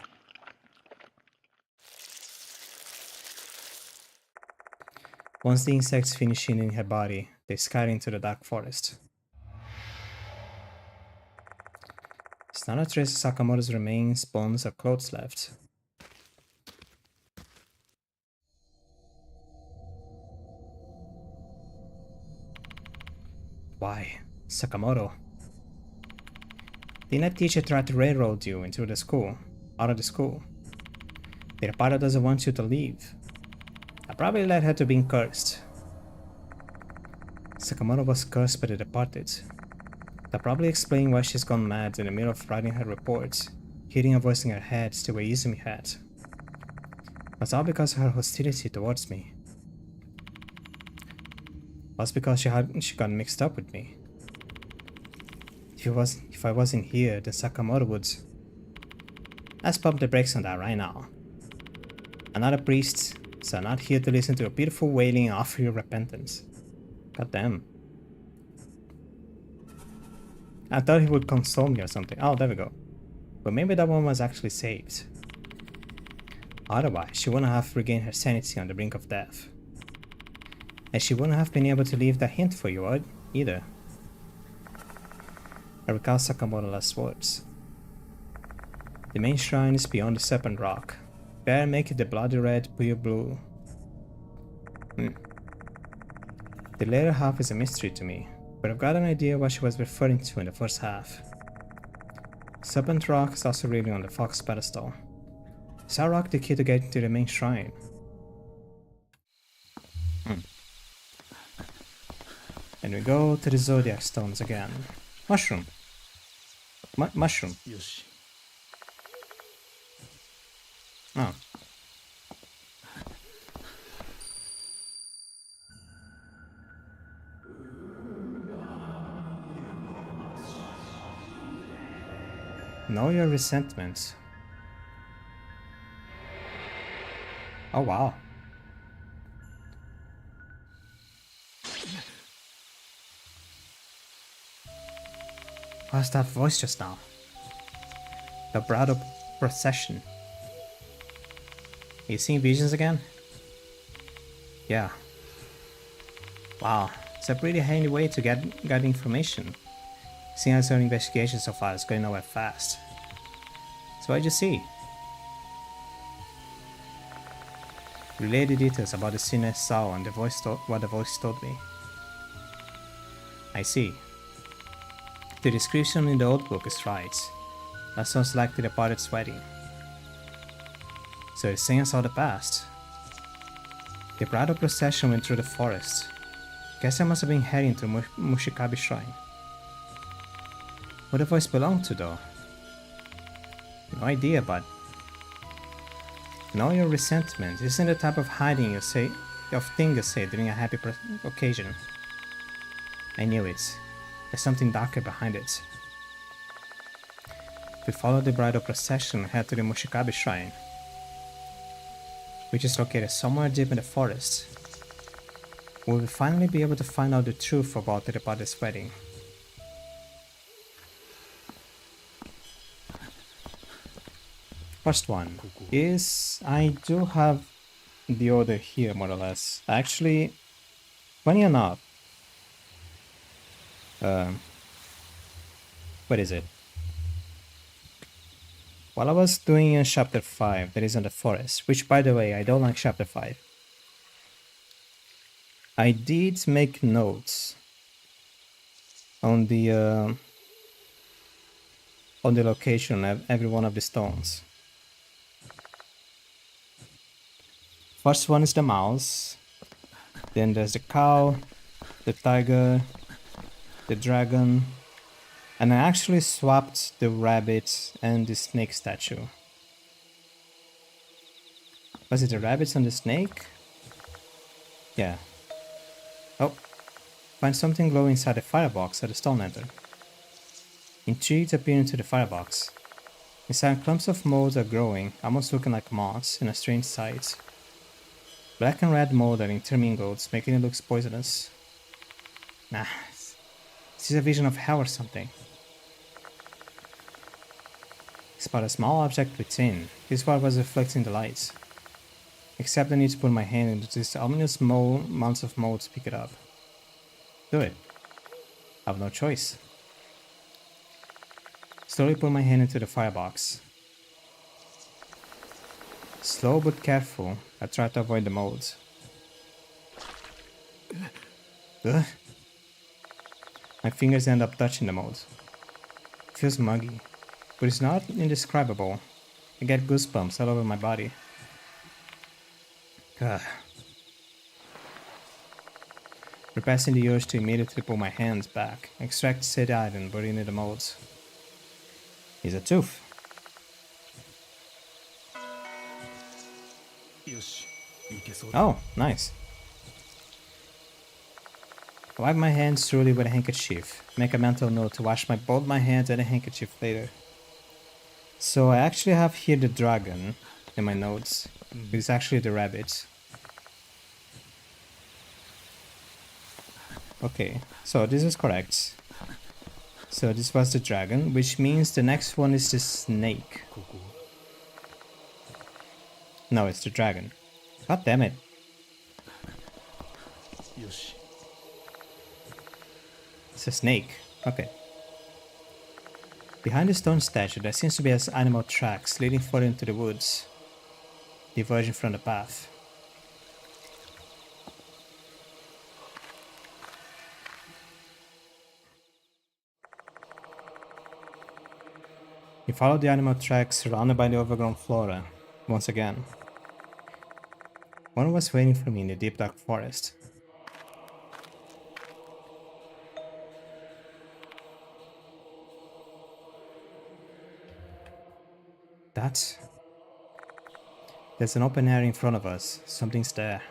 Once the insects finish eating her body, they scatter into the dark forest. There's not a trace of Sakamoto's remains, bones, or clothes left. Why? Sakamoto? Didn't a teacher try to railroad you into the school? Out of the school? The reporter doesn't want you to leave. I probably led her to being cursed. Sakamoto was cursed by the departed. That probably explains why she's gone mad in the middle of writing her report, hearing a voice in her head the way Izumi had. Was all because of her hostility towards me. Was because she got mixed up with me. If I wasn't here, then Sakamoto would. Let's pump the brakes on that right now. I'm not a priest, so I'm not here to listen to your beautiful wailing and offer you repentance. God damn. I thought he would console me or something. Oh, there we go. But maybe that one was actually saved. Otherwise, she wouldn't have regained her sanity on the brink of death. And she wouldn't have been able to leave that hint for you either. I recall Sakamoto's last words. The main shrine is beyond the serpent rock. Better make it the bloody red, pure blue. The later half is a mystery to me, but I've got an idea what she was referring to in the first half. Serpent rock is also really on the fox pedestal. Is that rock the key to get to the main shrine? And we go to the zodiac stones again. Mushroom. Mushroom. よし Oh. Know your resentment. Oh wow. What's that voice just now? The bridal procession. Are you seeing visions again? Yeah. Wow, it's a pretty handy way to get information. Seeing as our investigation so far is going nowhere fast. So what'd you see? Relay the details about the scene I saw and what the voice told me. I see. The description in the old book is right. That sounds like the departed's wedding. So it's saying us all the past. The bridal procession went through the forest. Guess I must have been heading to Mushikabi Shrine. What the voice belonged to though? No idea, but know your resentment isn't the type of hiding you say, of thing you say during a happy occasion. I knew it. There's something darker behind it. We follow the bridal procession and head to the Mushikabi Shrine, which is located somewhere deep in the forest. We will finally be able to find out the truth about the departed's wedding. First one is, I do have the order here more or less. Actually, funny enough, what is it? While I was doing in chapter 5, that is in the forest, which by the way, I don't like chapter 5. I did make notes on the location of every one of the stones. First one is the mouse. Then there's the cow, the tiger, the dragon. And I actually swapped the rabbit and the snake statue. Was it the rabbits and the snake? Yeah. Oh. Find something glowing inside the firebox at the stone lantern. Intrigued, appear into the firebox. Inside, clumps of molds are growing, almost looking like moths, in a strange sight. Black and red mold are intermingled, making it look poisonous. Nah, this is a vision of hell or something. Spot a small object within. This part was reflecting the light. Except I need to put my hand into this ominous mounds of mold to pick it up. Do it. I have no choice. Slowly put my hand into the firebox. Slow but careful, I try to avoid the molds. Ugh. My fingers end up touching the mold. It feels muggy, but it's not indescribable. I get goosebumps all over my body. Ugh. Repressing the urge to immediately pull my hands back, extract said item, put it in the molds. It's a tooth. よし、いけそうだ。 Oh, nice. I wipe my hands thoroughly with a handkerchief. Make a mental note to wash both my hands and a handkerchief later. So I actually have here the dragon in my notes. It's actually the rabbit. Okay, so this is correct. So this was the dragon, which means the next one is the snake. ここ No, it's the dragon. God damn it. よし。 It's a snake. Okay. Behind the stone statue, there seems to be animal tracks leading further into the woods, diverging from the path. You follow the animal tracks surrounded by the overgrown flora, once again. One was waiting for me in the deep dark forest. There's an open area in front of us. Something's there.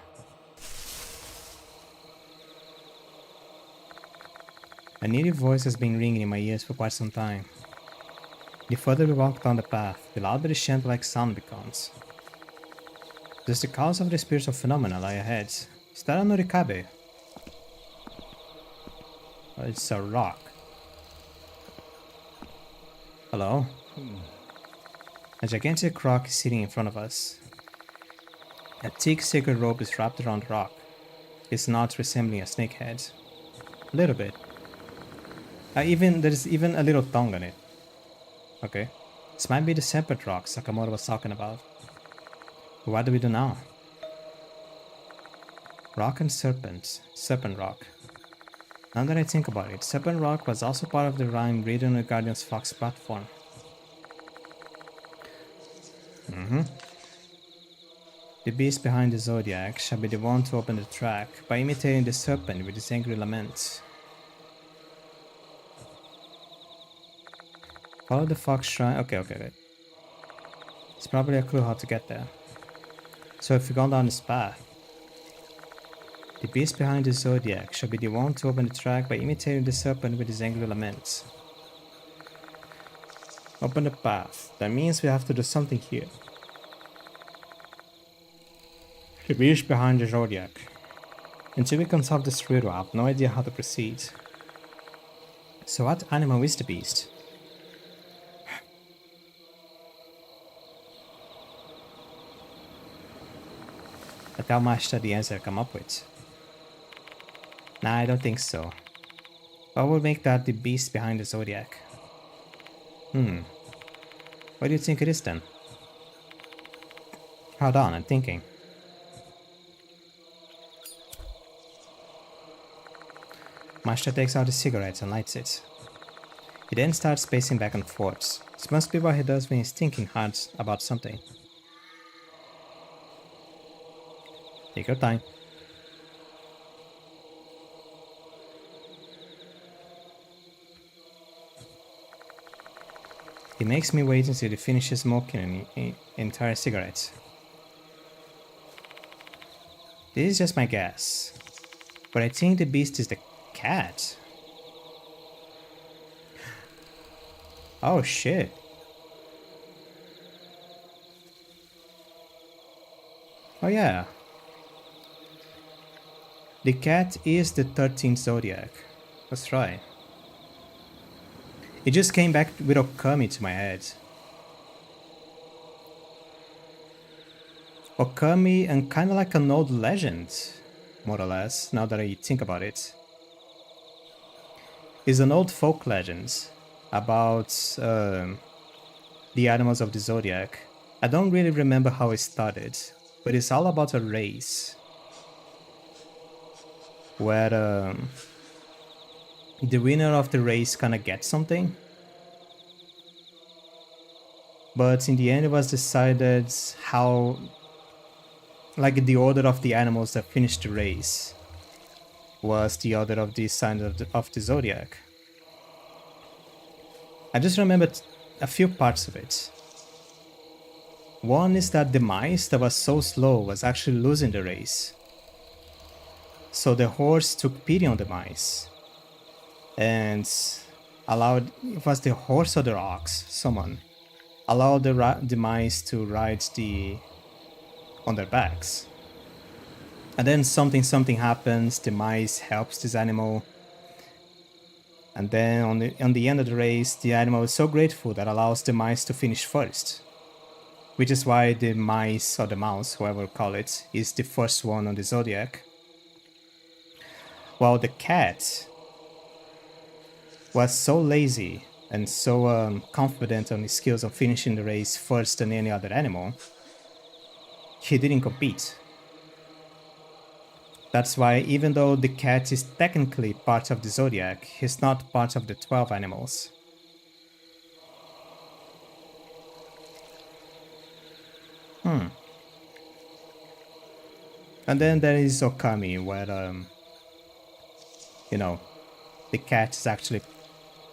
A native voice has been ringing in my ears for quite some time. The further we walk down the path, the louder the chant-like sound becomes. Does the cause of the spiritual phenomena lie ahead? Is that an orikabe? Oh, it's a rock. Hello? A gigantic rock is sitting in front of us. A thick sacred rope is wrapped around the rock, its knots resembling a snake head. A little bit. There's even a little tongue on it. Okay. This might be the separate rock Sakamoto was talking about. But what do we do now? Rock and serpent. Serpent rock. Now that I think about it, Serpent Rock was also part of the rhyme written on the Guardian's Fox platform. The beast behind the zodiac shall be the one to open the track by imitating the serpent with his angry lament. Follow the fox shrine. Okay. It's probably a clue how to get there. So if we go down this path, the beast behind the zodiac shall be the one to open the track by imitating the serpent with his angry laments. Open the path. That means we have to do something here. The beast behind the zodiac. Until we can solve this riddle, I have no idea how to proceed. So what animal is the beast? But how much did the answer come up with? Nah, I don't think so. What would make that the beast behind the zodiac? What do you think it is then? Hold on, I'm thinking. Mashta takes out his cigarettes and lights it. He then starts pacing back and forth. This must be what he does when he's thinking hard about something. Take your time. He makes me wait until he finishes smoking an entire cigarette. This is just my guess, but I think the beast is the cat. Oh shit. Oh yeah. The cat is the 13th zodiac. That's right. It just came back with Okami to my head. Okami and kind of like an old legend, more or less, now that I think about it. Is an old folk legend about the animals of the zodiac. I don't really remember how it started, but it's all about a race where the winner of the race kind of gets something. But in the end, it was decided how, like, the order of the animals that finished the race was the order of the signs of the zodiac. I just remembered a few parts of it. One is that the mice that was so slow was actually losing the race. So the horse took pity on the mice and allowed, it was the horse or the ox, someone, allowed the mice to ride on their backs. And then something happens, the mice helps this animal. And then on the end of the race, the animal is so grateful that allows the mice to finish first. Which is why the mice, or the mouse, whoever you call it, is the first one on the zodiac. While the cat was so lazy and so confident on his skills of finishing the race first than any other animal, he didn't compete. That's why even though the cat is technically part of the zodiac, he's not part of the 12 animals. And then there is Okami, where, you know, the cat is actually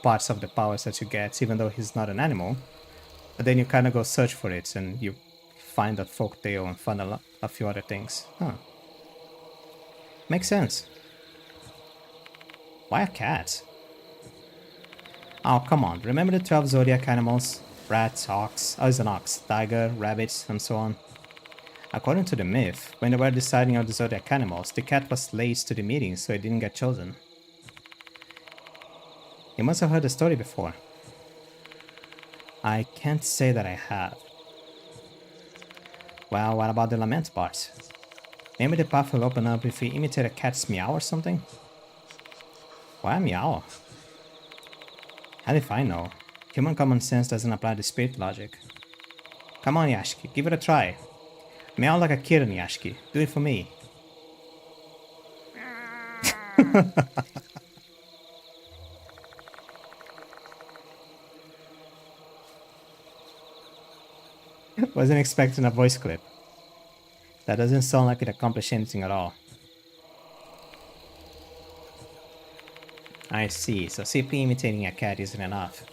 parts of the powers that you get, even though he's not an animal. But then you kind of go search for it, and you find that folktale and find a few other things. Huh. Makes sense. Why a cat? Oh, come on. Remember the 12 zodiac animals? Rat, ox, oh, it's an ox, tiger, rabbit, and so on. According to the myth, when they were deciding on the zodiac animals, the cat was late to the meeting, so it didn't get chosen. You must have heard the story before. I can't say that I have. Well, what about the lament part? Maybe the path will open up if we imitate a cat's meow or something? Why a meow? How if I know? Human common sense doesn't apply to spirit logic. Come on, Yashiki, give it a try. Meow like a kitten, Yashiki. Do it for me. Wasn't expecting a voice clip. That doesn't sound like it accomplished anything at all. I see, so simply imitating a cat isn't enough.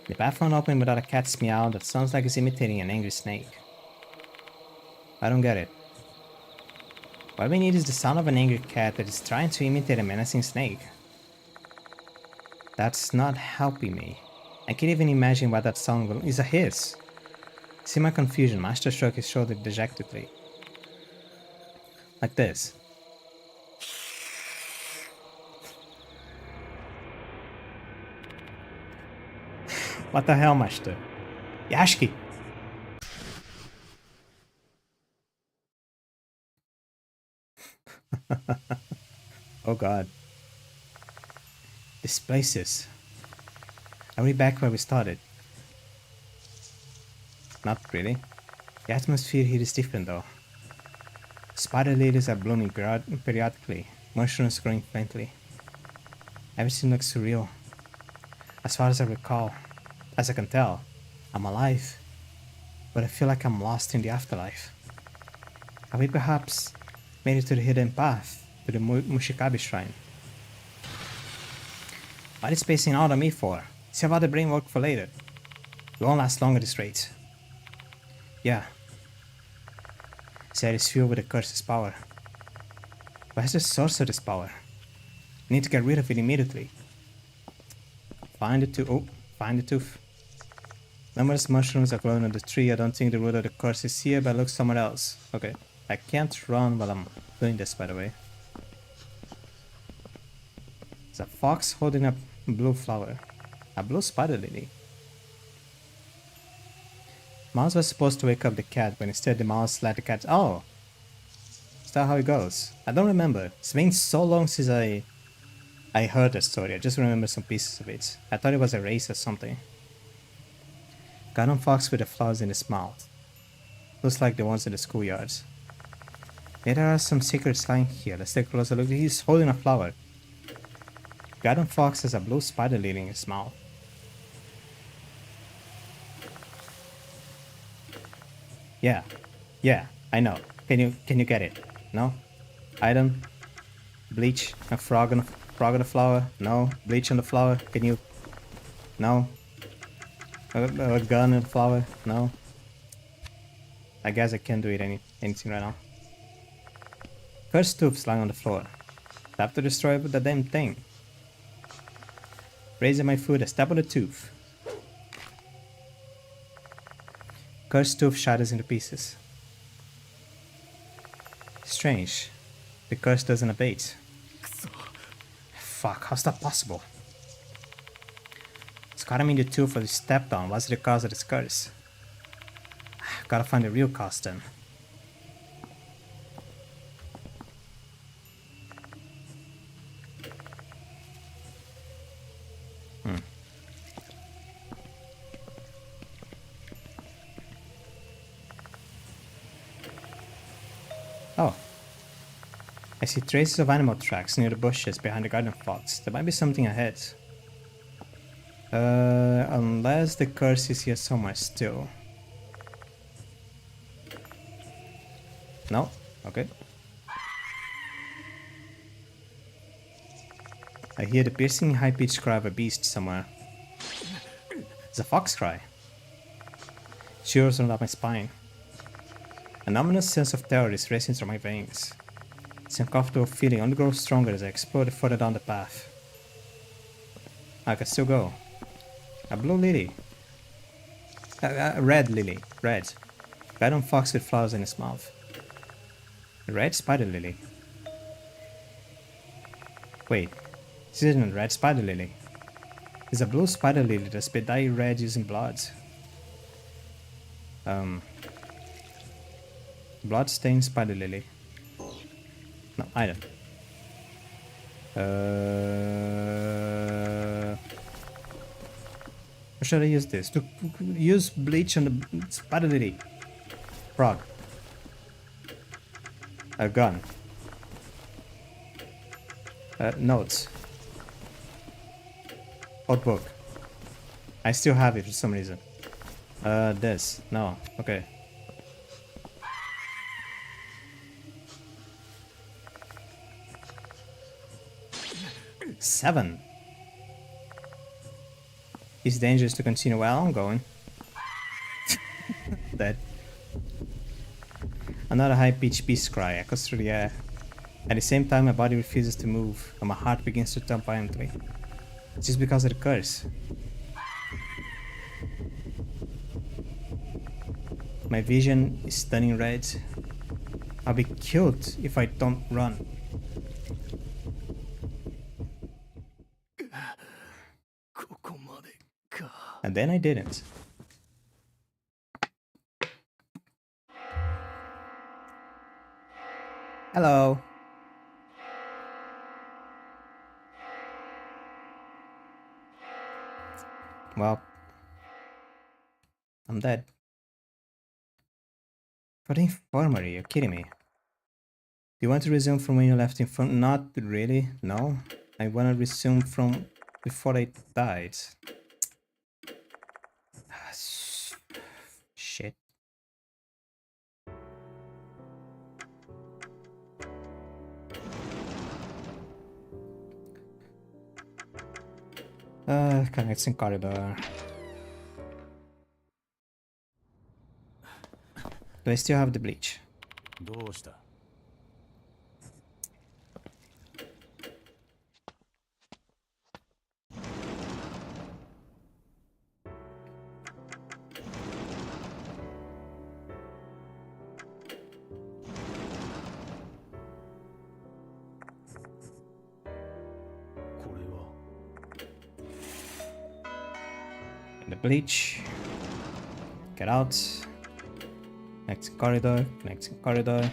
The path won't open without a cat's meow that sounds like it's imitating an angry snake. I don't get it. What we need is the sound of an angry cat that is trying to imitate a menacing snake. That's not helping me. I can't even imagine what that sound is. A hiss. See my confusion, Master shrugged his shoulder dejectedly. Like this. What the hell, Master? Yashiki! Oh god. This place is... Are we back where we started? Not really. The atmosphere here is different though. Spider lilies are blooming periodically, mushrooms growing faintly. Everything looks surreal. As far as I recall, as I can tell, I'm alive, but I feel like I'm lost in the afterlife. Are we perhaps Made it to the hidden path, to the Mushikabe shrine. What are you spacing out on me for? Save all the brain work for later. You won't last long at this rate. Yeah. Said it's filled with the curse's power. Where's the source of this power? I need to get rid of it immediately. Find the tooth. Oh, find the tooth. Numerous mushrooms are growing on the tree. I don't think the root of the curse is here, but look somewhere else. Okay. I can't run while I'm doing this, by the way. There's a fox holding a blue flower. A blue spider lily. Mouse was supposed to wake up the cat, but instead the mouse let the cat. Oh! Is that how it goes? I don't remember. It's been so long since I heard the story. I just remember some pieces of it. I thought it was a race or something. Garden fox with the flowers in his mouth. Looks like the ones in the schoolyards. Yeah, there are some secrets lying here. Let's take a closer look. He's holding a flower. Garden fox has a blue spider lily in his mouth. Yeah, I know. Can you get it? No? Item? Bleach? A frog on the flower? No? Bleach on the flower? Can you? No? A gun on the flower? No? I guess I can't do it anything right now. Cursed tooth's lying on the floor. Tap to destroy the damn thing. Raising my foot, I step on the tooth. Cursed tooth shatters into pieces. Strange. The curse doesn't abate. Fuck, how's that possible? Scarring me in the tooth for the step down. What's the cause of this curse? Gotta find the real cause then. Oh. I see traces of animal tracks near the bushes behind the garden fox. There might be something ahead. Unless the curse is here somewhere still. No? Okay. I hear the piercing high-pitched cry of a beast somewhere. It's a fox cry. Shivers run up my spine. An ominous sense of terror is racing through my veins. This uncomfortable feeling only grows stronger as I explore further down the path. I can still go. A blue lily. A red lily. Red. Garden fox with flowers in his mouth. A red spider lily. Wait. This isn't a red spider lily. It's a blue spider lily that's been dyed red using blood. Blood-stained spider lily. No, item. How should I use this? To use bleach on the spider lily. Frog. A gun. Notes. Old book. I still have it for some reason. This. No. Okay. Seven. It's dangerous to continue while I'm going. Dead. Another high-pitched beast cry echoes through the air. At the same time, my body refuses to move, and my heart begins to thump violently. It's just because of the curse. My vision is turning red. I'll be killed if I don't run. And then I didn't. Hello. Well, I'm dead. For the infirmary, you're kidding me. Do you want to resume from when you left infirmary? Not really, no. I want to resume from before I died. Shit. Connecting corridor. Do I still have the bleach? どうした？これは In the bleach. Get out. Connecting corridor. Connecting corridor.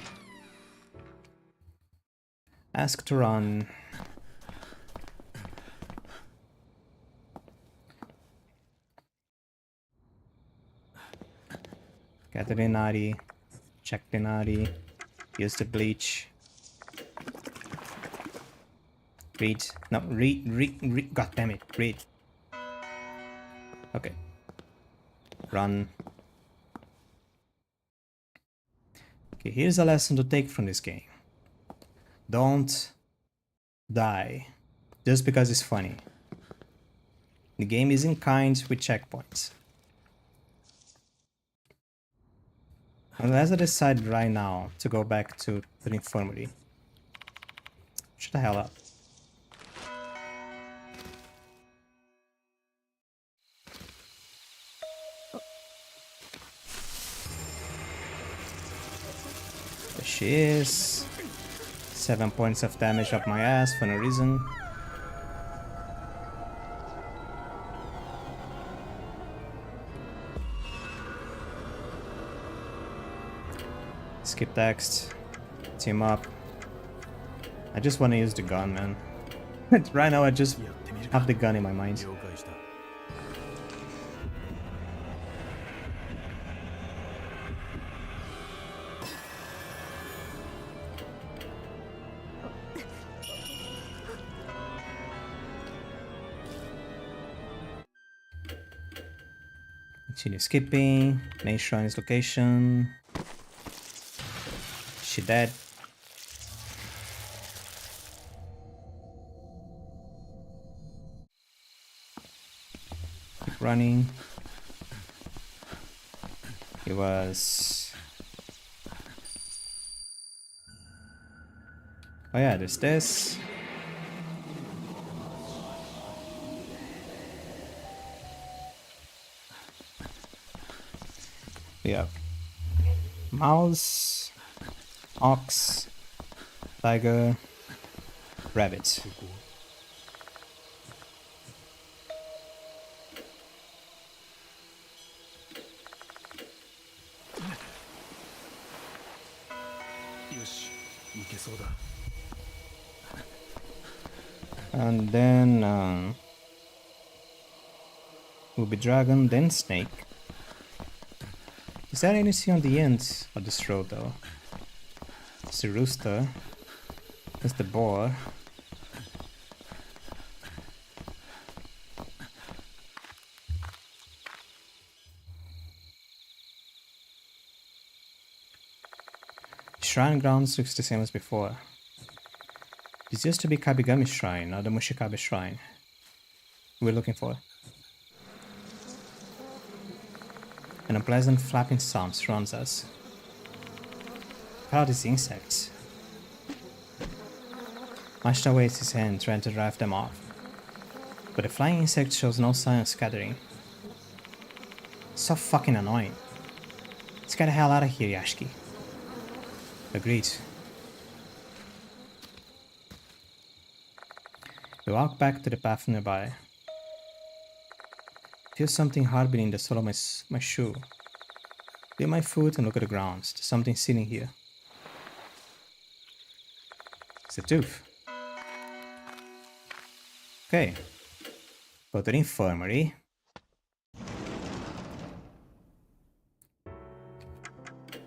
Ask to run. Get the Inari. Check the Inari. Use the bleach. Read. No, read. God damn it. Read. Okay. Run. Okay, here's a lesson to take from this game. Don't die just because it's funny. The game isn't kind with checkpoints. Unless I decide right now to go back to the infirmary. Shut the hell up. There she is. 7 points of damage up my ass for no reason. Skip text. Team up. I just want to use the gun, man. Right now I just have the gun in my mind. 了解した。 Continue skipping. Main shrine's location. She dead. Keep running. It was... Oh yeah, there's this. We have mouse, ox, tiger, rabbit. よし、いけそうだ。 And then will be dragon, then snake. Is there anything on the end of this road though? It's the rooster. That's the boar. Shrine grounds looks the same as before. This used to be Kabigami Shrine, not the Mushikabe Shrine we're looking for. An unpleasant flapping sound surrounds us. What are these insects? Mashita waves his hand trying to drive them off, but the flying insect shows no sign of scattering. So fucking annoying. Let's get the hell out of here, Yashiki. Agreed. We walk back to the path nearby. Feel something hard beneath the sole of my shoe. Feel my foot and look at the ground. There's something sitting here. It's a tooth. Okay. Go to the infirmary.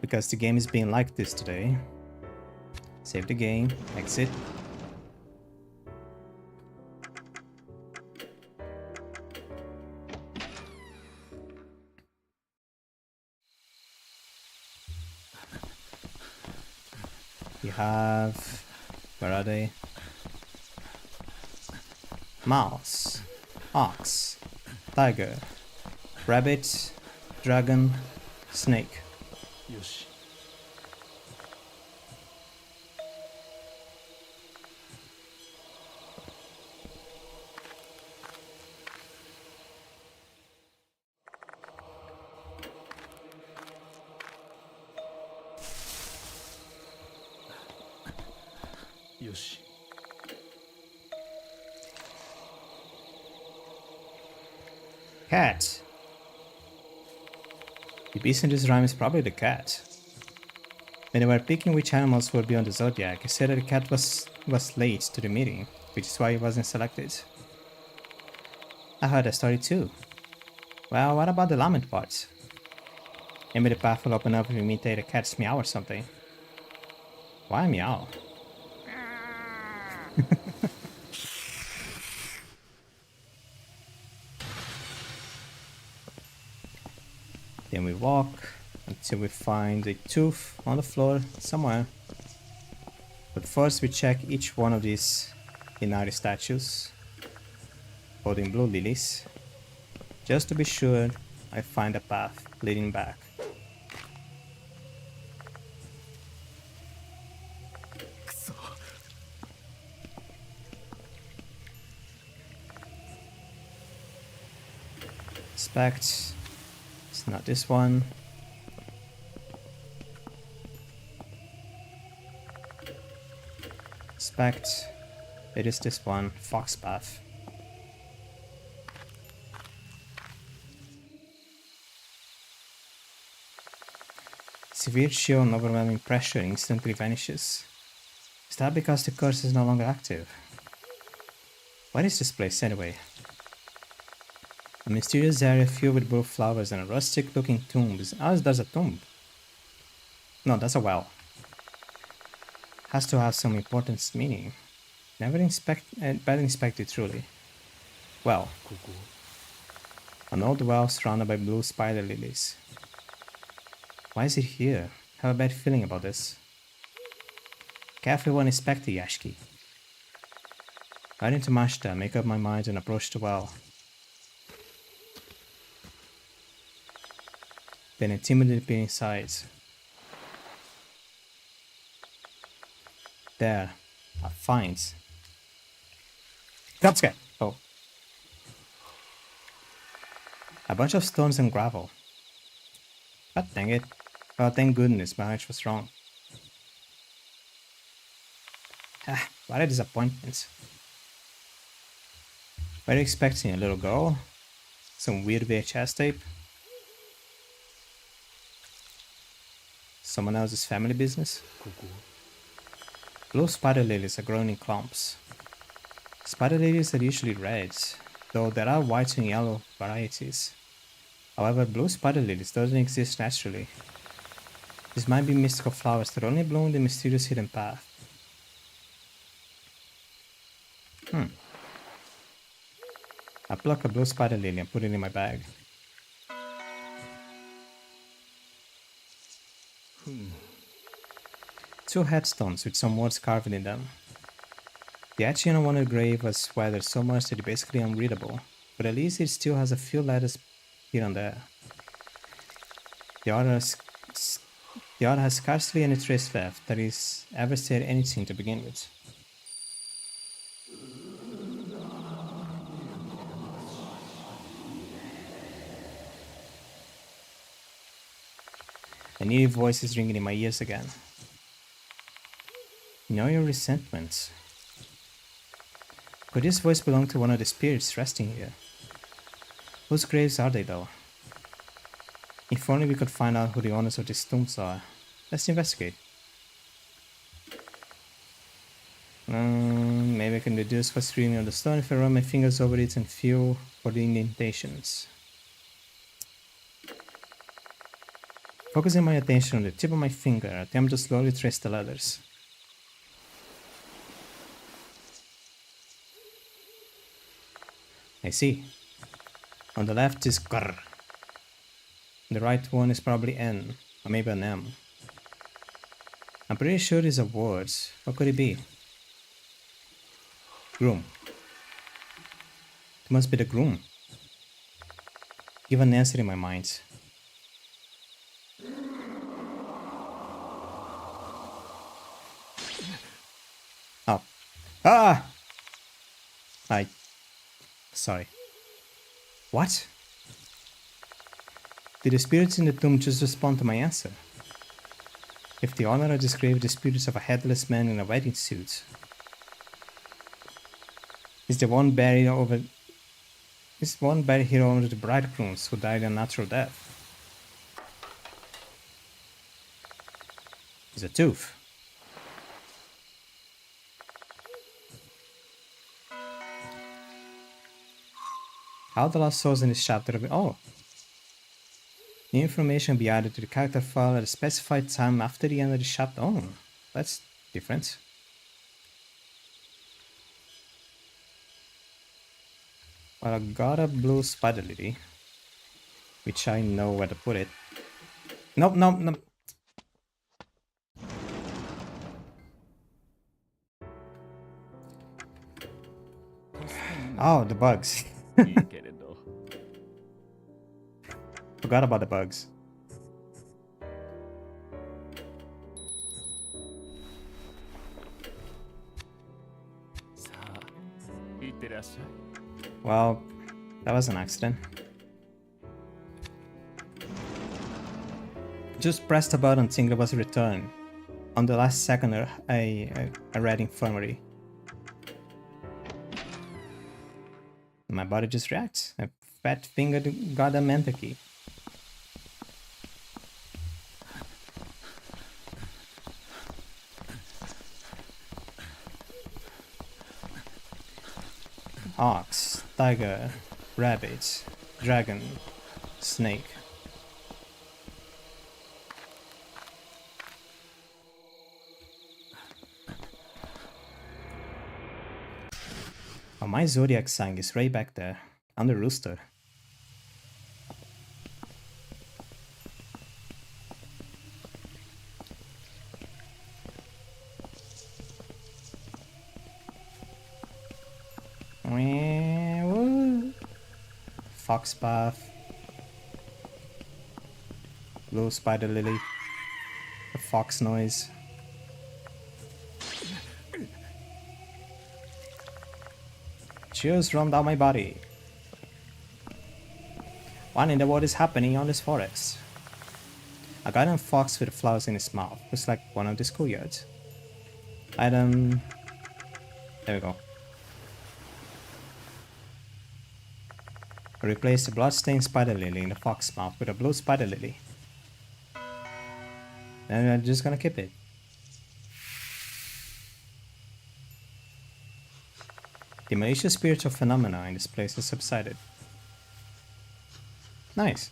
Because the game is being like this today. Save the game. Exit. We have... Where are they? Mouse. ox, tiger, rabbit, dragon, snake. よし よし Cat. The beast in this rhyme is probably the cat. When they were picking which animals would be on the zodiac, he said that the cat was late to the meeting, which is why he wasn't selected. I heard that story too. Well, what about the lament part? Maybe the path will open up if we imitate a cat's meow or something. Why meow? Then we walk until we find a tooth on the floor somewhere. But first we check each one of these Inari statues holding blue lilies, just to be sure I find a path leading back. Inspect. It's not this one. Inspect. It is this one, fox path. Severe chill and overwhelming pressure instantly vanishes. Is that because the curse is no longer active? What is this place anyway? A mysterious area filled with blue flowers and a rustic looking tomb. How there's a tomb? No, that's a well. Has to have some important meaning. Never inspected truly. Well, ここ an old well surrounded by blue spider lilies. Why is it here? I have a bad feeling about this. Careful when inspect the yashiki. I need to Mashta, make up my mind and approach the well. Then I timidly peer inside. There, I find. Got scared. Oh. A bunch of stones and gravel. God dang it. Oh, thank goodness, my hunch was wrong. Ah, what a disappointment. Were you expecting a little girl? Some weird VHS tape? Someone else's family business? ここ Blue spider lilies are grown in clumps. Spider lilies are usually red, though there are white and yellow varieties. However, blue spider lilies doesn't exist naturally. These might be mystical flowers that only bloom in the mysterious hidden path. I pluck a blue spider lily and put it in my bag. Two headstones with some words carved in them. The etching on one grave was weathered so much that it's basically unreadable, but at least it still has a few letters here and there. The other has scarcely any trace left that is ever said anything to begin with. A new voice is ringing in my ears again. Know your resentments. Could this voice belong to one of the spirits resting here? Whose graves are they though? If only we could find out who the owners of these tombs are. Let's investigate. Maybe I can deduce what's written on the stone if I run my fingers over it and feel for the indentations. Focusing my attention on the tip of my finger, I attempt to slowly trace the letters. I see. On the left is Grr. The right one is probably N, or maybe an M. I'm pretty sure these are words. What could it be? Groom. It must be the groom. Give an answer in my mind. Oh. Ah! Sorry. What? Did the spirits in the tomb just respond to my answer? If the honor I described the spirits of a headless man in a wedding suit, is one buried here over the bridegrooms who died a natural death? Is a tooth. How the last souls in this chapter be new information be added to the character file at a specified time after the end of the chapter. Oh, that's different. Well, I got a blue spider lily, which I know where to put it. Nope. Oh, the bugs. いいけれど Forgot about the bugs. さあいってらっしゃい Well, that was an accident. Just pressed the button thinking it was a return. On the last second, I read infirmary. My body just reacts. I fat fingered the goddamn enter key. Ox, tiger, rabbit, dragon, snake. Oh, my zodiac sign is right back there, on the rooster. Fox path. Blue spider lily. The fox noise. Chills run down my body. What in the world is happening on this forest? A goddamn fox with flowers in his mouth. Looks like one of the schoolyards. Item. There we go. Replace the bloodstained spider lily in the fox mouth with a blue spider lily. And I'm just gonna keep it. The malicious spiritual phenomena in this place has subsided. Nice.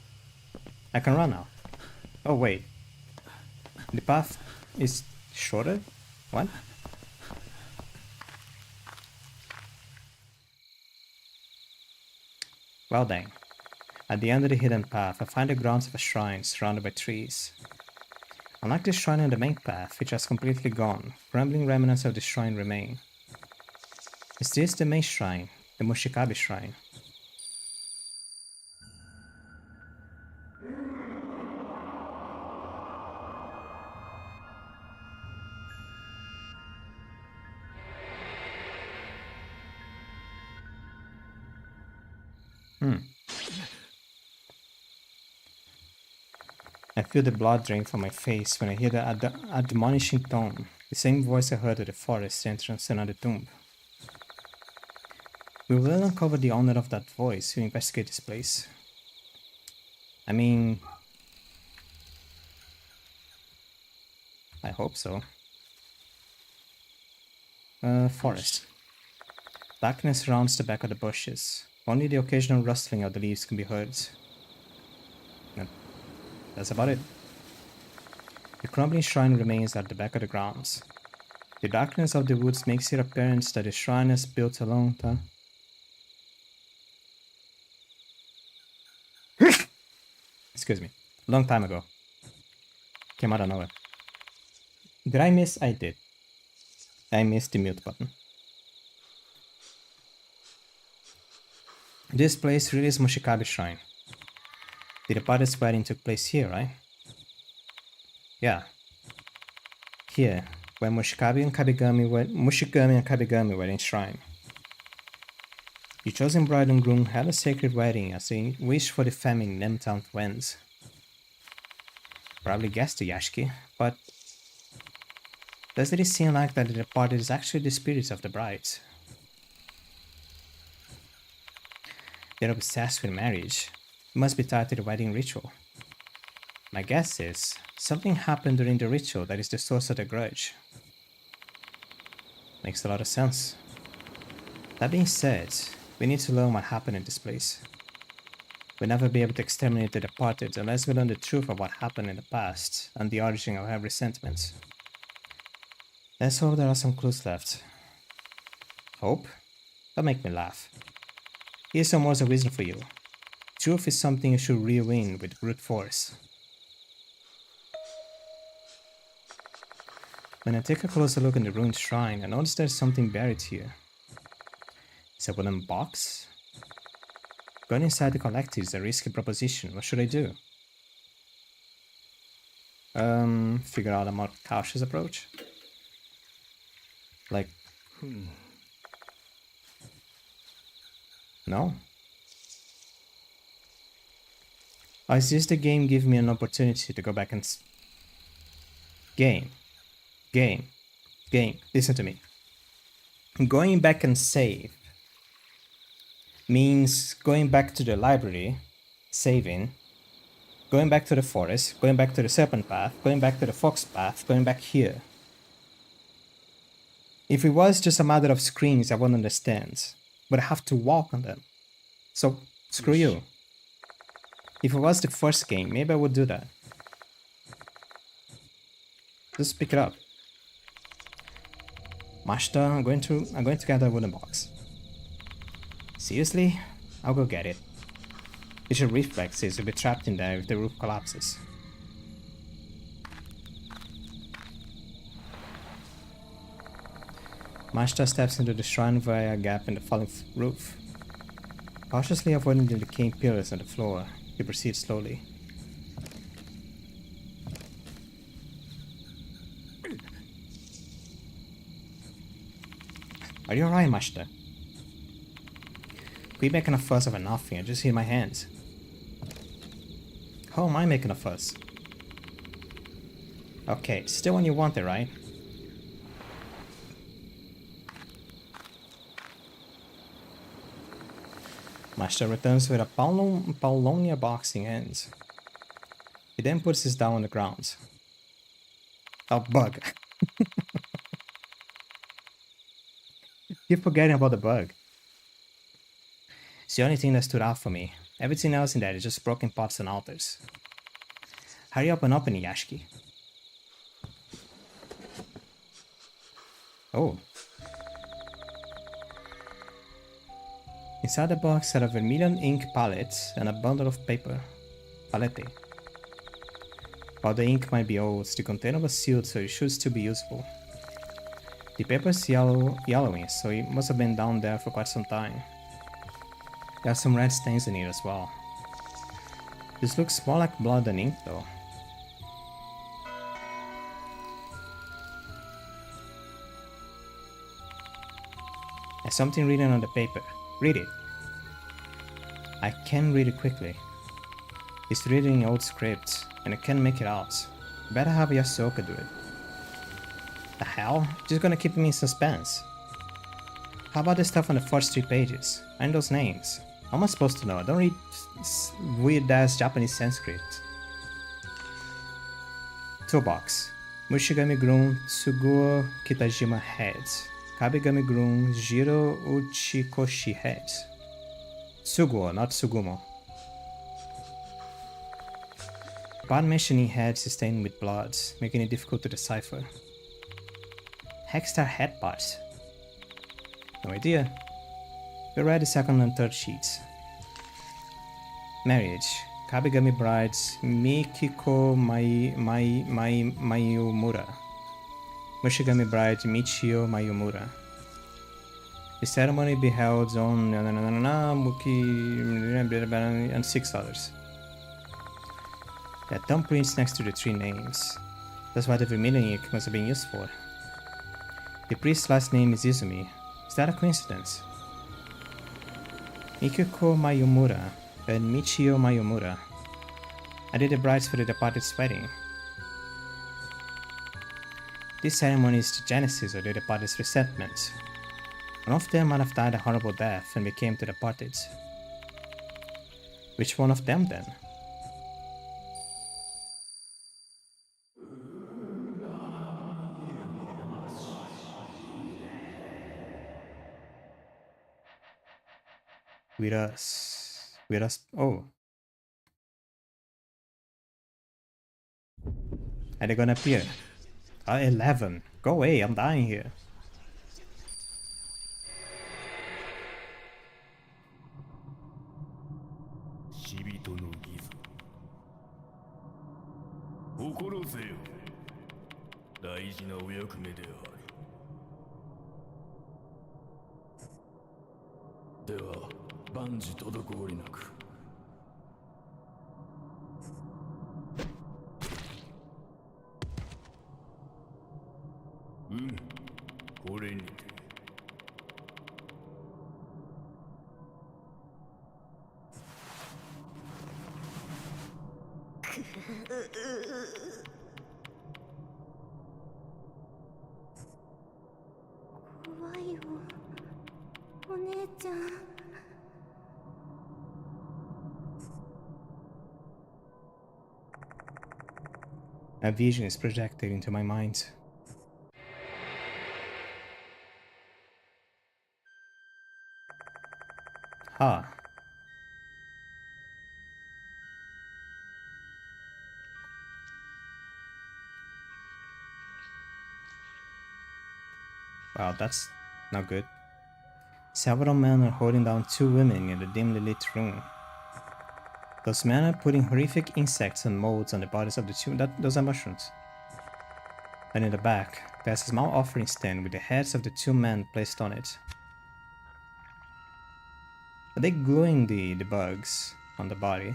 I can run now. Oh wait. The path is shorter? What? Well dang. At the end of the hidden path, I find the grounds of a shrine surrounded by trees. Unlike the shrine on the main path, which has completely gone, crumbling remnants of the shrine remain. Is this the main shrine, the Mushikabe shrine? I feel the blood drain from my face when I hear the admonishing tone, the same voice I heard at the forest entrance and at the tomb. We will uncover the owner of that voice who investigate this place. I mean, I hope so. Forest. Darkness surrounds the back of the bushes. Only the occasional rustling of the leaves can be heard. That's about it. The crumbling shrine remains at the back of the grounds. The darkness of the woods makes it apparent that the shrine is built a long time. Excuse me. Long time ago. Came out of nowhere. Did I miss? I did. I missed the mute button. This place really is Mushikabe Shrine. The departed's wedding took place here, right? Yeah. Here, where Mushigami and Kabigami were enshrined. The chosen bride and groom had a sacred wedding as they wished for the famine in them-town winds. Probably guessed the Yashiki, but doesn't it seem like that the departed is actually the spirits of the brides? They're obsessed with marriage. It must be tied to the wedding ritual. My guess is something happened during the ritual that is the source of the grudge. Makes a lot of sense. That being said, we need to learn what happened in this place. We'll never be able to exterminate the departed unless we learn the truth of what happened in the past and the origin of every sentiment. Let's hope there are some clues left. Hope? Don't make me laugh. Here's some words of wisdom for you. Truth is something you should reel in with brute force. When I take a closer look in the ruined shrine, I notice there's something buried here. It's a wooden box? Going inside to collect it is a risky proposition. What should I do? Figure out a more cautious approach? Like... No? Or is this the game giving me an opportunity to go back and... Game. Listen to me. Going back and save means going back to the library, saving, going back to the forest, going back to the serpent path, going back to the fox path, going back here. If it was just a matter of screens, I wouldn't understand, but I have to walk on them. So, screw you. If it was the first game, maybe I would do that. Just pick it up. Mashita, I'm going to get a wooden box. Seriously? I'll go get it. Visual reflexes will be trapped in there if the roof collapses. Mashita steps into the shrine via a gap in the falling roof. Cautiously avoiding the decaying pillars on the floor, he proceeds slowly. Are you alright, Mashita? Quit making a fuss over nothing, I just hit my hands. How am I making a fuss? Okay, still when you want it, right? Mashita returns with a Paulonia box in hands. He then puts this down on the ground. A bug. Keep forgetting about the bug. It's the only thing that stood out for me. Everything else in there is just broken pots and altars. Hurry up and open it, Yashiki. Oh. Inside the box are a vermilion ink palette and a bundle of paper. Palette. While the ink might be old, the container was sealed, so it should still be useful. The paper is yellowing, so it must have been down there for quite some time. There are some red stains in it as well. This looks more like blood than ink though. There's something written on the paper. Read it. I can read it quickly. It's written in old script, and I can't make it out. Better have Yasuoka do it. The hell? Just gonna keep me in suspense. How about the stuff on the first 3 pages? And those names? How am I supposed to know? I don't read weird-ass Japanese Sanskrit. Toolbox. Mushigami Groom Tsuguo Kitajima Head. Kabigami Groom Jiro Uchikoshi Head. Tsuguo, not Tsugumo. Part mentioning heads is stained with blood, making it difficult to decipher. Hexstar head parts. No idea. We read the second and third sheets. Marriage. Kabigami brides Mikiko Mayumura. Mushigami bride Michio Mayumura. The ceremony be held on and 6 others. There are thumbprints next to the 3 names. That's what the vermilion ink must have been used for. The priest's last name is Izumi. Is that a coincidence? Mikiko Mayumura and Michio Mayumura. Are they the brides for the departed's wedding? This ceremony is the genesis of the departed's resentment. One of them might have died a horrible death and became the departed. Which one of them then? With us. Oh. Are they gonna appear? 11. Go away, I'm dying here. A vision is projected into my mind. Ha. Wow, that's not good. Several men are holding down 2 women in a dimly lit room. Those men are putting horrific insects and molds on the bodies of the 2. Those are mushrooms. And in the back, there's a small offering stand with the heads of the 2 men placed on it. Are they gluing the bugs on the body?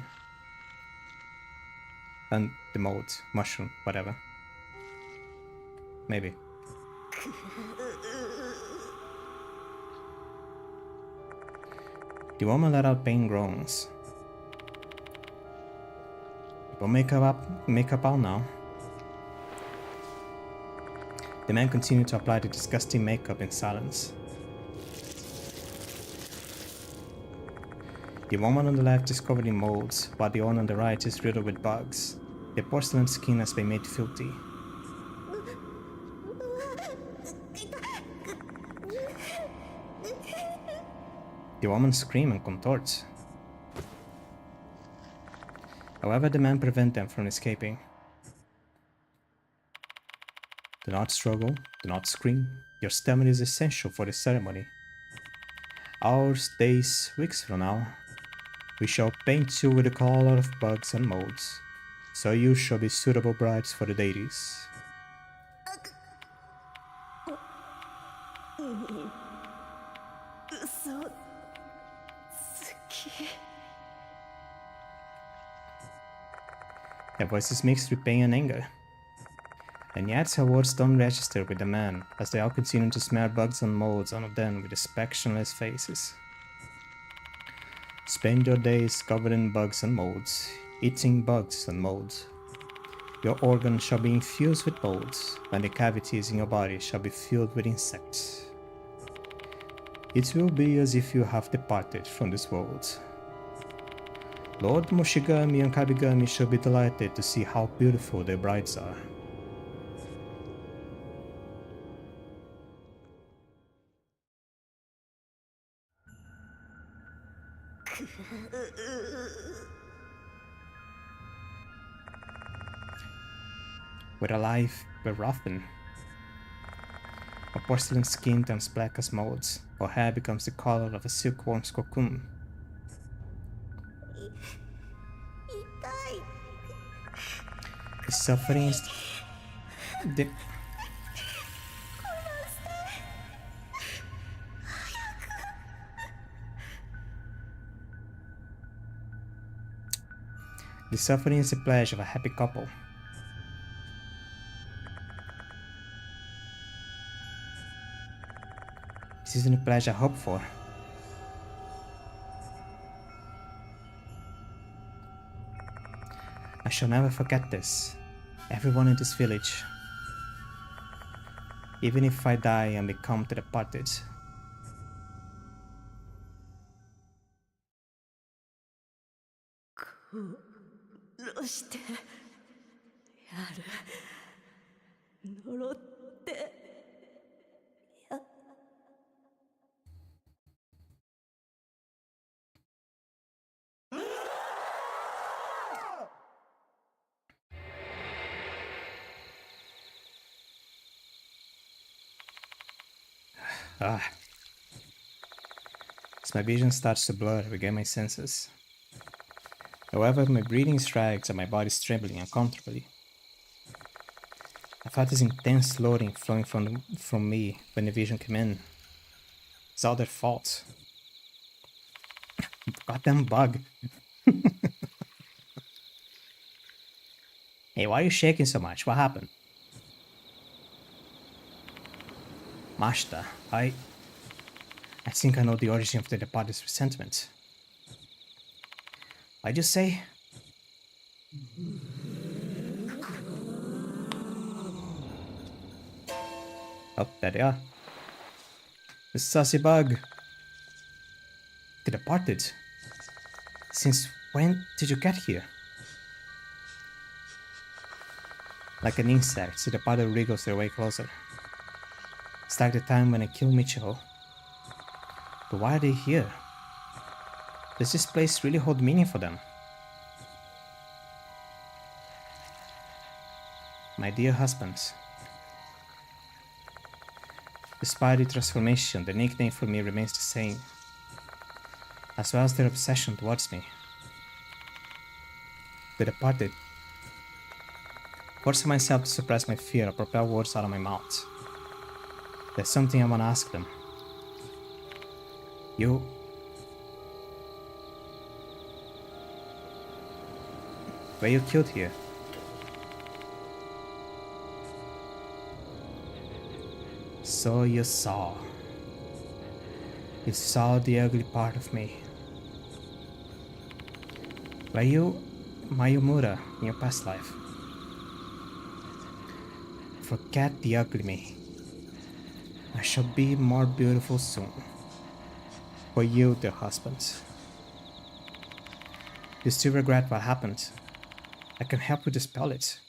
And the mold, mushroom, whatever. Maybe. The woman let out pain groans. People make up out now. The man continued to apply the disgusting makeup in silence. The woman on the left is covered in molds, while the one on the right is riddled with bugs. The porcelain skin has been made filthy. The woman screams and contorts. However, the man prevents them from escaping. Do not struggle, do not scream. Your stamina is essential for the ceremony. Hours, days, weeks from now, we shall paint you with the color of bugs and molds, so you shall be suitable brides for the deities. Her voice is mixed with pain and anger. And yet her words don't register with the man, as they all continue to smear bugs and molds on them with expressionless faces. Spend your days covered in bugs and molds, eating bugs and molds. Your organs shall be infused with molds, and the cavities in your body shall be filled with insects. It will be as if you have departed from this world. Lord Moshigami and Kabigami shall be delighted to see how beautiful their brides are. We're alive, we're roughened. Our porcelain skin turns black as molds, our hair becomes the color of a silkworm's cocoon. The suffering is The suffering is the pledge of a happy couple. This isn't the pledge I hoped for. I shall never forget this. Everyone in this village. Even if I die and become the departed. Ah. As my vision starts to blur, I regain my senses. However, my breathing drags and my body is trembling uncomfortably. I felt this intense loading flowing from me when the vision came in. It's all their fault. Goddamn bug. Hey, why are you shaking so much? What happened? Mashta, I think I know the origin of the departed's resentment. Why'd you say? Oh, there they are. The sassy bug. The departed. Since when did you get here? Like an insect, the departed wriggles their way closer. It's like the time when I killed Michiho. But why are they here? Does this place really hold meaning for them? My dear husband. Despite the transformation, the nickname for me remains the same, as well as their obsession towards me. The departed. Forcing myself to suppress my fear, I propel words out of my mouth. There's something I want to ask them. You... were you killed here? So you saw. You saw the ugly part of me. Were you Mayumura in your past life? Forget the ugly me. I shall be more beautiful soon. For you, dear husband. You still regret what happened? I can help you dispel it.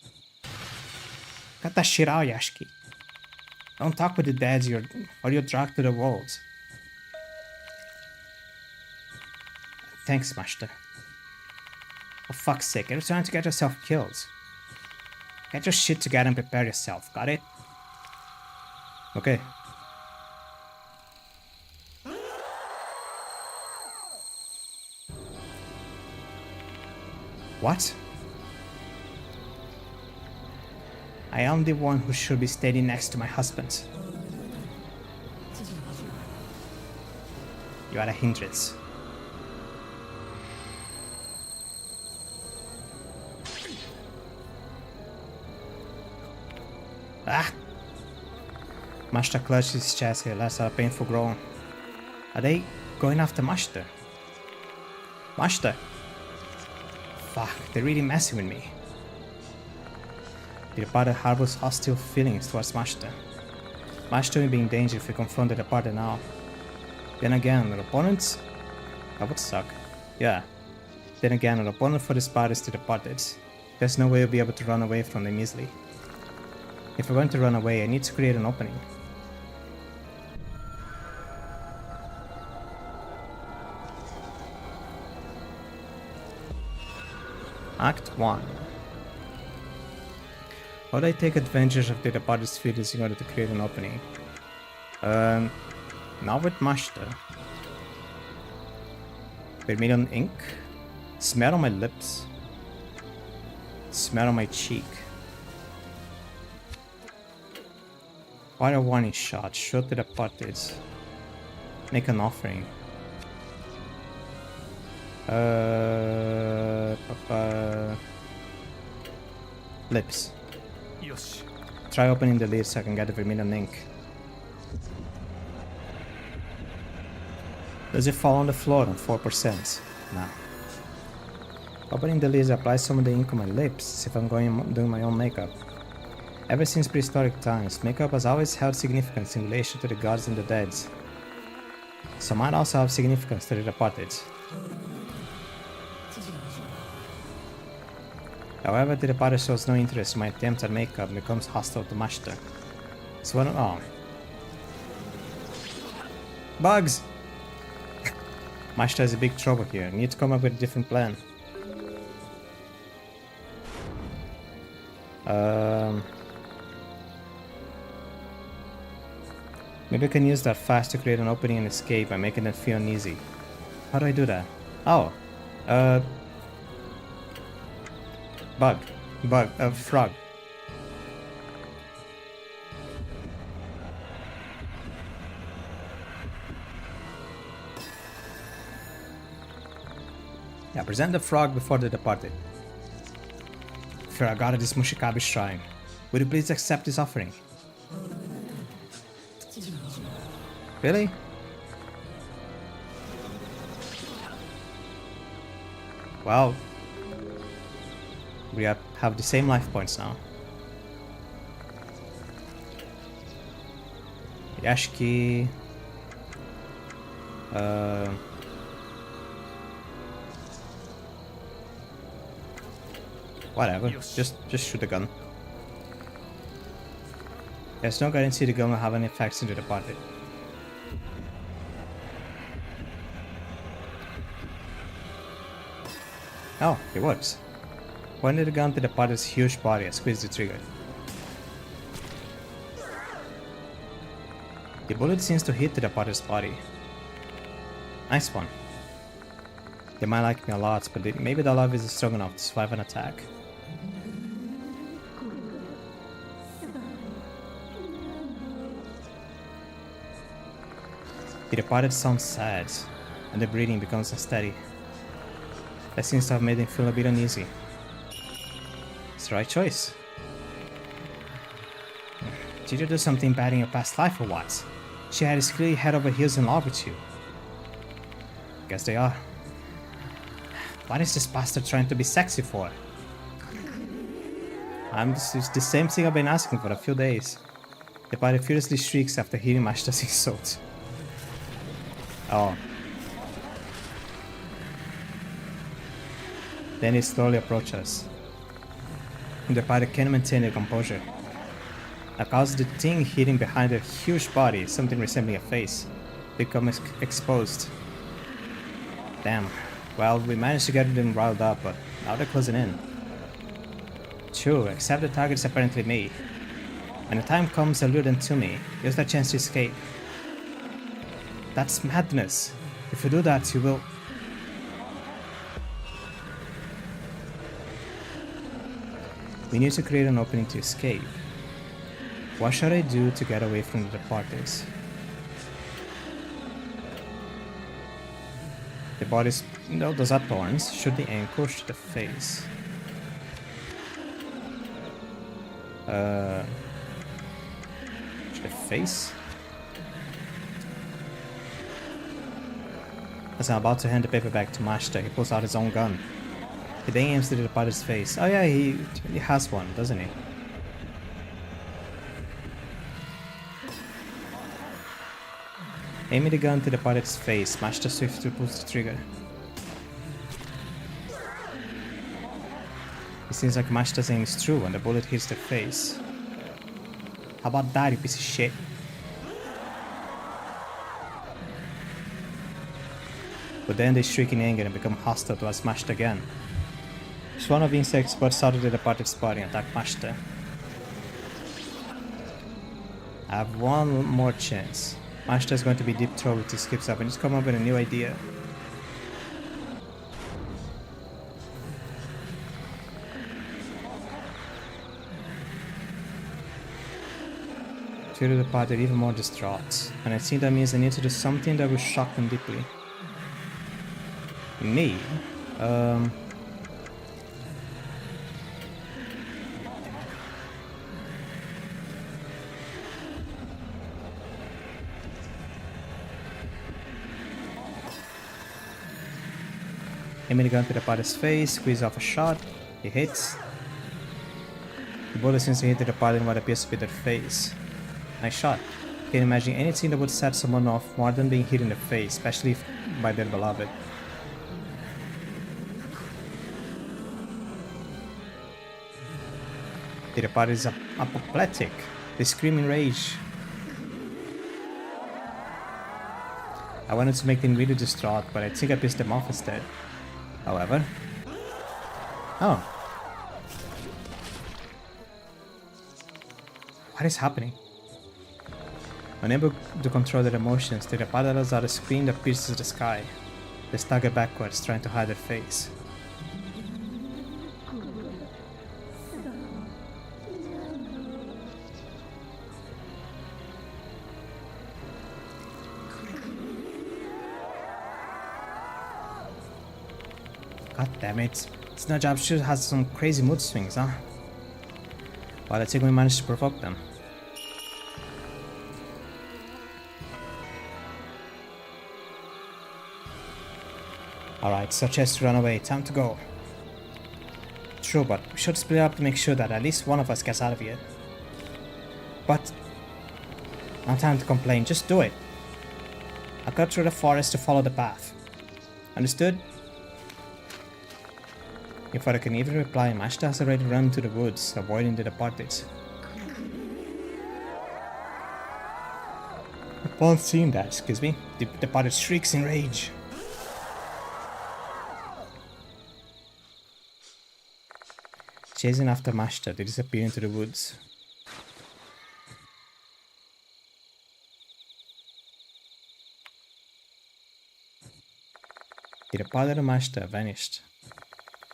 Cut that shit out, Yashiki. Don't talk with the dead or you're dragged to the walls. Thanks, Master. For fuck's sake, you're trying to get yourself killed. Get your shit together and prepare yourself, got it? Okay. What? I am the one who should be standing next to my husband. You are a hindrance. Ah! Mashta clutched his chest and lets out a painful groan. Are they going after Mashta? Mashta! Fuck, they're really messing with me. The departed harbors hostile feelings towards Mashta. Mashta will be in danger if we confront the departed now. Then again, an opponent? That would suck. Yeah. Then again, an opponent for this part is the departed. There's no way we'll be able to run away from them easily. If we're going to run away, I need to create an opening. Act 1. How do I take advantage of the departed's feelings in order to create an opening? Not with Mashta. Vermilion ink. Smear on my lips. Smear on my cheek. Fire a warning shot. Shoot the departed. Make an offering. Lips. よし Try opening the lid so I can get the vermilion ink. Does it fall on the floor on 4%? No. Opening the lid applies some of the ink on my lips as if I'm doing my own makeup. Ever since prehistoric times, makeup has always held significance in relation to the gods and the dead. So might also have significance to the departed. However, the departed shows no interest in my attempt at makeup and becomes hostile to Master. So oh. Bugs! Master is in big trouble here. Need to come up with a different plan. Maybe I can use that fast to create an opening and escape by making them feel uneasy. How do I do that? Oh. Frog. Yeah, present the frog before the departed. Fair god of this Mushikabi shrine, would you please accept this offering? Really? Well, we have the same life points now. Yashiki. Whatever. Just shoot the gun. There's no guarantee the gun will have any effects into the party. Oh, it works. Pointed the gun to the party's huge body and squeeze the trigger. The bullet seems to hit the party's body. Nice one. They might like me a lot, but maybe the love isn't strong enough to survive an attack. The departed sounds sad, and the breathing becomes unsteady. That seems to have made him feel a bit uneasy. It's the right choice. Did you do something bad in your past life or what? She had is clearly head over heels in love with you. Guess they are. What is this bastard trying to be sexy for? It's the same thing I've been asking for a few days. The party furiously shrieks after hearing Mashita's insult. Oh. Then he slowly approaches. The party can't maintain their composure. As the thing hidden behind their huge body, something resembling a face, becomes exposed. Damn. Well, we managed to get them riled up, but now they're closing in. True, except the target is apparently me. When the time comes, I'll lure them to me. Use that chance to escape. That's madness. If you do that, you will... We need to create an opening to escape. What should I do to get away from the departers? The body's... No, those are thorns. Shoot the ankle, shoot the face. Shoot the face? As I'm about to hand the paper back to Mashita, he pulls out his own gun. He then aims to the departed's face. Oh yeah, he has one, doesn't he? Aiming the gun to the departed's face, Mashita swiftly pulls the trigger. It seems like Mashita's aim is true when the bullet hits the face. How about that, you piece of shit? But then they shriek in anger and become hostile towards Mashita again. Swarm of insects bursts out of the departed's body and attack Mashita. I have one more chance. Mashita is going to be deep trouble if he skips up and just come up with a new idea. Two of the party are even more distraught, and I think that means I need to do something that will shock them deeply. Me? Um... Aiming the gun to the pilot's face, squeeze off a shot. It hits. The bullet seems to hit the pilot in what appears to be their face. Nice shot. Can't imagine anything that would set someone off more than being hit in the face, especially by their beloved. The pilot is apoplectic. They scream in rage. I wanted to make them really distraught, but I think I pissed them off instead. However... Oh. What is happening? Unable to control their emotions, the pilot lets out a scream that pierces the sky. They stagger backwards, trying to hide their face. God damn it. This nut job sure has some crazy mood swings, huh? Well, let's see if we manage to provoke them. Alright, such as to run away. Time to go. True, but we should split up to make sure that at least one of us gets out of here. But... no time to complain, just do it. I cut through the forest to follow the path. Understood? Before I can even reply, Mashta has already run to the woods, avoiding the departed. Upon seeing that, excuse me, the departed shrieks in rage. Chasing after Mashta, they disappear into the woods. The departed Mashta vanished.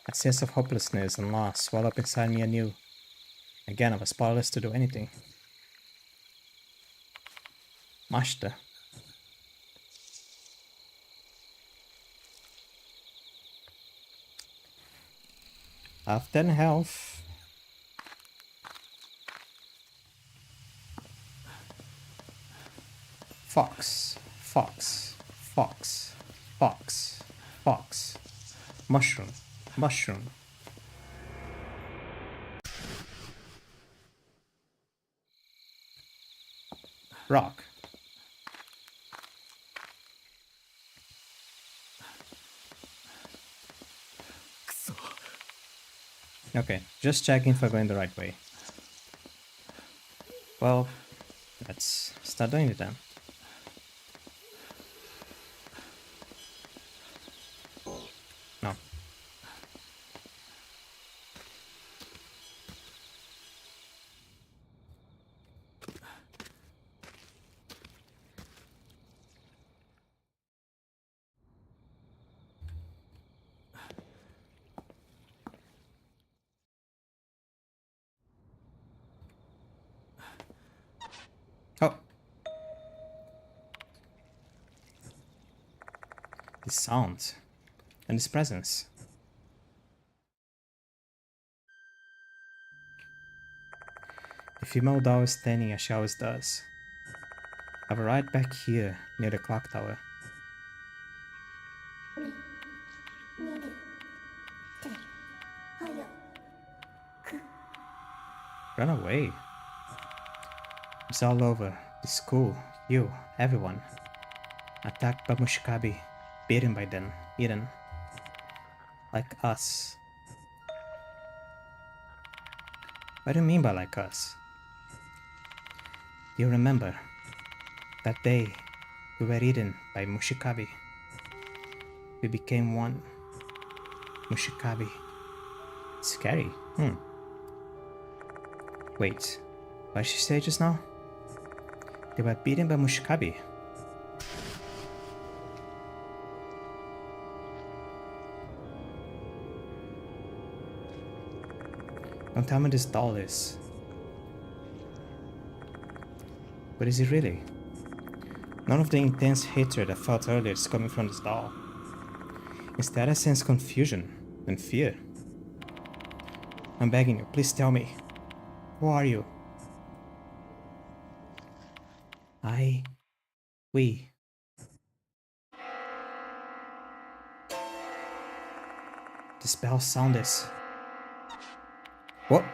A sense of hopelessness and loss swelled up inside me anew. Again, I was powerless to do anything. Mashta. I have 10 health. Fox. Fox. Fox. Fox. Fox. Mushroom. Mushroom. Rock. Okay, just checking if I'm going the right way. Well, let's start doing it then. No. Oh. This sound and this presence. The female doll is standing as she always does. I have right back here near the clock tower. Run away. It's all over. The school, you, everyone. Attacked by Mushikabi, beaten by them, eaten. Like us. What do you mean by like us? You remember that day we were eaten by Mushikabi. We became one. Mushikabi. Scary. Wait, what did she say just now? They were beaten by Mushikabi. Don't tell me this doll is. But is it really? None of the intense hatred I felt earlier is coming from this doll. Instead, I sense confusion and fear. I'm begging you, please tell me. Who are you? We. The spell sound is... What?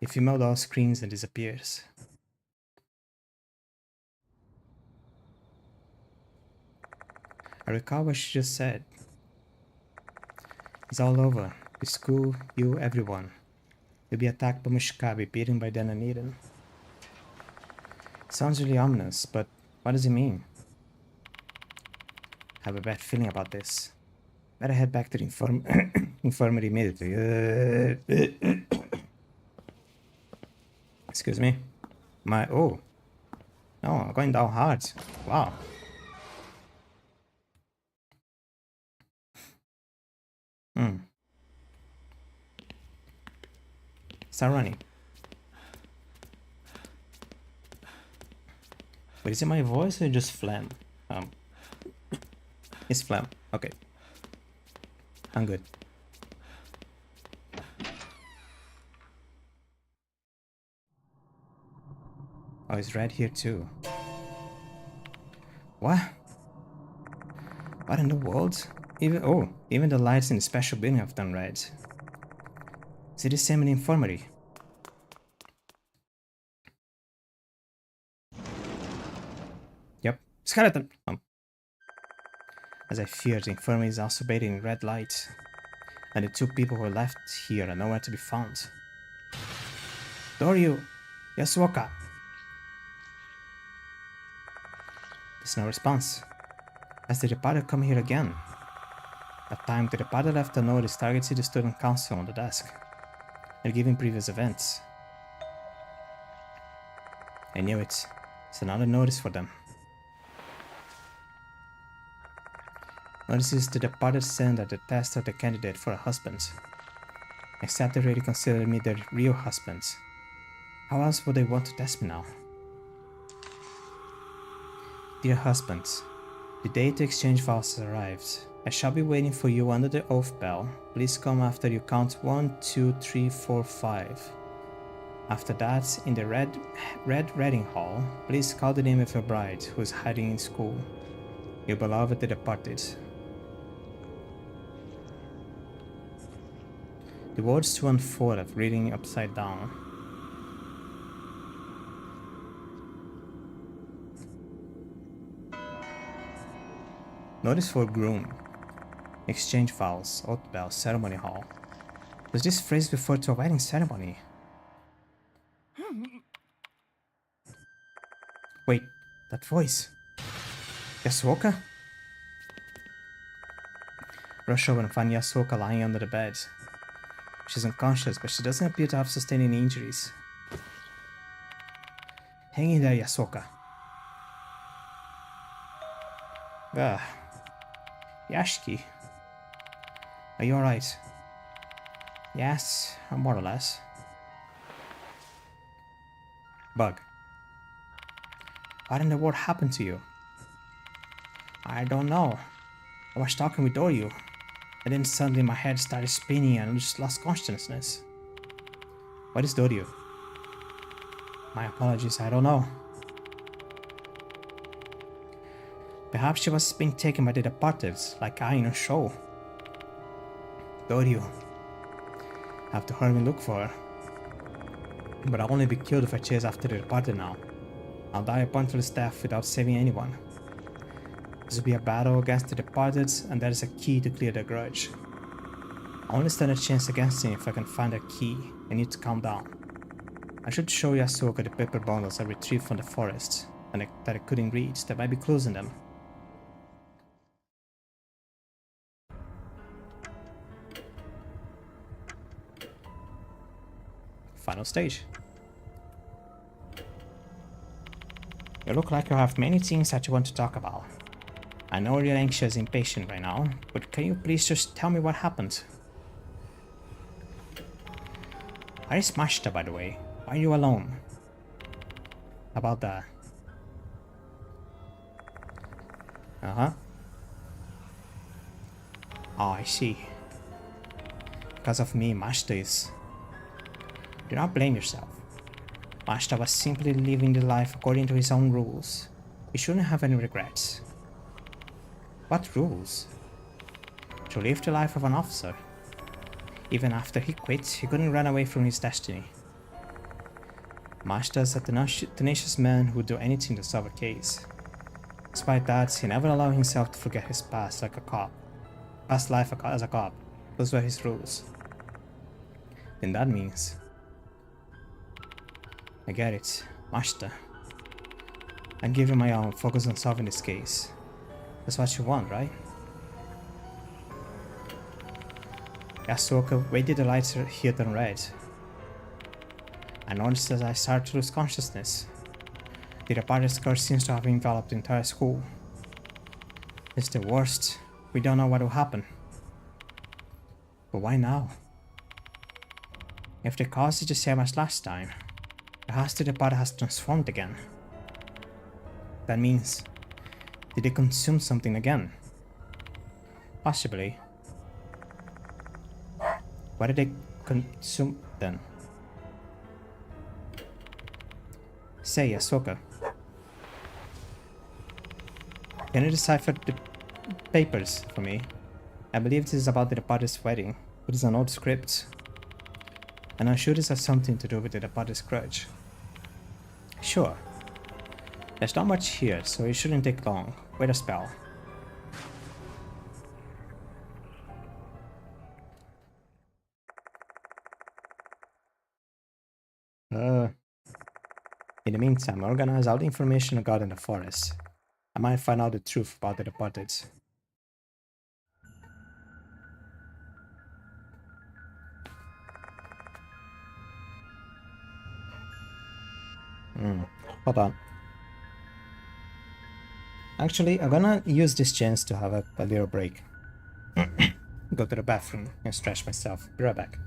The female doll screams and disappears. I recall what she just said. It's all over. The school, you, everyone. You'll be attacked by Mushkabi, beaten by Dananiden. Sounds really ominous, but what does it mean? I have a bad feeling about this. Better head back to the infirmary immediately. Excuse me. Oh. No, I'm going down hard. Wow. Start running. But is it my voice or just phlegm? It's phlegm. Okay. I'm good. Oh, it's red here too. What? What in the world? Even the lights in the special building have turned red. Is it the same in the infirmary? Yep. Skeleton! As I feared, the infirmary is also bathed in red light. And the two people who are left here are nowhere to be found. Doryu! Yasuoka! There's no response. Has the departed come here again? That time, the departed left a notice targeting the student council on the desk. They're giving previous events. I knew it. It's another notice for them. Notices the departed send at the test of the candidate for a husband. Except they already considered me their real husband. How else would they want to test me now? Dear husband, the day to exchange vows has arrived. I shall be waiting for you under the oath bell. Please come after you count 1, 2, 3, 4, 5. After that, in the red reading hall, please call the name of your bride who is hiding in school. Your beloved the departed. The words 2 and 4 of reading upside down. Notice for groom. Exchange vows, oath bell, ceremony hall. Was this phrase referred to a wedding ceremony? Wait, that voice. Yasuoka? Rush over and find Yasuoka lying under the bed. She's unconscious, but she doesn't appear to have sustained any injuries. Hang in there, Yasuoka. Yashiki. Are you alright? Yes, more or less. Bug. What in the world happened to you? I don't know. I was talking with Doryu, and then suddenly my head started spinning and I just lost consciousness. What is Doryu? My apologies, I don't know. Perhaps she was being taken by the departed, like I in a show. Doryu. I have to hurry and look for her. But I'll only be killed if I chase after the departed now. I'll die a pointless death without saving anyone. This will be a battle against the departed, and that is a key to clear their grudge. I only stand a chance against him if I can find a key. I need to calm down. I should show Yasuoka the paper bundles I retrieved from the forest, and that I couldn't read. There might be clues in them. Final stage. You look like you have many things that you want to talk about. I know you're anxious and impatient right now, but can you please just tell me what happened? I smashed her, by the way. Why are you alone? About that. Uh-huh. Oh, I see. Because of me, Mashta is... Do not blame yourself. Mashta was simply living the life according to his own rules. He shouldn't have any regrets. What rules? To live the life of an officer. Even after he quit, he couldn't run away from his destiny. Mashta is a tenacious man who would do anything to solve a case. Despite that, he never allowed himself to forget his past like a cop. Past life as a cop. Those were his rules. Then that means... I get it. Mashta. I'll give you my own, focus on solving this case. That's what you want, right? Yasuoka, why did the lights here turn red? I noticed as I started to lose consciousness. The departed curse seems to have enveloped the entire school. It's the worst. We don't know what will happen. But why now? If the cause is the same as last time, perhaps the departed has transformed again. That means, did they consume something again? Possibly. What did they consume then? Say, Ahsoka. Can you decipher the papers for me? I believe this is about the departed's wedding. It is an old script. And I'm sure this has something to do with the departed's grudge. Sure. There's not much here, so it shouldn't take long. Wait a spell. In the meantime, organize all the information I got in the forest. I might find out the truth about the departed. Hold on. Actually, I'm gonna use this chance to have a little break. Go to the bathroom and stretch myself. Be right back.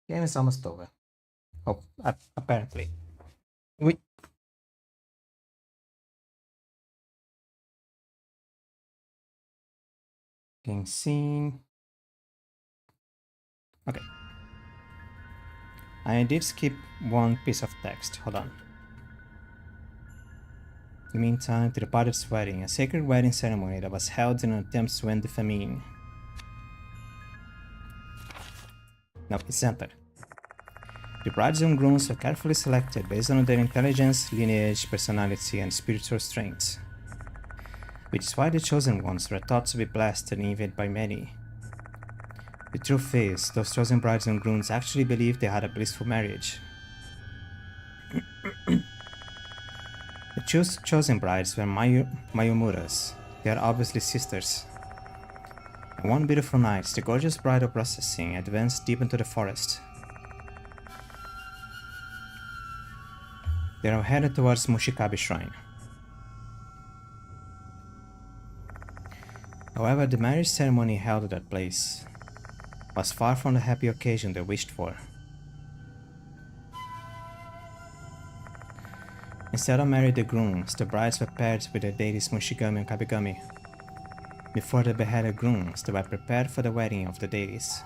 Game is almost over. Oh, apparently. We. Game scene. Okay. I did skip one piece of text. Hold on. In the meantime, to the Padre's wedding, a sacred wedding ceremony that was held in an attempt to end the famine. No, it's entered. The brides and grooms were carefully selected based on their intelligence, lineage, personality, and spiritual strengths, which is why the chosen ones were thought to be blessed and envied by many. The truth is, those chosen brides and grooms actually believed they had a blissful marriage. The chosen brides were Mayumuras. They are obviously sisters. And one beautiful night, the gorgeous bride of Processing advanced deep into the forest. They are headed towards Mushikabe Shrine. However, the marriage ceremony held at that place was far from the happy occasion they wished for. Instead of marrying the grooms, the brides were paired with their deities Mushigami and Kabigami. Before the beheaded grooms, they were prepared for the wedding of the deities.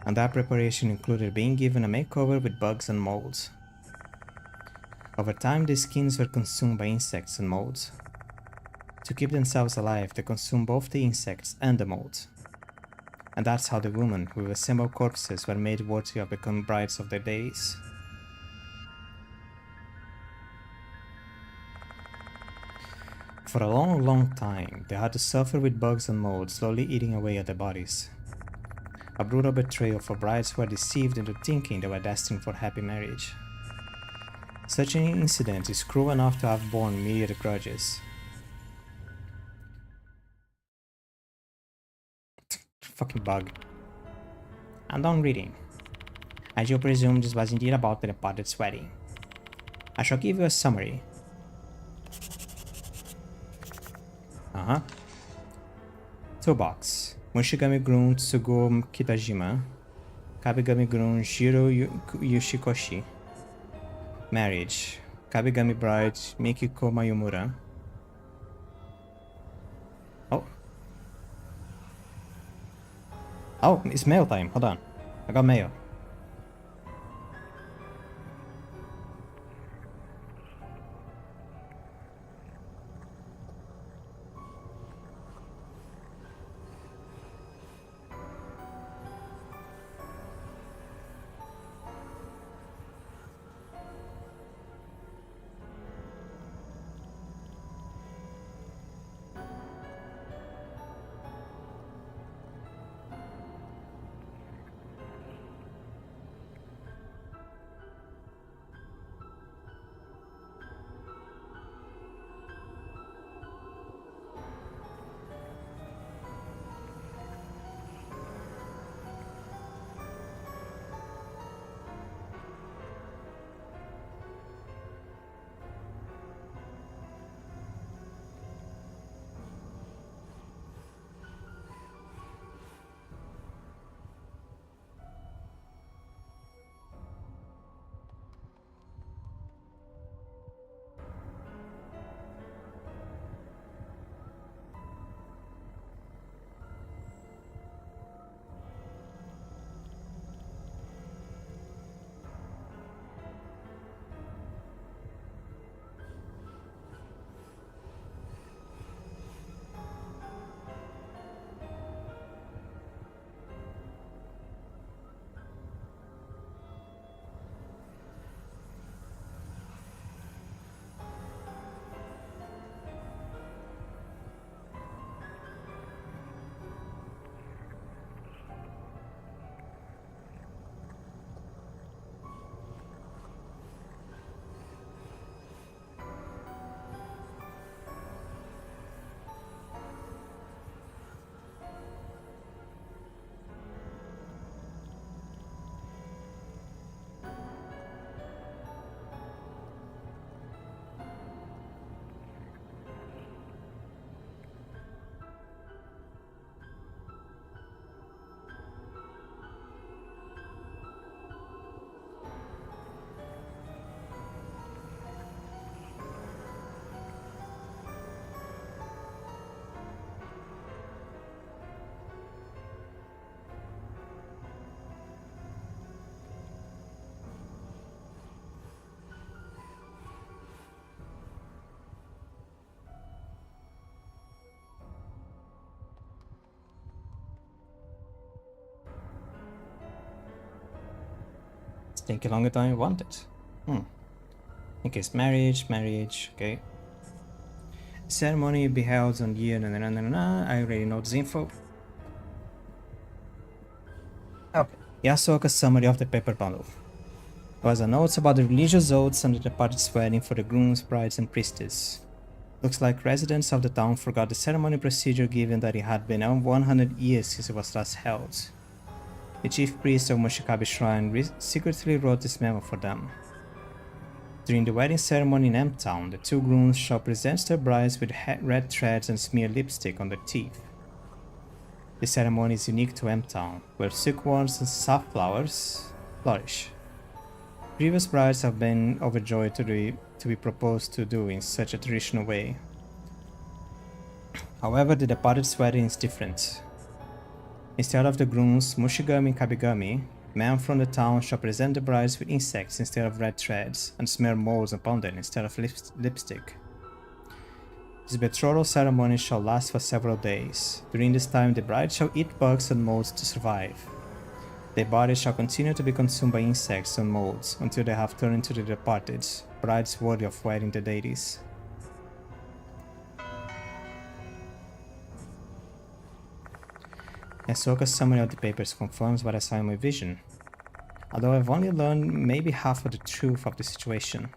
And that preparation included being given a makeover with bugs and molds. Over time, their skins were consumed by insects and molds. To keep themselves alive, they consumed both the insects and the molds. And that's how the women who assembled corpses were made worthy of becoming brides of their deities. For a long time, they had to suffer with bugs and molds slowly eating away at their bodies. A brutal betrayal for brides who were deceived into thinking they were destined for happy marriage. Such an incident is cruel enough to have borne myriad grudges. Fucking bug. I'm done reading. As you presume, this was indeed about the departed's wedding. I shall give you a summary. Toolbox. Mushigami Groom Tsugo Kitajima. Kabigami Groom Shiro Yoshikoshi. Marriage. Kabigami Bride Mikiko Mayumura. Oh. Oh, it's mail time. Hold on. I got mail. It's taking longer than I wanted. In case marriage, okay. Ceremony be held on year, I already know this info. Okay. Yasuoka's summary of the paper bundle. There was a note about the religious oaths and the departed's wedding for the grooms, brides, and priestess. Looks like residents of the town forgot the ceremony procedure given that it had been 100 years since it was last held. The chief priest of Mushikabe Shrine secretly wrote this memo for them. During the wedding ceremony in M Town, the two grooms shall present their brides with red threads and smear lipstick on their teeth. The ceremony is unique to M Town, where silkworms and safflowers flourish. Previous brides have been overjoyed to be proposed to do in such a traditional way. However, the departed's wedding is different. Instead of the grooms, Mushigami and Kabigami, men from the town shall present the brides with insects instead of red threads and smear molds upon them instead of lipstick. This betrothal ceremony shall last for several days. During this time, the bride shall eat bugs and molds to survive. Their bodies shall continue to be consumed by insects and molds until they have turned into the departed, brides worthy of wedding the deities. Yasuoka's summary of the papers confirms what I saw in my vision, although I've only learned maybe half of the truth of the situation.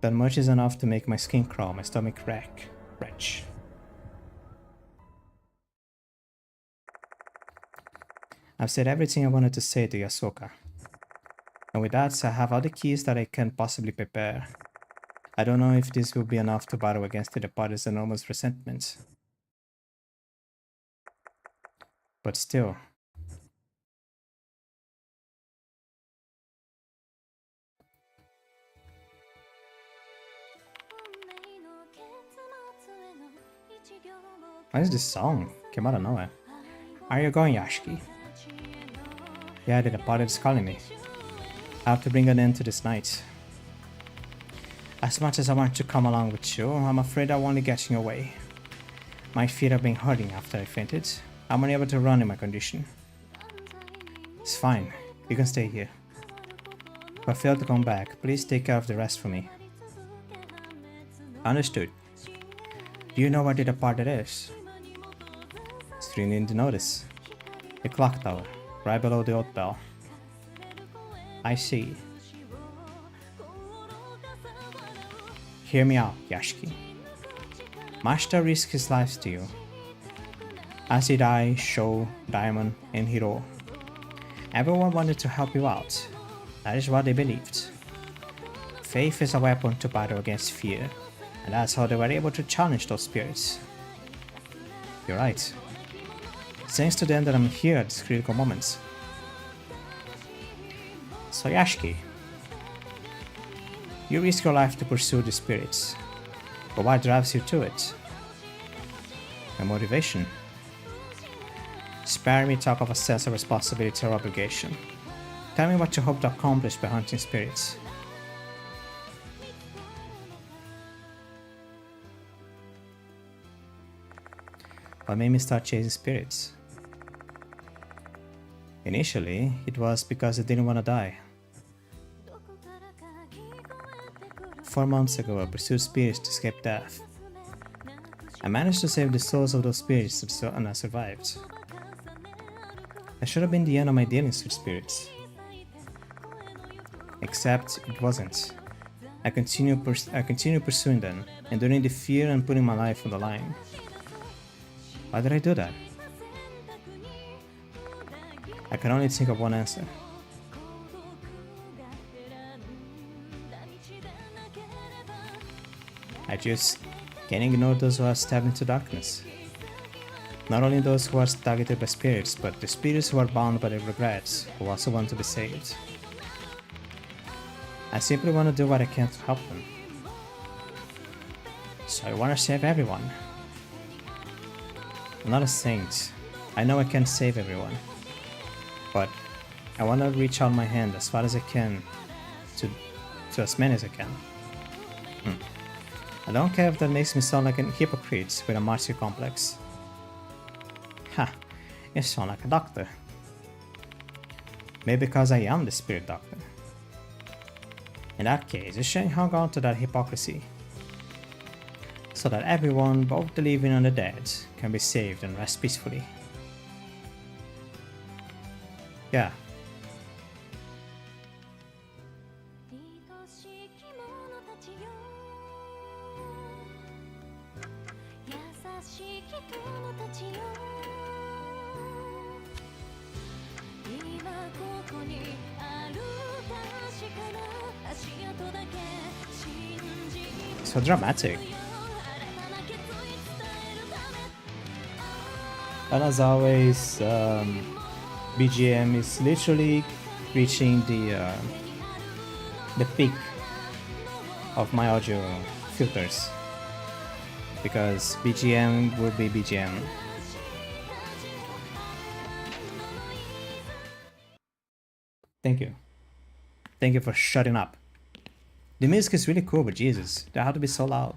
That much is enough to make my skin crawl, my stomach retch. I've said everything I wanted to say to Yasuoka. And with that, I have all the keys that I can possibly prepare. I don't know if this will be enough to battle against the departed's enormous resentment. But still. What is this song? Came out of nowhere. Are you going, Yashiki? Yeah, the departed is calling me. I have to bring an end to this night. As much as I want to come along with you, I'm afraid I won't be getting away. My feet have been hurting after I fainted. I'm unable to run in my condition. It's fine. You can stay here. If I fail to come back, please take care of the rest for me. Understood. Do you know where the departed is? It's written in the notice. The clock tower, right below the oath bell. I see. Hear me out, Yashiki. Mashita risked his life to you, as did I, Sho, Diamond, and Hiro. Everyone wanted to help you out. That is what they believed. Faith is a weapon to battle against fear, and that's how they were able to challenge those spirits. You're right. Thanks to them that I'm here at this critical moment. So Yashiki, you risk your life to pursue the spirits, but what drives you to it? My motivation? Spare me talk of a sense of responsibility or obligation. Tell me what you hope to accomplish by hunting spirits. What made me start chasing spirits? Initially, it was because I didn't want to die. 4 months ago, I pursued spirits to escape death. I managed to save the souls of those spirits and I survived. That should have been the end of my dealings with spirits. Except it wasn't. I continued pursuing them, enduring the fear and putting my life on the line. Why did I do that? I can only think of one answer. I just can't ignore those who are stabbed into darkness. Not only those who are targeted by spirits, but the spirits who are bound by their regrets, who also want to be saved. I simply want to do what I can to help them. So I want to save everyone. I'm not a saint. I know I can't save everyone. But I want to reach out my hand as far as I can to as many as I can. I don't care if that makes me sound like a hypocrite with a martyr complex. Ha, you sound like a doctor. Maybe because I am the spirit doctor. In that case, you shouldn't hang on to that hypocrisy, so that everyone, both the living and the dead, can be saved and rest peacefully. Yeah. So dramatic. And as always, BGM is literally reaching the peak of my audio filters, because BGM will be BGM. Thank you. Thank you for shutting up. The music is really cool, but Jesus, they have to be so loud.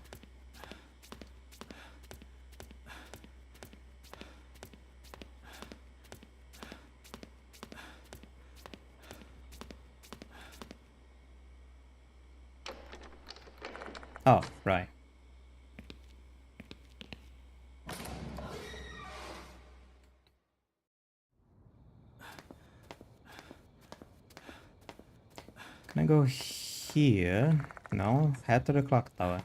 Oh, right. Can I go here? No, head to the clock tower.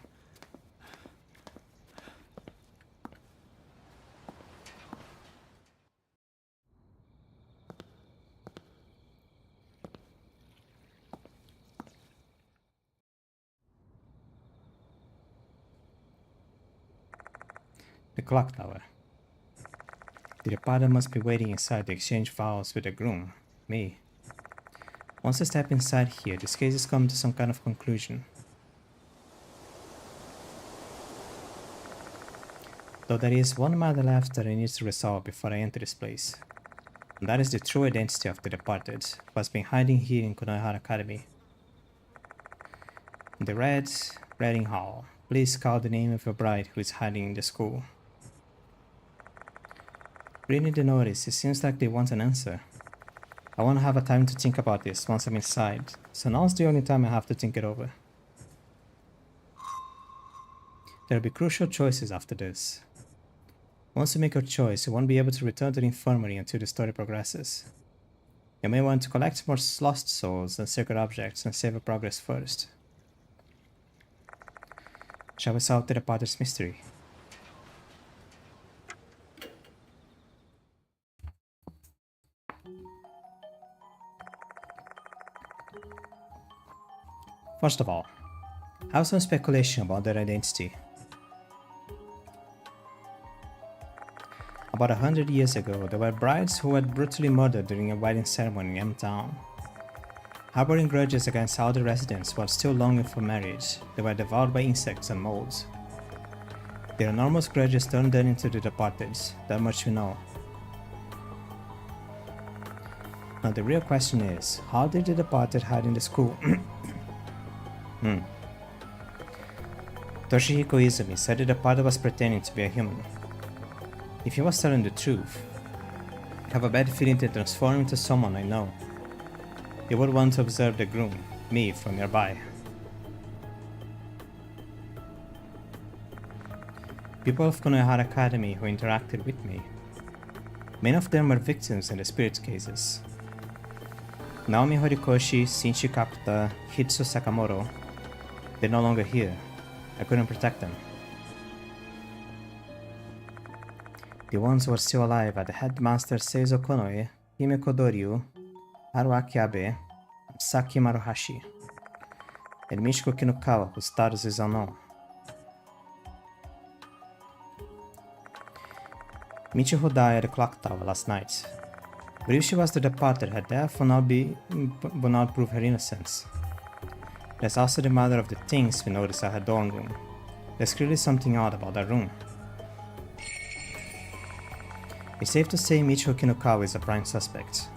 The clock tower. The departed must be waiting inside to exchange vows with the groom, me. Once I step inside here, this case is coming to some kind of conclusion. Though there is one matter left that I need to resolve before I enter this place. And that is the true identity of the departed, who has been hiding here in Konohara Academy. In the Reading Hall, please call the name of your bride who is hiding in the school. Reading the notice, it seems like they want an answer. I want to have a time to think about this once I'm inside, so now's the only time I have to think it over. There will be crucial choices after this. Once you make your choice, you won't be able to return to the infirmary until the story progresses. You may want to collect more lost souls and sacred objects and save your progress first. Shall we solve the departed's mystery? First of all, I have some speculation about their identity. About 100 years ago, there were brides who were brutally murdered during a wedding ceremony in M Town. Harboring grudges against all the residents while still longing for marriage, they were devoured by insects and molds. Their enormous grudges turned them into the departed, that much we know. Now the real question is, how did the departed hide in the school? Toshihiko Izumi said the departed was pretending to be a human. If he was telling the truth, I have a bad feeling to transform into someone I know. He would want to observe the groom, me, from nearby. People of Konohara Academy who interacted with me, many of them were victims in the spirit cases. Naomi Horikoshi, Shinji Kakuta, Hitsu Sakamoto, they're no longer here. I couldn't protect them. The ones who are still alive are the headmaster Seizo Konoe, Himeko Doryu, Haruaki Abe, Saki Maruhashi, and Michiko Kinukawa, whose status is unknown. Michiho died at the clock tower last night. But if she was the departed, her death will not prove her innocence. There's also the matter of the things we noticed at her dorm room. There's clearly something odd about that room. It's safe to say Michio Kinukawa is a prime suspect.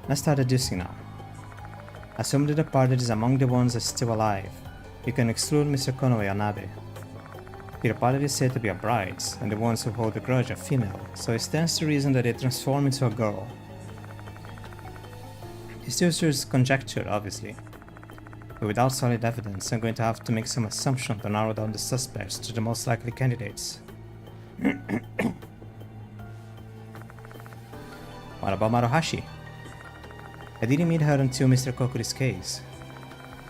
Let's start deducing now. Assume the departed is among the ones that are still alive. You can exclude Mr. Konoe and Abe. The departed is said to be a bride, and the ones who hold the grudge are female, so it stands to reason that they transform into a girl. This still serves conjecture, obviously, but without solid evidence, I'm going to have to make some assumption to narrow down the suspects to the most likely candidates. What about Maruhashi? I didn't meet her until Mr. Kokuri's case.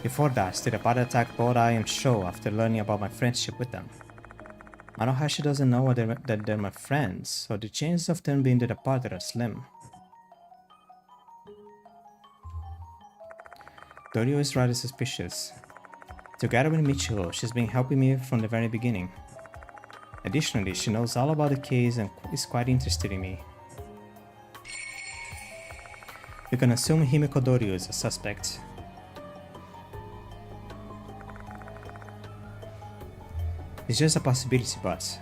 Before that, the departed attacked both I and Sho after learning about my friendship with them. Maruhashi doesn't know that they're my friends, so the chances of them being the departed are slim. Dorio is rather suspicious. Together with Michiro, she's been helping me from the very beginning. Additionally, she knows all about the case and is quite interested in me. We can assume Himeko Dorio is a suspect. It's just a possibility, but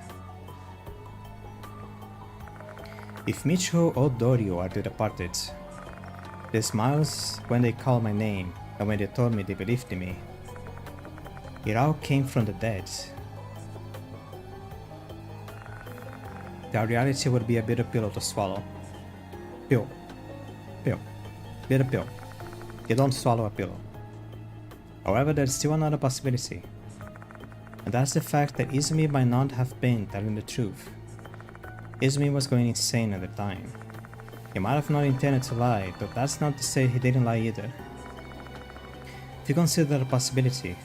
if Michiro or Dorio are the departed, the smiles when they called my name and when they told me they believed in me, it all came from the dead. The reality would be a bitter pill to swallow. Pill. Bitter pill. You don't swallow a pill. However, there's still another possibility. And that's the fact that Izumi might not have been telling the truth. Izumi was going insane at the time. He might have not intended to lie, but that's not to say he didn't lie either. If you consider that a possibility,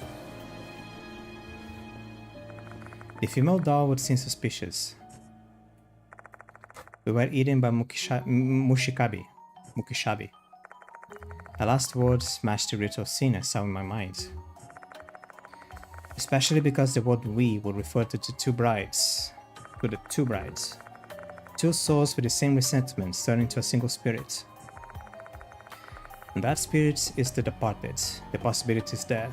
the female doll would seem suspicious. We were eaten by Mushishabi. The last word smashed the ritual scene I saw in my mind. Especially because the word we would refer to the two brides. Two souls with the same resentments turning to a single spirit. And that spirit is the departed. The possibility is there.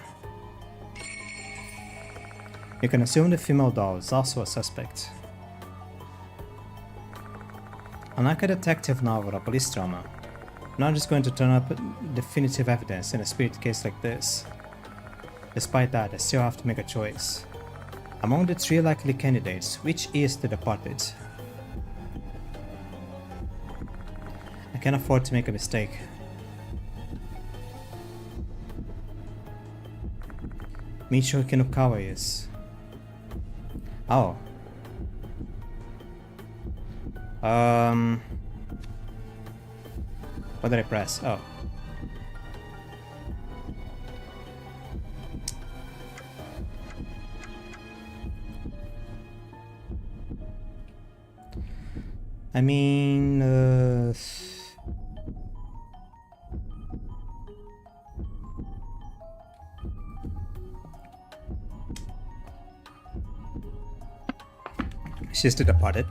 You can assume the female doll is also a suspect. Unlike a detective novel or police drama, I'm not just going to turn up definitive evidence in a spirit case like this. Despite that, I still have to make a choice. Among the three likely candidates, which is the departed? I can't afford to make a mistake. Michio Kinukawa is... Oh. What did I press? Oh. I mean, she's the departed.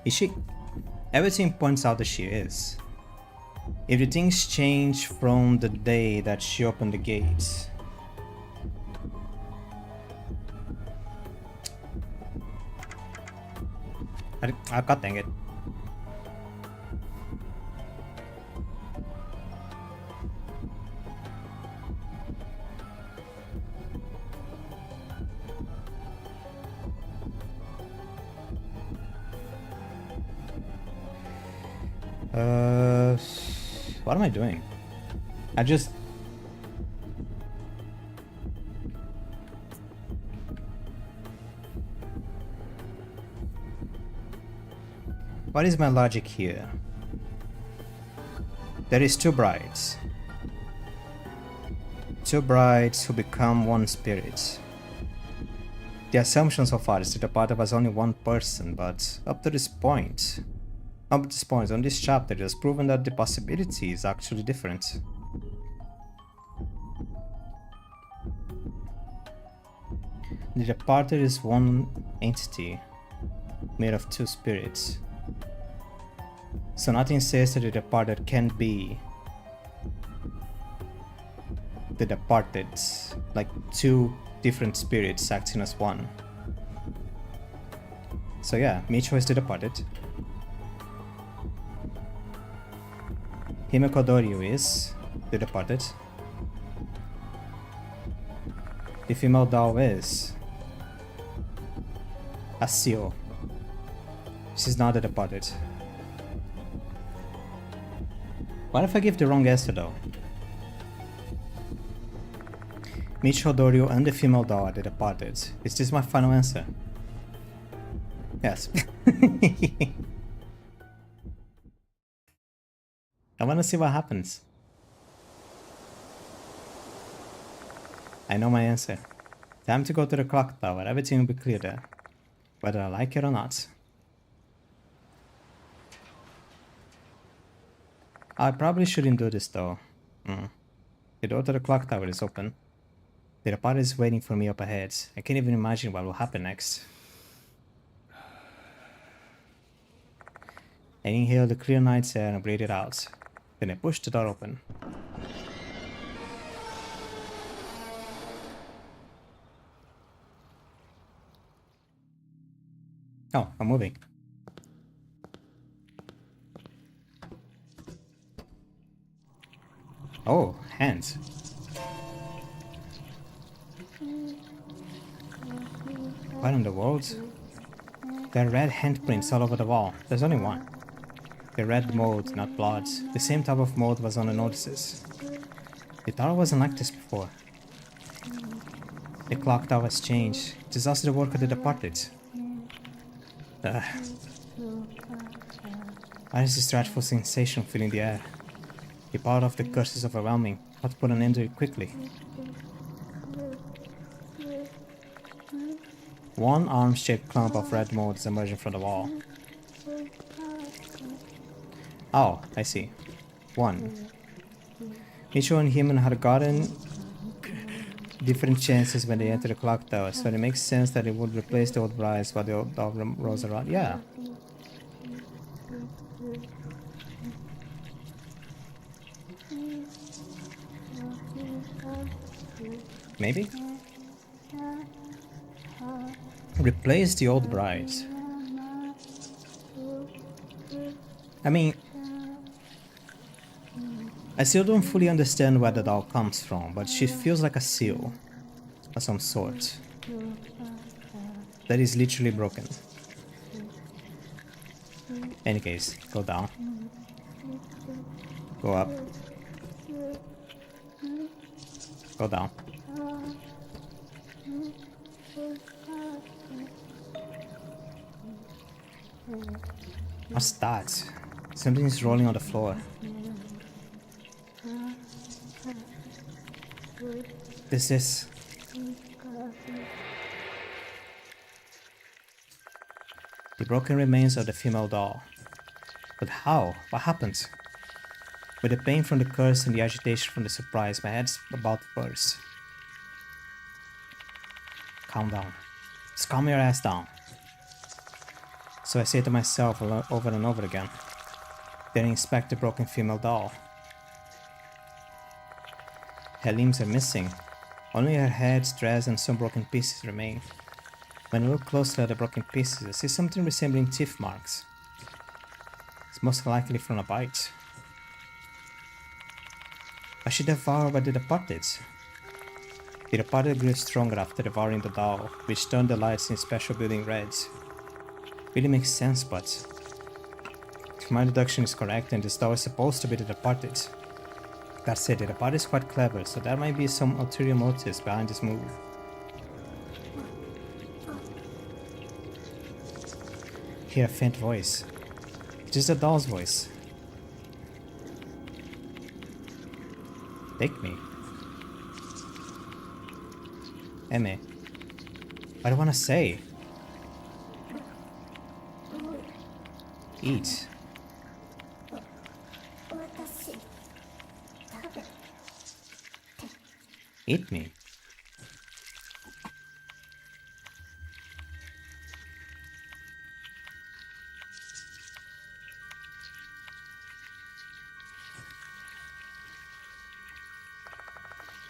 Is she? Everything points out that she is. If the things change from the day that she opened the gates. God dang it. What am I doing? I just... What is my logic here? There is two brides. Two brides who become one spirit. The assumption so far is that the departed was only one person, but up to this point, on this chapter, it has proven that the possibility is actually different. The departed is one entity, made of two spirits. So nothing says that the departed can be the departed, like two different spirits acting as one. So yeah, Micho is the departed. Himeko Dorio is the departed. The female doll is A seal. She's not the departed. What if I give the wrong answer though? Micho Dorio and the female doll are the departed. Is this my final answer? Yes. I wanna see what happens. I know my answer. Time to go to the clock tower. Everything will be clear there. Whether I like it or not. I probably shouldn't do this though. The door to the clock tower is open. The departed is waiting for me up ahead. I can't even imagine what will happen next. I inhale the clear night's air and breathe it out. Then I push the door open. Oh, I'm moving. Oh, hands. What in the world? There are red handprints all over the wall. There's only one. The red mold, not blood. The same type of mold was on the notices. The tower wasn't like this before. The clock tower has changed. It is also the work of the departed. Why is this dreadful sensation filling the air? The power of the curse is overwhelming. How to put an end to it quickly? One arm-shaped clump of red mold is emerging from the wall. Oh, I see. One. Micho and Human had gotten different chances when they entered the clock tower, so it makes sense that it would replace the old brides while the old dog rolls around. Yeah. Maybe? Replace the old bride. I mean, I still don't fully understand where the doll comes from, but she feels like a seal of some sort that is literally broken. Any case, go down, go up, go down. What's that? Something is rolling on the floor. This is... the broken remains of the female doll. But how? What happened? With the pain from the curse and the agitation from the surprise, my head's about to burst. Calm down. Just calm your ass down. So I say to myself over and over again. Then I inspect the broken female doll. Her limbs are missing. Only her head, dress, and some broken pieces remain. When I look closely at the broken pieces, I see something resembling teeth marks. It's most likely from a bite. Was she devoured by the departed? The departed grew stronger after devouring the doll, which turned the lights in special building red. Really makes sense, but if my deduction is correct, then this doll is supposed to be the departed. That said, the departed is quite clever, so there might be some ulterior motives behind this move. Hear a faint voice. It is the doll's voice. Take me. Lemme. What do I want to say? Eat. Eat me.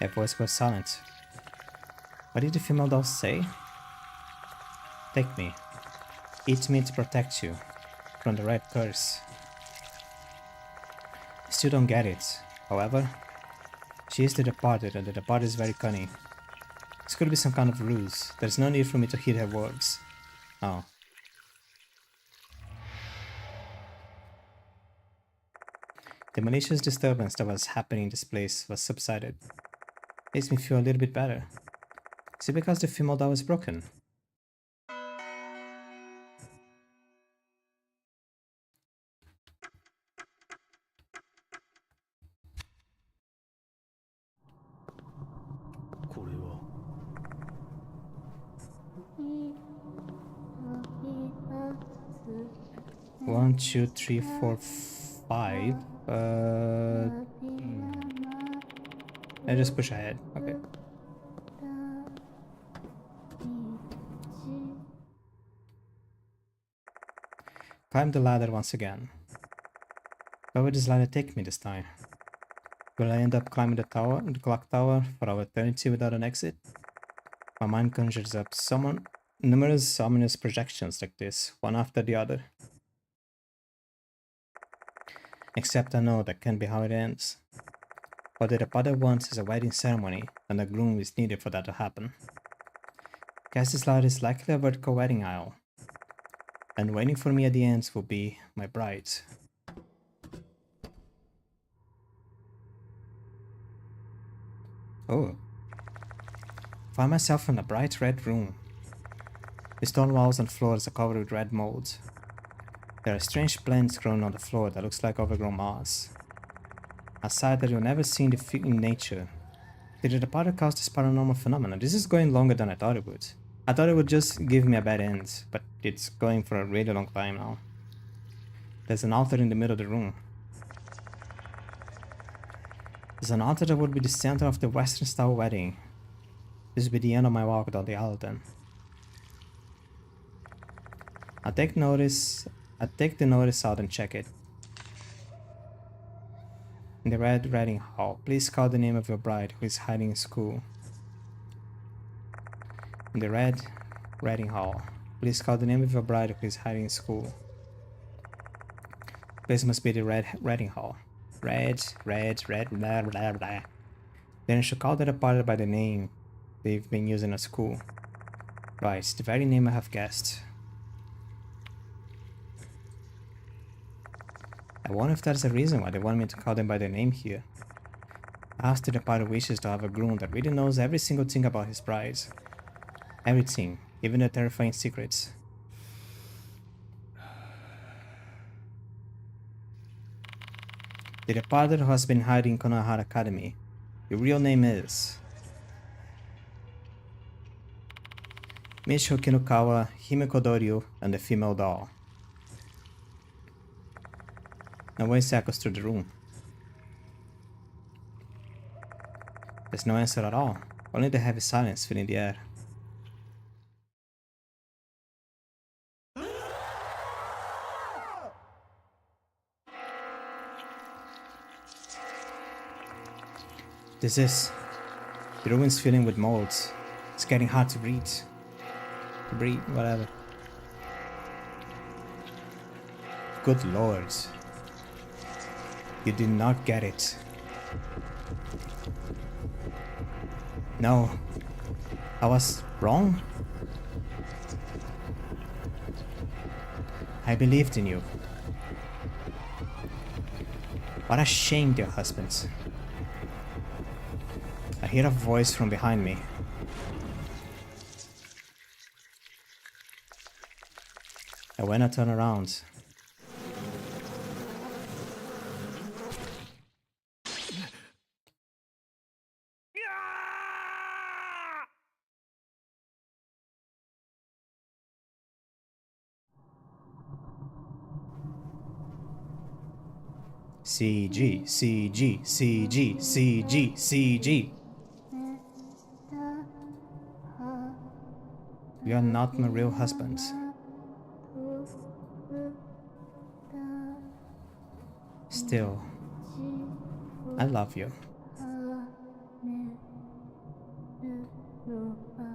Her voice was silent. What did the female doll say? Take me. Eat me to protect you from the red curse. I still don't get it. However, she is the departed, and the departed is very cunning. This could be some kind of ruse. There's no need for me to heed her words. Oh. The malicious disturbance that was happening in this place was subsided. Makes me feel a little bit better. Is it because the female doll was broken? One, two, three, four, five. I just push ahead. Okay. Climb the ladder once again. Where will this ladder take me this time? Will I end up climbing the clock tower for our eternity without an exit? My mind conjures up numerous ominous projections like this, one after the other. Except I know that can't be how it ends. What the father wants is a wedding ceremony, and a groom is needed for that to happen. Guess this ladder is likely a vertical wedding aisle. And waiting for me at the ends will be my bride. Oh. Find myself in a bright red room. The stone walls and floors are covered with red mold. There are strange plants growing on the floor that looks like overgrown moss. A sight that you'll never see in nature. Did the potter cause this paranormal phenomenon? This is going longer than I thought it would. I thought it would just give me a bad end, but it's going for a really long time now. There's an altar in the middle of the room. There's an altar that would be the center of the Western style wedding. This will be the end of my walk down the aisle then. I take the notice out and check it. In the red wedding hall, please call the name of your bride who is hiding in school. In the red wedding hall, please call the name of your bride who is hiding in school. This must be the red wedding hall. Red, blah, blah, blah. Then I should call that apartment by the name they've been using at school. Right, the very name I have guessed. I wonder if there's a reason why they want me to call them by their name here. I asked the party wishes to have a groom that really knows every single thing about his bride. Everything, even the terrifying secrets. The departed who has been hiding in Konohara Academy. Your real name is Michio Kinukawa, Himeko Doryu, and the female doll. Now one circles through the room. There's no answer at all, only the heavy silence filling the air. This is. The room is filling with molds. It's getting hard to breathe. Whatever. Good lord. You did not get it. No. I was wrong? I believed in you. What a shame, dear husbands. I hear a voice from behind me. And when I turn around, CG, CG, CG, CG, CG. You are not my real husband. Still, I love you.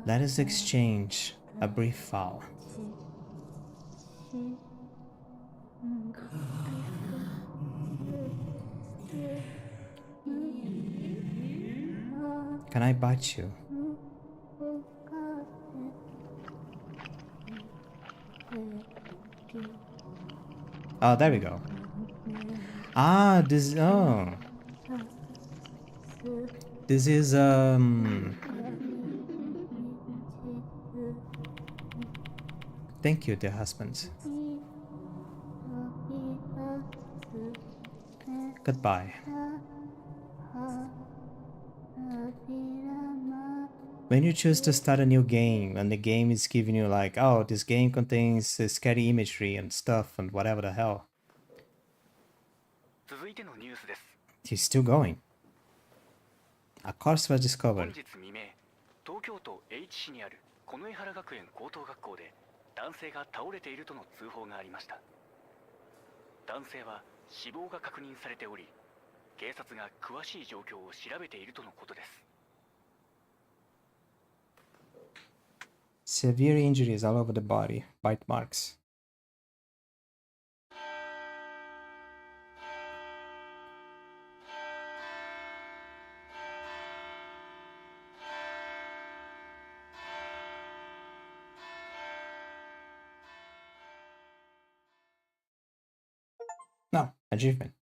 Let us exchange a brief vow. Can I bite you? Oh, there we go. Ah, this, oh. This is, thank you, dear husband. Goodbye. When you choose to start a new game and the game is giving you like, oh, this game contains scary imagery and stuff and whatever the hell. 続いてのニュースです。 He's still going. A corpse was 本 discovered. 日未明、東京都 H 市にある近衛原学園高等学校で男性が倒れているとの通報がありました。男性は死亡が確認されており、警察が詳しい状況を調べているとのことです。 Severe injuries all over the body, bite marks. No, achievement.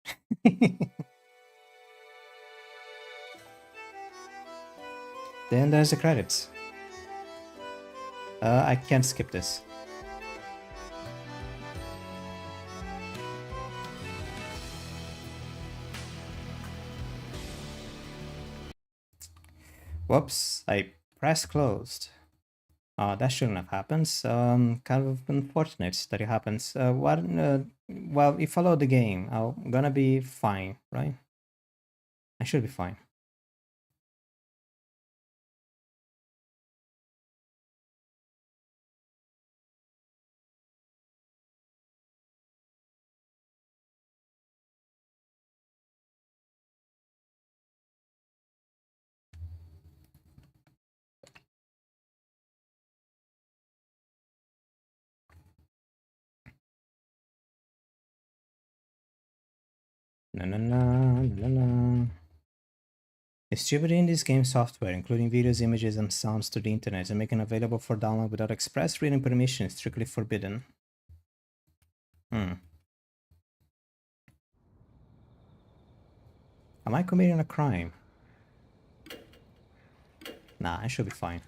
Then there's the credits. I can't skip this. Whoops, I pressed closed. That shouldn't have happened. Kind of unfortunate that it happens. Well, if I load the game, I'm gonna be fine, right? I should be fine. Na na na na na. Distributing this game software, including videos, images, and sounds to the internet and making available for download without express written permission is strictly forbidden. Am I committing a crime? Nah, I should be fine.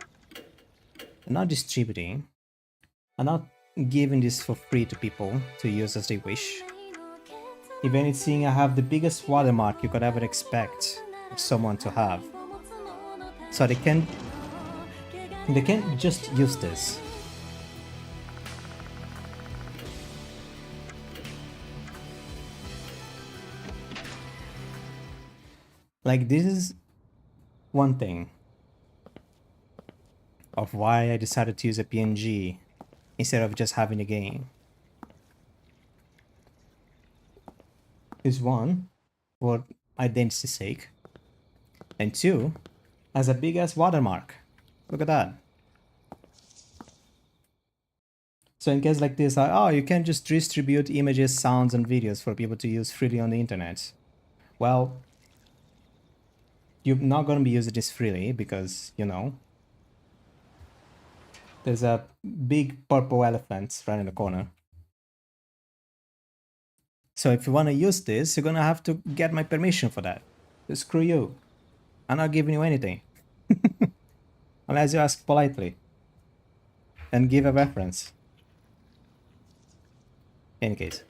I'm not distributing. I'm not giving this for free to people to use as they wish. If anything, I have the biggest watermark you could ever expect someone to have. So they can't just use this. Like, this is one thing of why I decided to use a PNG instead of just having a game. Is one, for identity's sake, and two, as a big ass watermark. Look at that. So in case like this, oh, you can't just distribute images, sounds, and videos for people to use freely on the internet. Well, you're not gonna be using this freely because, you know, there's a big purple elephant right in the corner. So if you want to use this, you're gonna have to get my permission for that. So screw you. I'm not giving you anything. Unless you ask politely. And give a reference. In any case.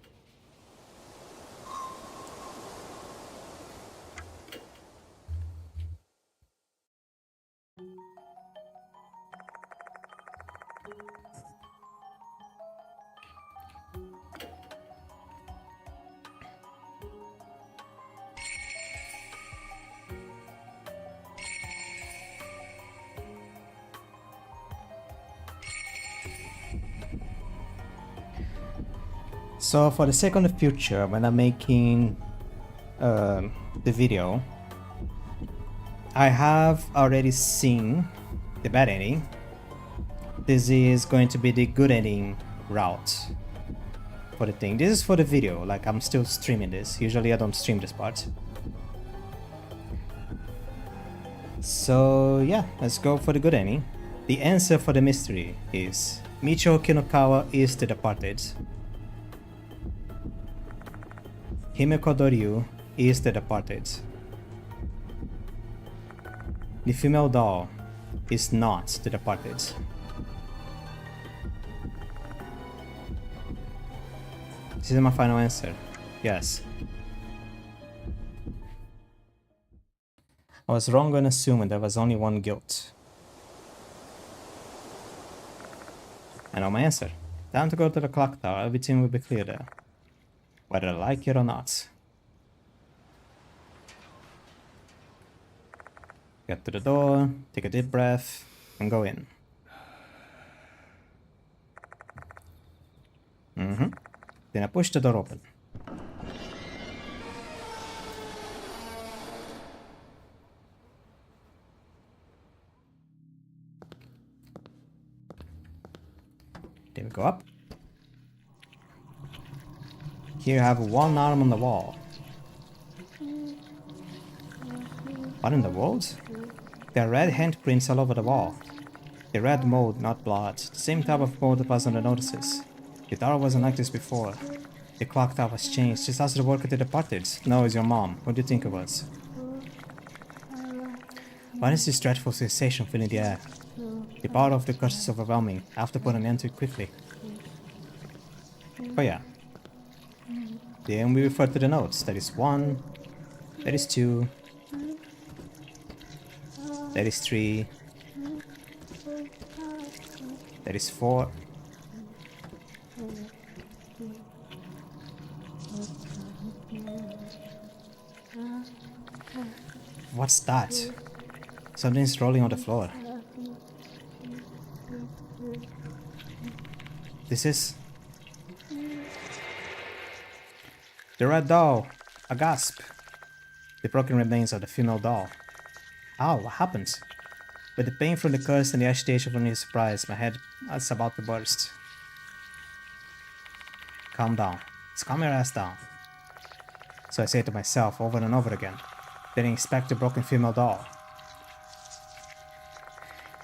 So for the sake of the future, when I'm making the video, I have already seen the bad ending. This is going to be the good ending route for the thing. This is for the video, like I'm still streaming this. Usually I don't stream this part. So yeah, let's go for the good ending. The answer for the mystery is Michio Kinokawa is the departed. Himeko Doryu is the departed. The female doll is not the departed. This is my final answer. Yes. I was wrong when assuming there was only one guilt. I know my answer. Time to go to the clock tower, everything will be clear there. Whether I like it or not. Get to the door, take a deep breath, and go in. Then I push the door open. Then we go up. Here I have one arm on the wall. What in the world? There are red handprints all over the wall. The red mold, not blood. The same type of mold that was on the notices. The tower wasn't like this before. The clock tower was changed. Just ask the worker that departed. No, it's your mom. What do you think it was? Why is this dreadful sensation filling the air? The power of the curse is overwhelming. I have to put an end to it quickly. Oh yeah. Then we refer to the notes. That is 1. That is 2. That is 3. That is 4. What's that? Something's rolling on the floor. This is... the red doll! A gasp! The broken remains of the female doll. Ow, what happened? With the pain from the curse and the agitation from the surprise, my head is about to burst. Calm down. Just calm your ass down. So I say to myself over and over again. Then I inspect the broken female doll.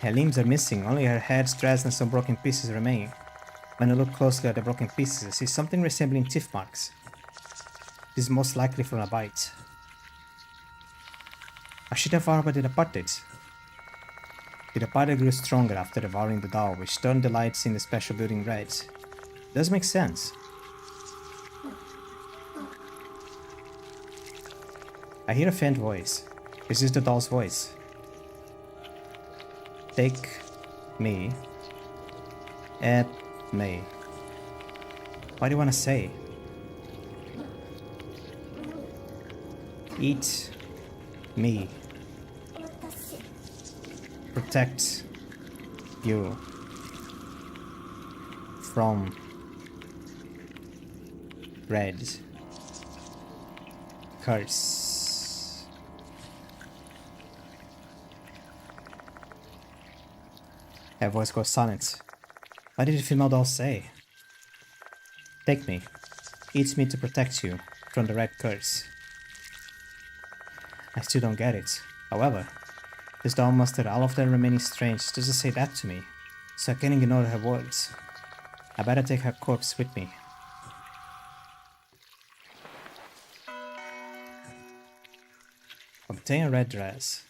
Her limbs are missing, only her head, dress, and some broken pieces remain. When I look closely at the broken pieces, I see something resembling teeth marks. This is most likely from a bite. I should have already departed. The departed grew stronger after devouring the doll, which turned the lights in the special building red. Does make sense. I hear a faint voice. This is the doll's voice. Take me at me. What do you want to say? Eat me. Protect you from red curse. Her voice goes silent. What did the female doll say? Take me. Eat me to protect you from the red curse. I still don't get it. However, this doll mustered all of their remaining strength just to say that to me, so I can't ignore her words. I better take her corpse with me. Obtain a red dress.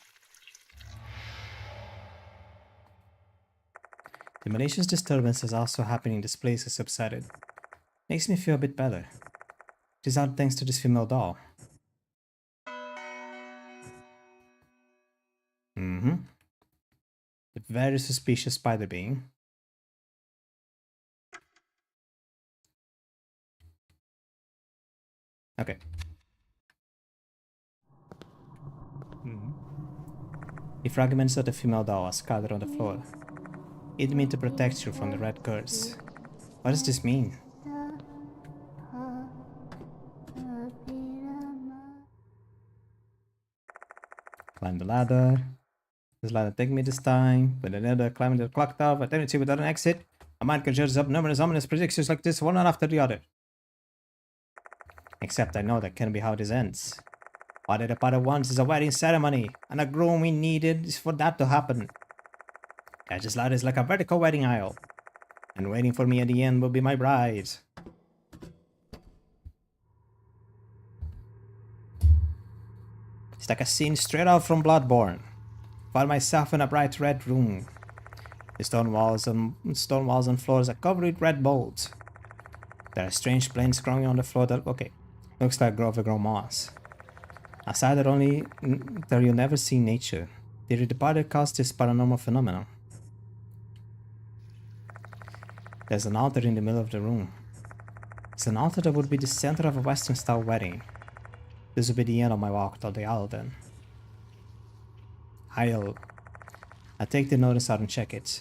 The malicious disturbances also happening in this place has subsided. Makes me feel a bit better. It is all thanks to this female doll. A very suspicious spider being. Okay. The fragments of the female doll are scattered on the floor. It meant to protect you from the red curse. What does this mean? Climb the ladder. This ladder take me this time, but another climbing the clock tower, but then without an exit. A mind conjures up numerous ominous predictions like this, one after the other. Except I know that can't be how this ends. What the part wants is a wedding ceremony, and the groom we needed is for that to happen. This ladder is like a vertical wedding aisle, and waiting for me at the end will be my bride. It's like a scene straight out from Bloodborne. Found myself in a bright red room. The stone walls and floors are covered with red mold. There are strange plants growing on the floor that, okay, looks like overgrown moss. A sight that you never see in nature. The departed caused this paranormal phenomenon. There's an altar in the middle of the room. It's an altar that would be the center of a Western-style wedding. This will be the end of my walk to the aisle then. I take the notice out and check it.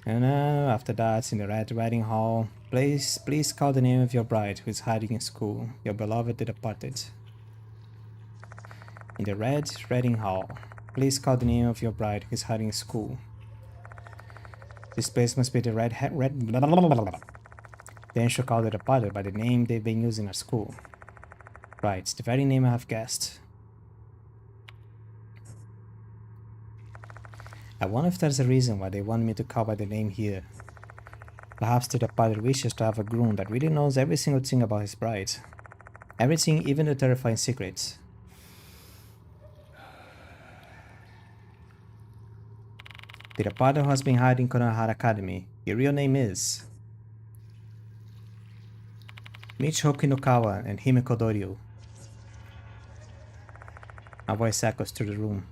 And after that, in the red wedding hall, please call the name of your bride who is hiding in school, your beloved the departed. In the red wedding hall, please call the name of your bride who is hiding in school. This place must be the Then she'll call the departed by the name they've been using at school. Right, the very name I have guessed. I wonder if there's a reason why they want me to call by the name here. Perhaps the departed wishes to have a groom that really knows every single thing about his bride. Everything, even the terrifying secrets. The departed who has been hiding in Konohara Academy. Your real name is Michiho Kinokawa and Himeko Doryu. A voice echoes through the room.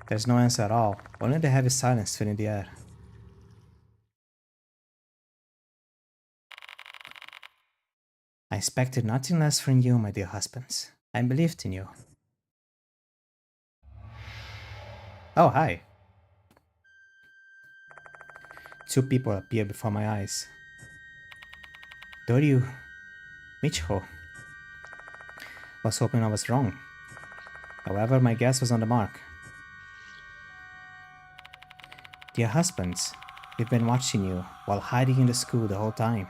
There's no answer at all, only the heavy silence filling the air. I expected nothing less from you, my dear husbands. I believed in you. Oh, hi. Two people appear before my eyes. Doryu, Michiho. Was hoping I was wrong. However, my guess was on the mark. Dear husbands, we've been watching you while hiding in the school the whole time.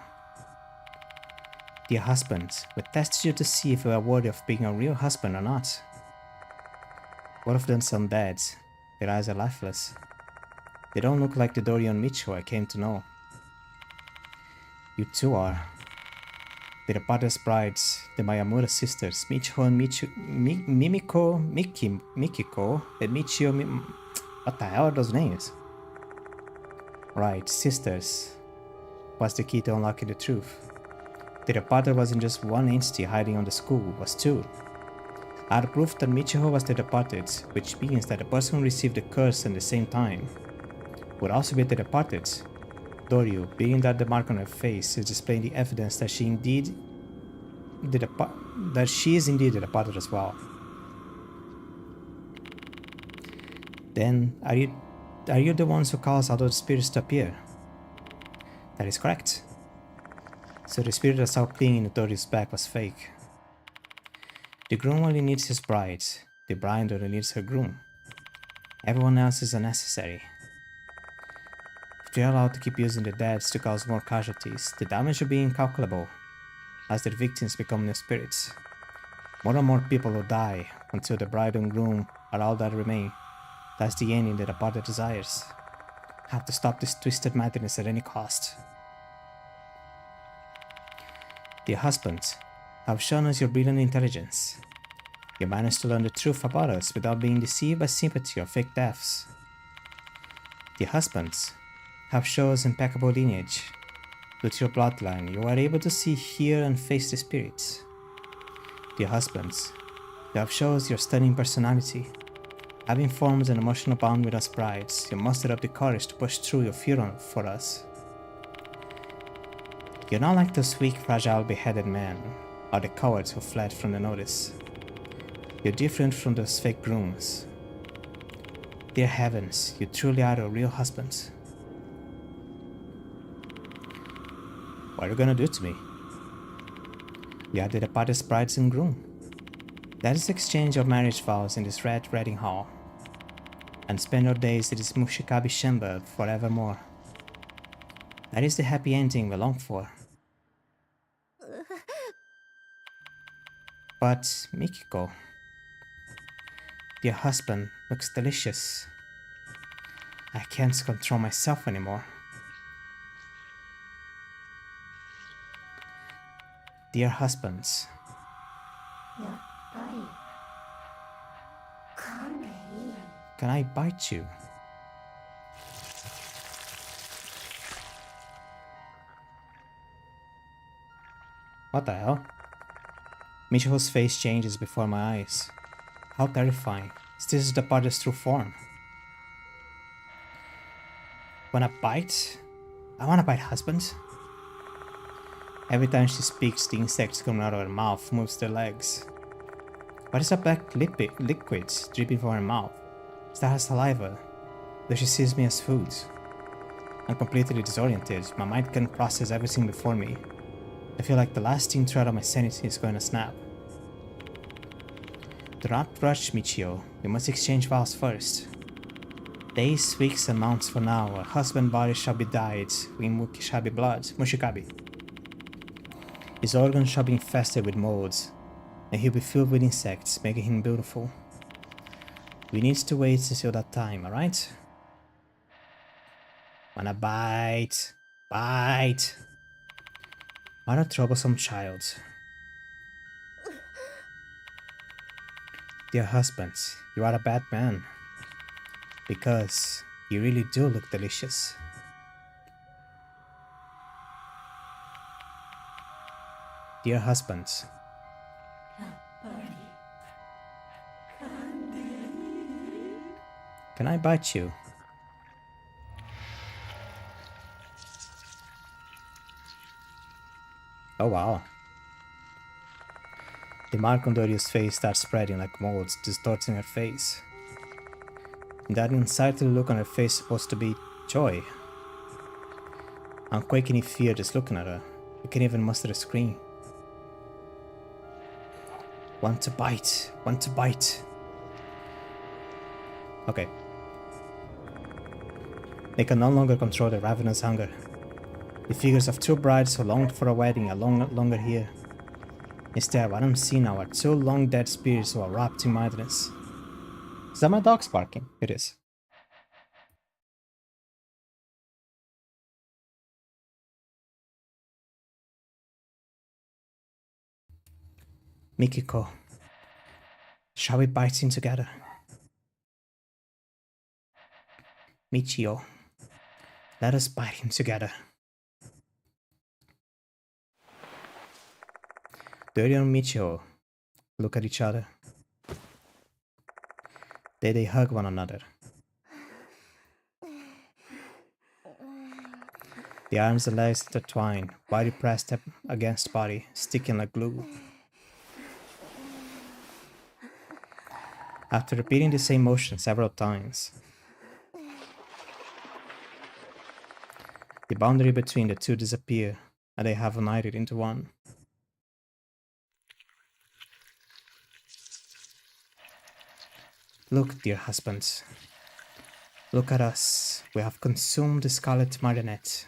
Dear husbands, we tested you to see if you are worthy of being a real husband or not. Both of them sound dead. Their eyes are lifeless. They don't look like the Doryu and Michiho I came to know. You two are. The departed brides, the Mayamura sisters, Michiho and Mikiko, and Michio. What the hell are those names? Right, sisters. Was the key to unlocking the truth. The departed wasn't just one entity hiding on the school, it was two. I had proof that Michiho was the departed, which means that the person who received the curse at the same time would also be the departed. Doryu, being that the mark on her face is displaying the evidence that she is indeed the departed as well. Then, are you the ones who caused all those spirits to appear? That is correct. So the spirit that saw clinging to Doryu's back was fake. The groom only needs his bride. The bride only needs her groom. Everyone else is unnecessary. If they are allowed to keep using the deads to cause more casualties, the damage will be incalculable, as their victims become new spirits. More and more people will die until the bride and groom are all that remain. That's the ending that the departed desires. I have to stop this twisted madness at any cost. Dear husbands, have shown us your brilliant intelligence. You managed to learn the truth about us without being deceived by sympathy or fake deaths. Dear husbands, have shown us impeccable lineage. Due to your bloodline, you are able to see, hear, and face the spirits. Dear husbands, you have shown us your stunning personality. Having formed an emotional bond with us brides, you mustered up the courage to push through your fear for us. You're not like those weak, fragile, beheaded men, or the cowards who fled from the notice. You're different from those fake grooms. Dear heavens, you truly are a real husband. What are you gonna do to me? We are the departed brides and groom. Let us exchange your marriage vows in this red wedding hall, and spend your days in this Mushikabi chamber forevermore. That is the happy ending we long for. But Mikiko, your husband looks delicious. I can't control myself anymore. Dear husbands, やっぱり噛んでいい？ can I bite you? What the hell? Michiho's face changes before my eyes. How terrifying. This is the body's true form. Wanna bite? I wanna bite husbands. Every time she speaks, the insects coming out of her mouth moves their legs. What is that black liquid dripping from her mouth? Is that her saliva? Though she sees me as food. I'm completely disoriented. My mind can't process everything before me. I feel like the last thin thread of my sanity is going to snap. Do not rush, Michio. We must exchange vows first. Days, weeks, and months from now, our husband body shall be dyed in mushikabi. His organs shall be infested with molds, and he'll be filled with insects, making him beautiful. We need to wait until that time, alright? Wanna bite? Bite! What a troublesome child. Dear husband, you are a bad man. Because you really do look delicious. Dear husband, やっぱり can I bite you? Oh wow. The mark on Doria's face starts spreading like molds, distorting her face. And that unsightly look on her face is supposed to be joy. I'm quaking in fear just looking at her. I can't even muster a scream. Want to bite. Want to bite. Okay. They can no longer control their ravenous hunger. The figures of two brides who longed for a wedding are no longer here. Instead, what I'm seeing now are two long dead spirits who are wrapped in madness. Is that my dog barking? It is. Mikiko, shall we bite in together? Michio, let us bite him together. Doria and Michio look at each other. They hug one another. The arms and legs intertwine, body pressed up against body, sticking like glue. After repeating the same motion several times, the boundary between the two disappears, and they have united into one. Look, dear husbands. Look at us. We have consumed the scarlet marionette.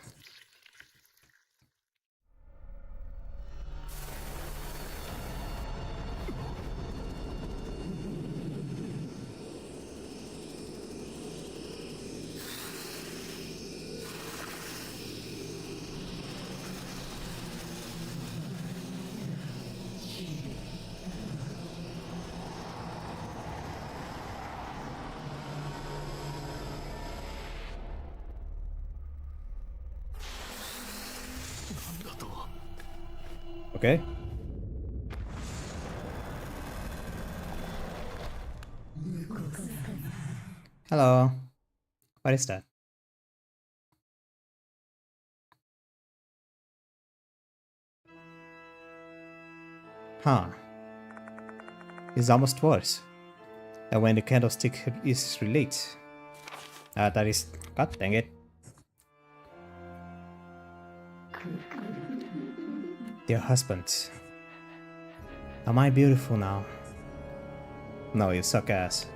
Okay. Hello. What is that? Huh. It's almost worse. And when the candlestick is relit. That is... God dang it. Dear husband. Am I beautiful now? No, you suck ass.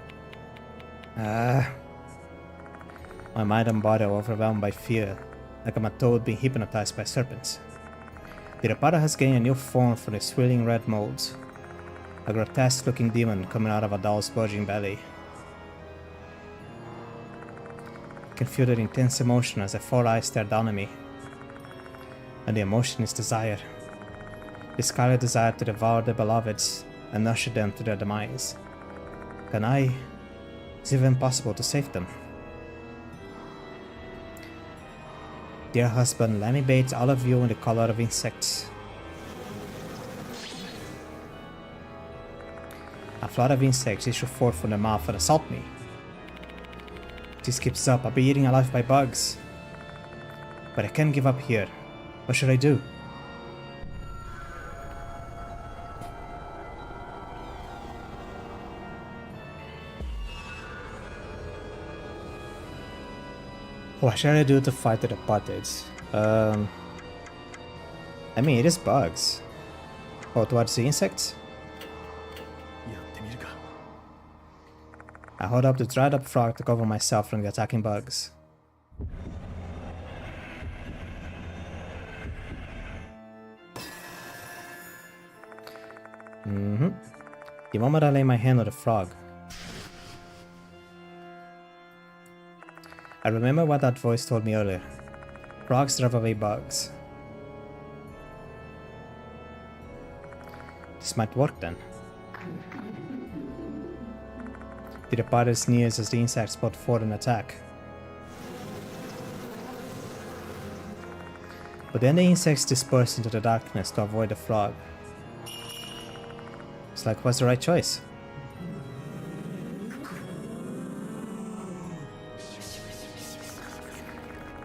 My mind and body are overwhelmed by fear, like I'm a toad being hypnotized by serpents. The Reparo has gained a new form from the swirling red molds. A grotesque-looking demon coming out of a doll's bulging belly. I can feel that intense emotion as the four eyes stare down at me. And the emotion is desire. the scarlet desire to devour the beloved and usher them to their demise. Can I? Is it even possible to save them? Dear husband, let me bathe all of you in the color of insects. A flood of insects issue forth from their mouth and assault me. If this keeps up, I'll be eaten alive by bugs. But I can't give up here. What should I do? What should I do to fight the departed? I mean, it is bugs. Oh, towards the insects? I hold up the dried up frog to cover myself from the attacking bugs. The moment I lay my hand on the frog, I remember what that voice told me earlier. Frogs drive away bugs. This might work then. The departed sneers as the insects put forth an attack. But then the insects disperse into the darkness to avoid the frog. It's like, what's the right choice?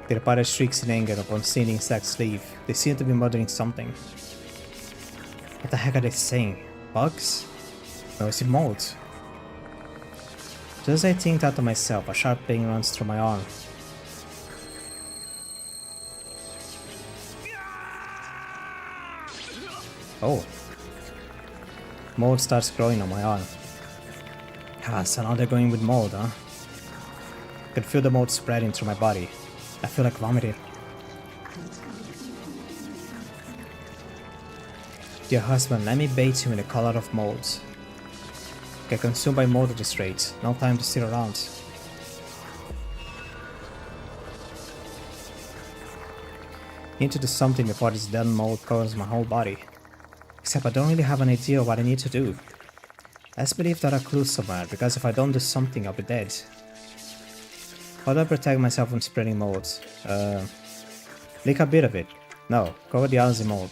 The departed shrieks in anger upon seeing the insects leave. They seem to be muttering something. What the heck are they saying? Bugs? No, it's molds. Just as I think that to myself, a sharp pain runs through my arm. Oh. Mold starts growing on my arm. Ah, so now they're going with mold, huh? I can feel the mold spreading through my body. I feel like vomiting. Dear husband, let me bathe you in the color of molds. Get consumed by mold at this rate. No time to sit around. Need to do something before this dead mold covers my whole body. Except I don't really have an idea what I need to do. Let's believe there are clues somewhere, because if I don't do something, I'll be dead. How do I protect myself from spreading molds? Lick a bit of it. No, cover the eyes in mold.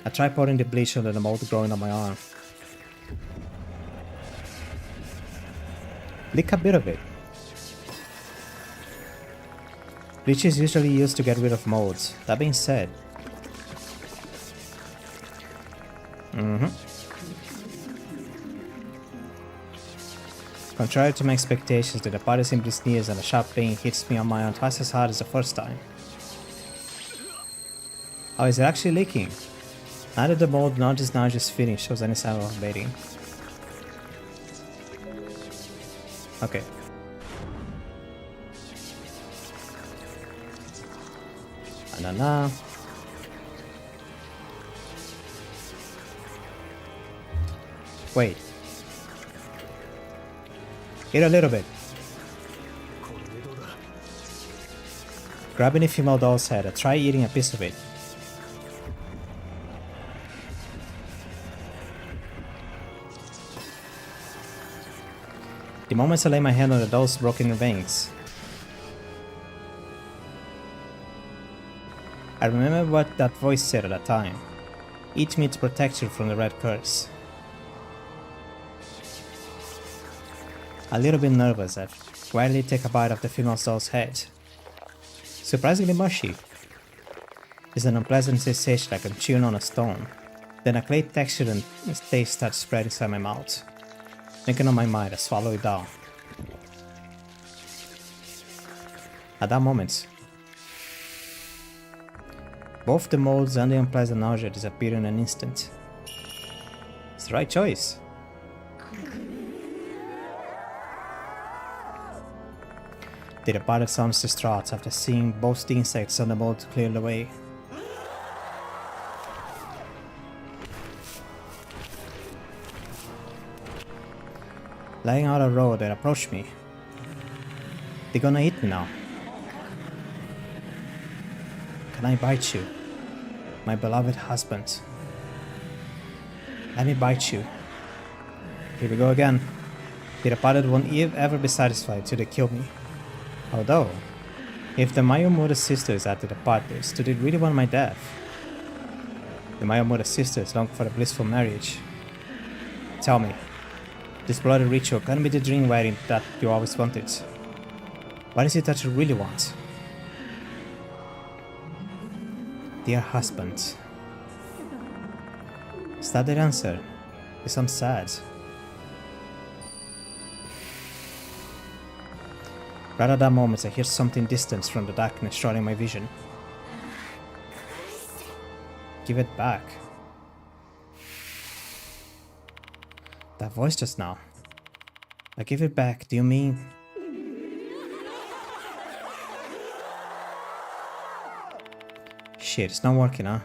I try pouring the bleach under the mold growing on my arm. Lick a bit of it. Bleach is usually used to get rid of molds. That being said... Contrary to my expectations, the departed simply sneers and a sharp pain hits me on my arm twice as hard as the first time. Oh, is it actually leaking? Neither the mold nor this nauseous feeling shows any sign of abating. Okay. Banana. Wait. Eat a little bit. Grabbing a female doll's head, I try eating a piece of it. The moment I lay my hand on the doll's broken veins, I remember what that voice said at that time. Eat me to protect you from the red curse. A little bit nervous, I quietly take a bite of the female doll's head. Surprisingly mushy. It's an unpleasant sensation like I'm chewing on a stone. Then a clay texture and taste starts spreading inside my mouth. Thinking on my mind, I swallow it down. At that moment, both the molds and the unpleasant nausea disappear in an instant. It's the right choice. The departed sounds distraught after seeing both the insects and the mold cleared away. Lying out a road, they approach me. They're gonna eat me now. Can I bite you, my beloved husband? Let me bite you. Here we go again. The departed won't ever be satisfied till they kill me. Although, if the Mayomura sisters are the departed, do they really want my death? The Mayomura sisters long for a blissful marriage. Tell me, this bloody ritual can be the dream wedding that you always wanted. What is it that you really want? Dear husband. Is that the answer? You sound sad. Right at that moment, I hear something distant from the darkness shrouding my vision. Give it back. That voice just now. I give it back, do you mean? Shit, it's not working, huh?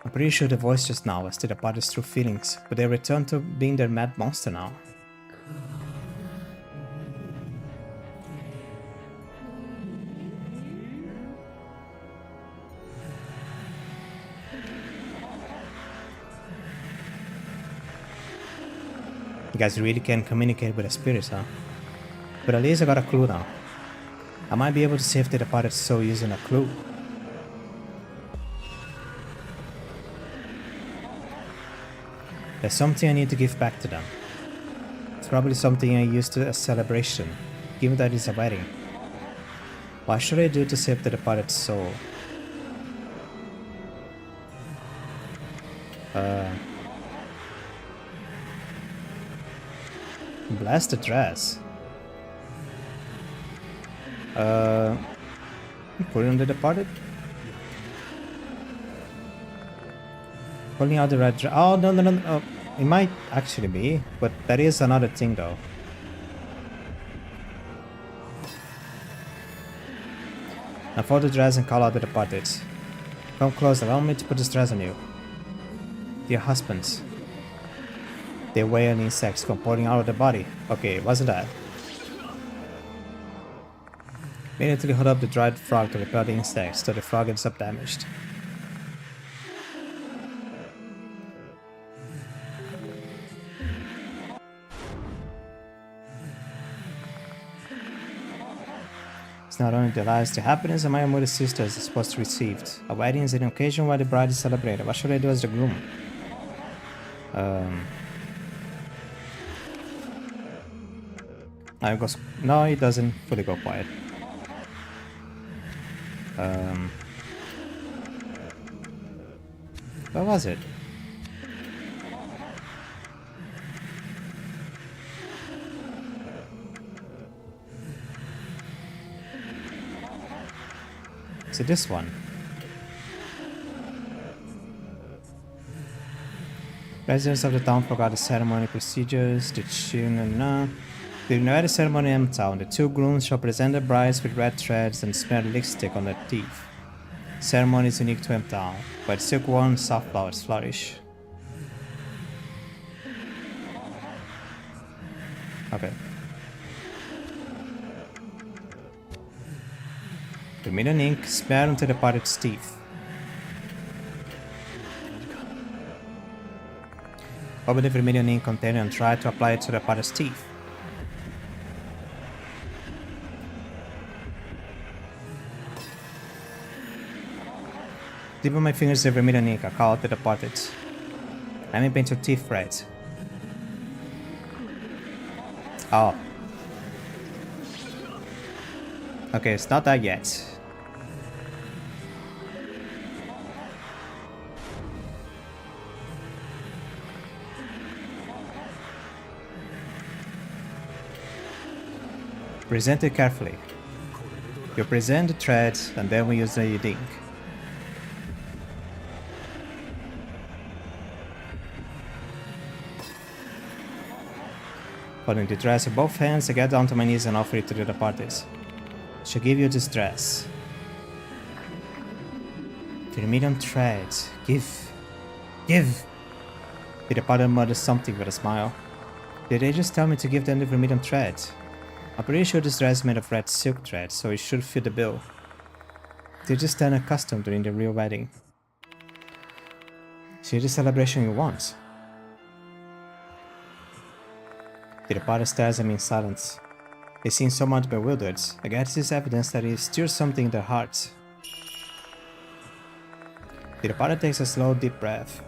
I'm pretty sure the voice just now was the departed's true feelings, but they returned to being their mad monster now. You guys really can communicate with the spirits, huh? But at least I got a clue now. I might be able to save the departed soul using a clue. There's something I need to give back to them. It's probably something I used as a celebration, given that it's a wedding. What should I do to save the departed soul? Blast the dress. Put it on the departed? Pulling out the red dress. Oh, no. Oh, it might actually be, but that is another thing though. Now fold the dress and call out the departed. Come close, allow me to put this dress on you. Dear husbands. They weigh on insects come pouring out of the body. Okay, wasn't that? Immediately hold up the dried frog to repel the insects, so the frog ends up damaged. It's not only the lives, the happiness that my mother's sisters is supposed to receive. A wedding is an occasion where the bride is celebrated. What should I do as the groom? I go. No, it doesn't fully go quiet. Where was it? Is it this one? Residents of the town forgot the ceremony procedures. The wedding ceremony in town. The two grooms shall present the brides with red threads and smear lipstick on their teeth. Ceremony is unique to M-Town, where silkworm soft flowers flourish. Okay. Vermilion ink smeared onto the departed's teeth. Open the vermilion ink container and try to apply it to the departed's teeth. Dip on my fingers the vermilion ink, I call out the departed. Let me paint your teeth red. Oh. Okay, it's not that yet. Present it carefully. You present the threads and then we use the ink. Holding the dress in both hands, I get down to my knees and offer it to the departed. She'll give you this dress. Vermilion threads. Give. The departed mutters something with a smile. Did they just tell me to give them the vermilion thread? I'm pretty sure this dress is made of red silk thread, so it should fit the bill. They're just unaccustomed during the real wedding. See the celebration you want. The departed stares at me in silence. They seem somewhat bewildered. I guess this is evidence that he stirs something in their hearts. The departed takes a slow, deep breath.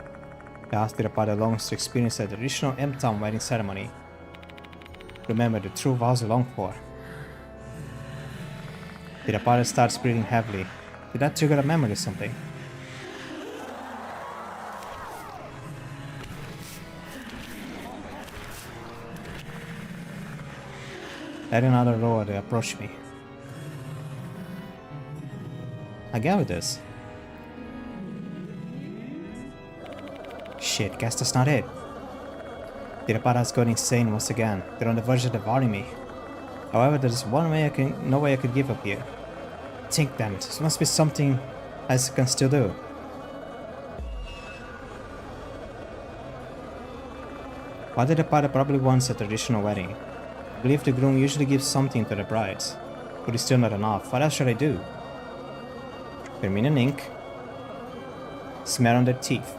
I ask the departed longs to experience the traditional M-Town wedding ceremony. Remember the true vows you long for. The departed starts breathing heavily. Did that trigger a memory or something? Letting another roar, they approach me. Again with this. Shit, guess that's not it. The Rapara's gone insane once again. They're on the verge of devouring me. However, there's no way I could give up here. Think, damn it. There must be something else I can still do. While the Rapara probably wants a traditional wedding, I believe the groom usually gives something to the brides. But it's still not enough. What else should I do? Vermilion ink. Smear on their teeth.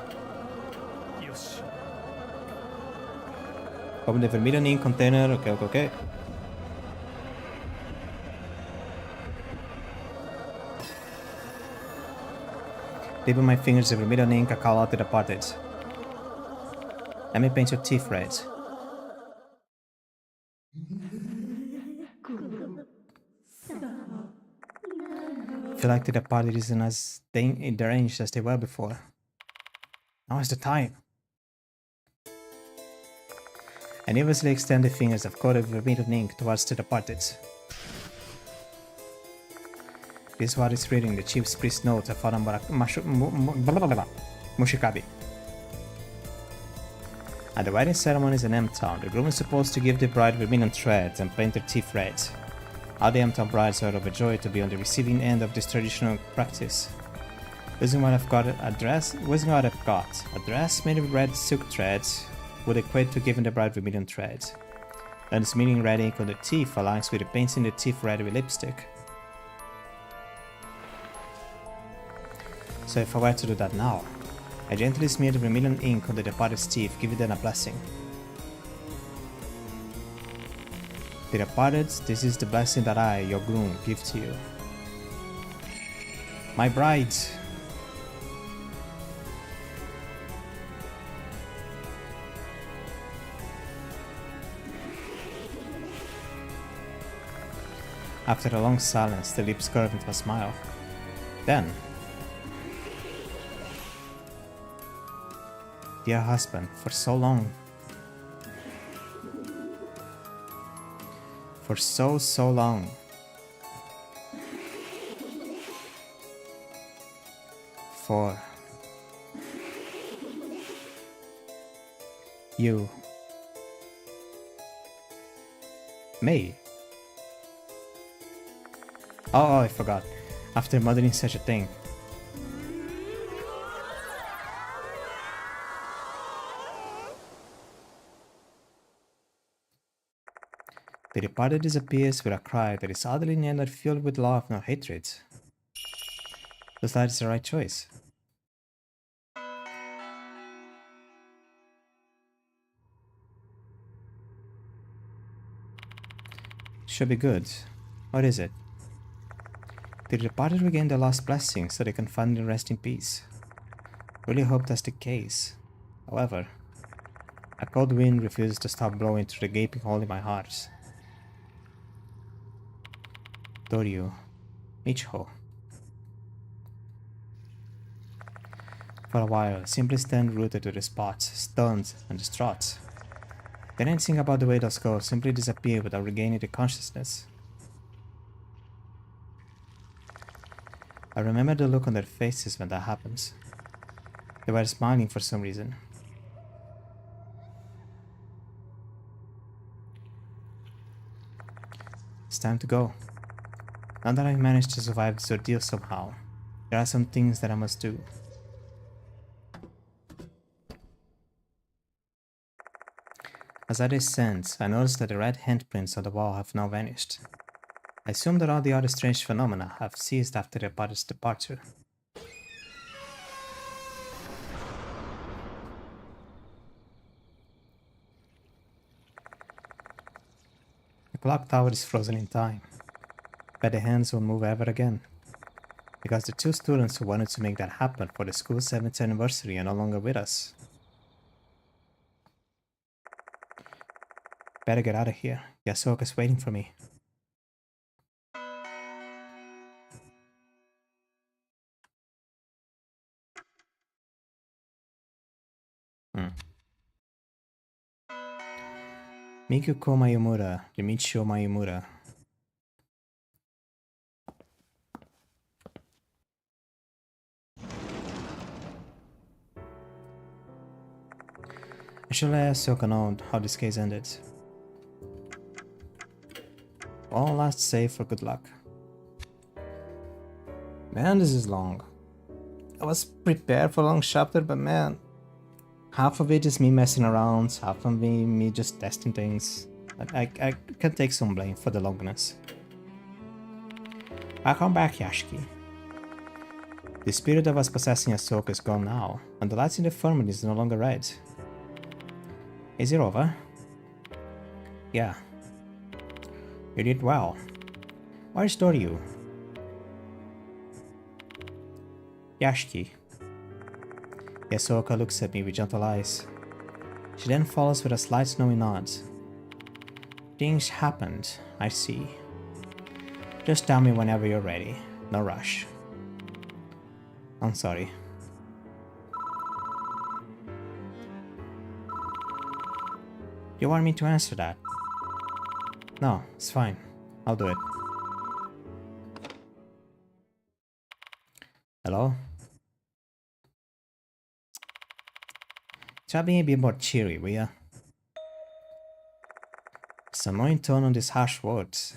Open the vermilion ink container. Okay. Dip in my fingers the vermilion ink. I call out to the departed. Let me paint your teeth red. I feel like the departed isn't as deranged as they were before. Now is the time. I nervously extend the fingers of coated vermilion ink towards the departed. This is what is reading the chief's priest note of Madame Mushikabi. At the wedding ceremonies in M-Town, the groom is supposed to give the bride vermilion threads and paint their teeth red. All the M-Town brides are overjoyed to be on the receiving end of this traditional practice. Using what I've got, a dress made of red silk threads would equate to giving the bride vermilion threads. And smearing red ink on the teeth aligns with the painting the teeth red with lipstick. So if I were to do that now, I gently smear the vermilion ink on the departed's teeth, giving them a blessing. The departed, this is the blessing that I, your groom, give to you. My brides! After a long silence, the lips curve into a smile. Then, dear husband, for so long, for so long, for you, me. Oh, I forgot. After muttering such a thing. The departed disappears with a cry that is oddly neither filled with love nor hatred. Does that is the right choice? Should be good. What is it? The departed regain their lost blessing so they can finally rest in peace. Really hope that's the case. However, a cold wind refuses to stop blowing through the gaping hole in my heart. Doryu, Michiho. For a while, I simply stand rooted to the spot, stunned and distraught. Then anything about the way those go simply disappear without regaining the consciousness. I remember the look on their faces when that happens. They were smiling for some reason. It's time to go. Now that I've managed to survive this ordeal somehow, there are some things that I must do. As I descend, I notice that the red handprints on the wall have now vanished. I assume that all the other strange phenomena have ceased after the body's departure. clock tower is frozen in time. But the hands won't move ever again. Because the two students who wanted to make that happen for the school's 7th anniversary are no longer with us. Better get out of here. Yasuoka's waiting for me. Mikuko Mayumura, Dimichio Mayumura. I should let Yasuoka know how this case ended. One last save for good luck. Man, this is long. I was prepared for a long chapter, but man, half of it is me messing around, half of me just testing things. I can take some blame for the longness. Welcome back, Yashiki. The spirit that was possessing Yasuoka is gone now, and the lights in the firmament is no longer red. Is it over? Yeah. You did well. Why restore you? Yashiki. Yasuoka looks at me with gentle eyes. She then follows with a slight knowing nod. Things happened, I see. Just tell me whenever you're ready. No rush. I'm sorry. You want me to answer that? No, it's fine. I'll do it. Hello? Try being a bit more cheery, will ya? It's an annoying tone on these harsh words.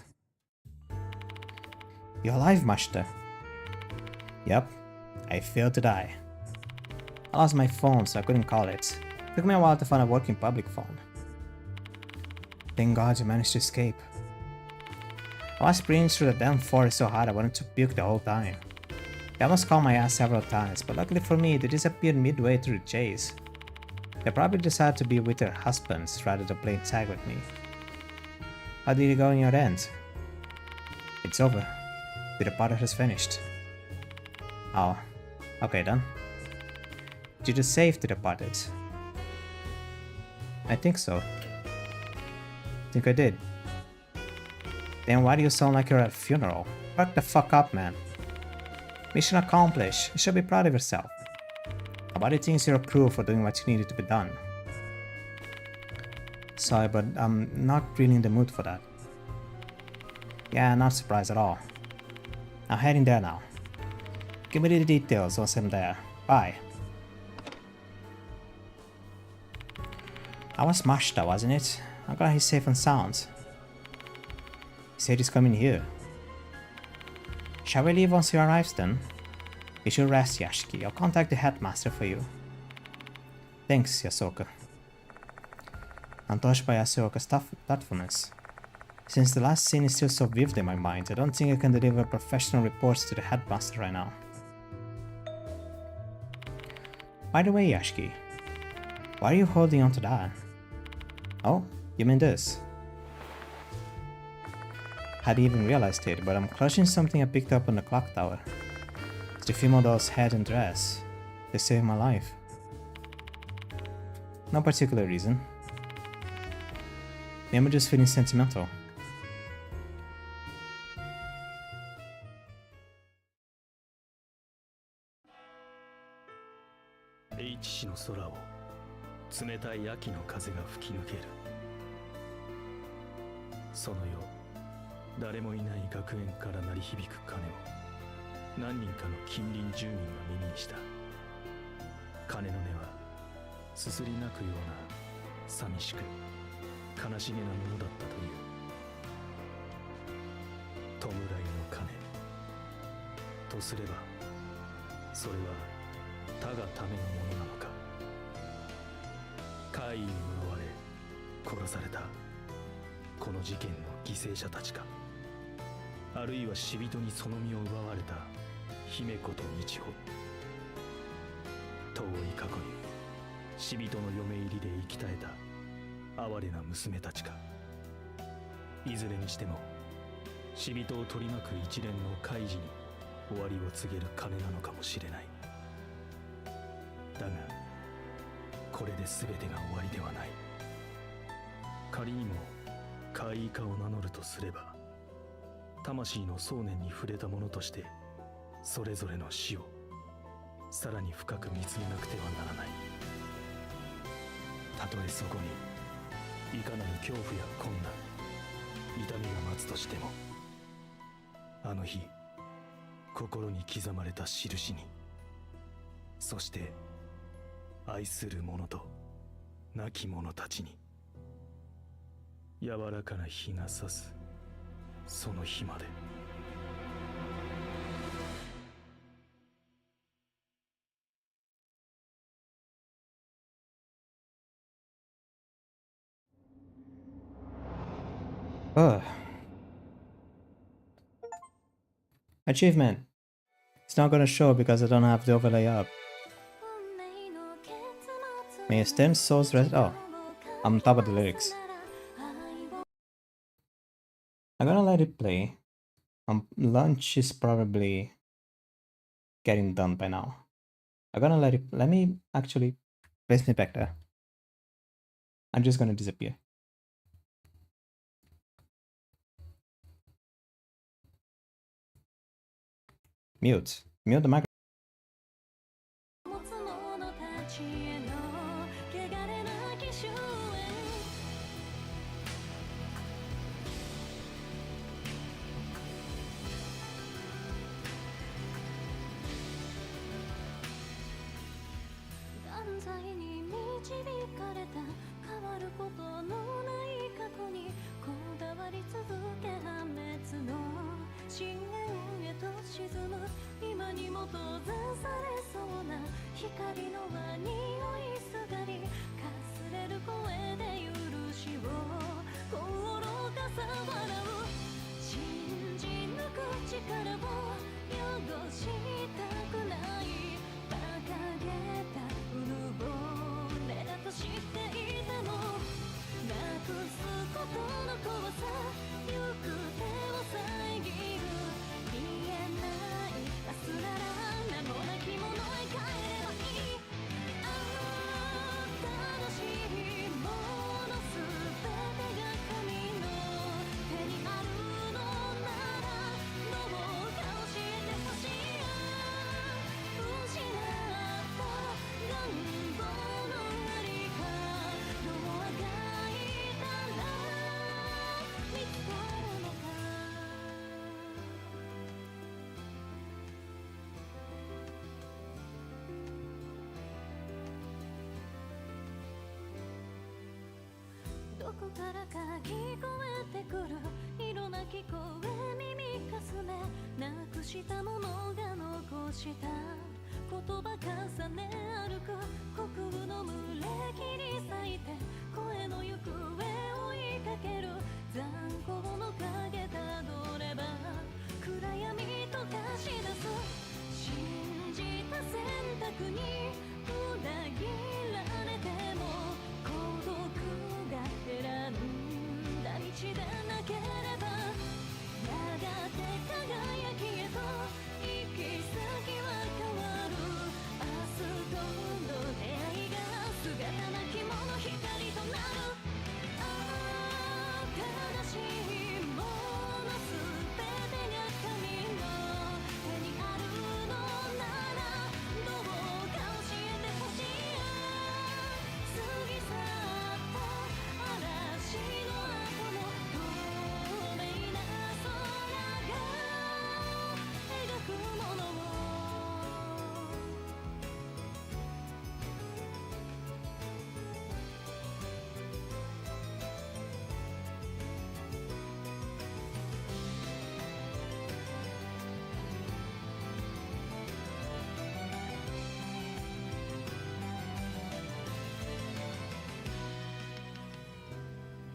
You're alive, Master. Yep, I failed to die. I lost my phone, so I couldn't call it. Took me a while to find a working public phone. Thank God you managed to escape. I was sprinting through the damn forest so hard I wanted to puke the whole time. They almost called my ass several times, but luckily for me, they disappeared midway through the chase. They probably decided to be with their husbands rather than playing tag with me. How did it go in your end? It's over. The departure has finished. Oh, okay then. Did you save the departed? I think so. Think I did. Then why do you sound like you're at a funeral? Fuck the fuck up, man. Mission accomplished. You should be proud of yourself. Nobody thinks you're a pro for doing what you needed to be done. Sorry, but I'm not really in the mood for that. Yeah, not surprised at all. I'm heading there now. Give me the details once I'm there. Bye. I was Mashita, wasn't it? I'm glad he's safe and sound. He said he's coming here. Shall we leave once he arrives then? You should rest, Yashiki. I'll contact the headmaster for you. Thanks, Yasuoka. I'm touched by Yasuoka's thoughtfulness. Since the last scene is still so vivid in my mind, I don't think I can deliver professional reports to the headmaster right now. By the way, Yashiki, why are you holding on to that? Oh, you mean this? Hadn't even realized it, but I'm clutching something I picked up on the clock tower. It's the female doll's head and dress. They saved my life. No particular reason. Maybe I'm just feeling sentimental. H 市の空を冷たい秋の風が吹き抜ける。その夜、誰もいない学園から鳴り響く鐘を何人かの近隣住民が耳にした。鐘の音はすすり泣くような寂しく悲しげなものだったという。弔いの鐘とすれば、それは他がためのものなのか。怪異に呪われ殺されたこの事件の犠牲者たちか、あるいは死人にその身を奪われた姫子と日穂、遠い過去に死人の嫁入りで生き絶えた哀れな娘たちか。いずれにしても死人を取り巻く一連の開示に終わりを告げる鐘なのかもしれない。だがこれで全てが終わりではない。仮にも怪異化を名乗るとすれば、魂の想念に触れたものとしてそれぞれの死をさらに深く見つめなくてはならない。たとえそこにいかなる恐怖や困難、痛みが待つとしても、あの日心に刻まれた印に、そして愛する者と亡き者たちに柔らかな日が差すその日まで。Ugh. Achievement. It's not gonna show because I don't have the overlay up. May stem souls rest. Oh, I'm on top of the lyrics. I'm gonna let it play. Lunch is probably getting done by now. I'm gonna let it. Let me actually place me back there. I'm just gonna disappear. Mute the microphone. どこからか聞こえてくる色なき声耳かすめ、なくしたものが残した言葉重ね歩く国語の群れ切り裂いて声の行方を追いかける残光の影たどれば暗闇と化し出す信じた選択に裏切られても孤独が選んだ道でなければやがて輝きへと行き先は変わる明日との出会いが姿なきもの光となる悲しいものすべてが神の手にあるのならどうか教えてほしい過ぎ去った嵐の後も透明な空が描くものを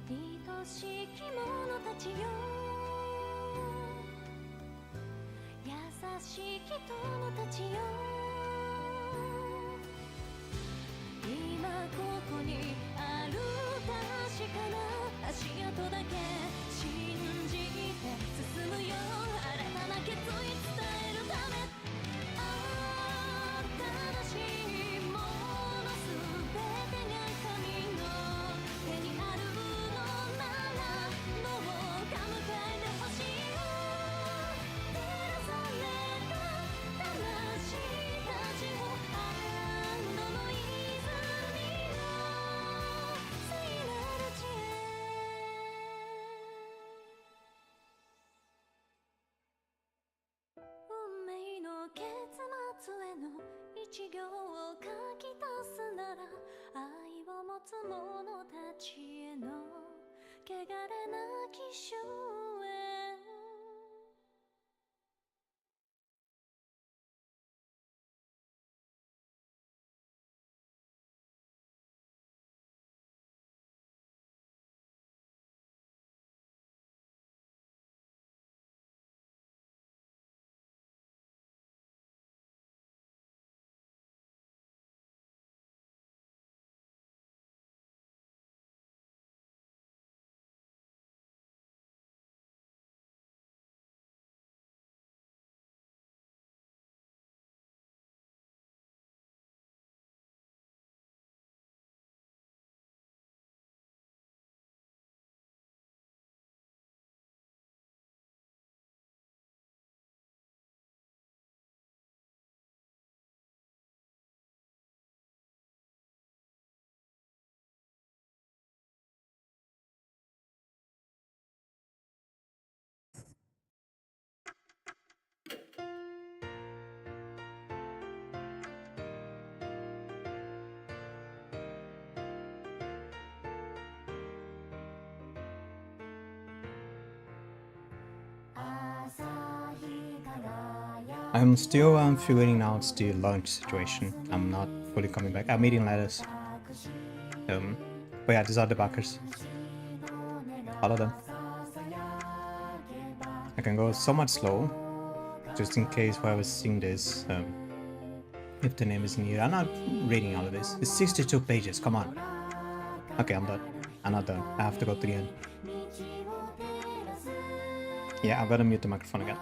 愛しき者たちよ優しき友たちよ今ここにある確かな足跡だけ I'm still figuring out the lunch situation. I'm not fully coming back. I'm eating lettuce. But yeah, these are the backers. Follow them. I can go somewhat slow, just in case whoever's seeing this, if the name is near. I'm not reading all of this. It's 62 pages, come on. Okay, I'm done. I'm not done. I have to go to the end. Yeah, I'm gonna mute the microphone again.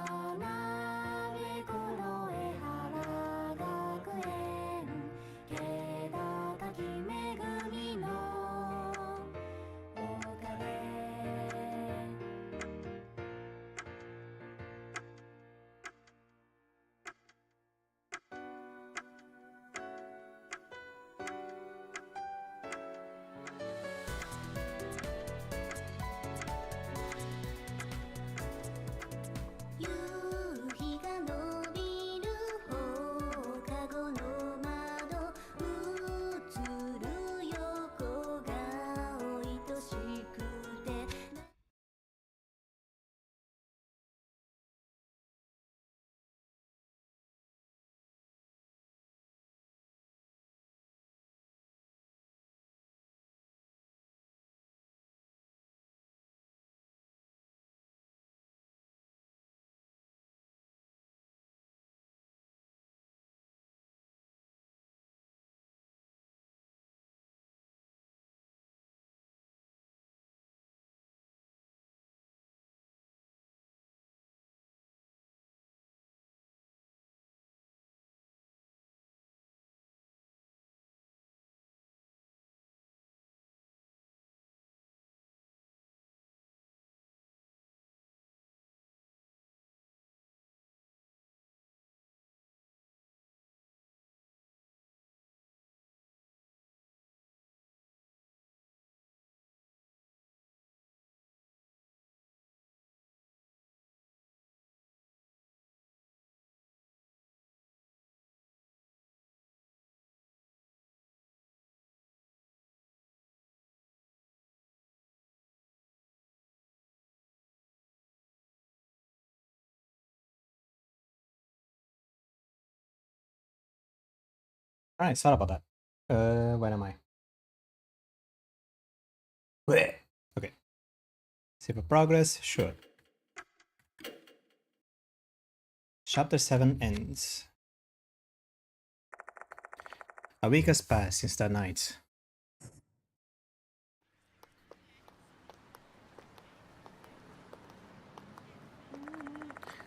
Alright, sorry about that. Where am I? Blech. Okay. Save for progress, sure. Chapter 7 ends. A week has passed since that night.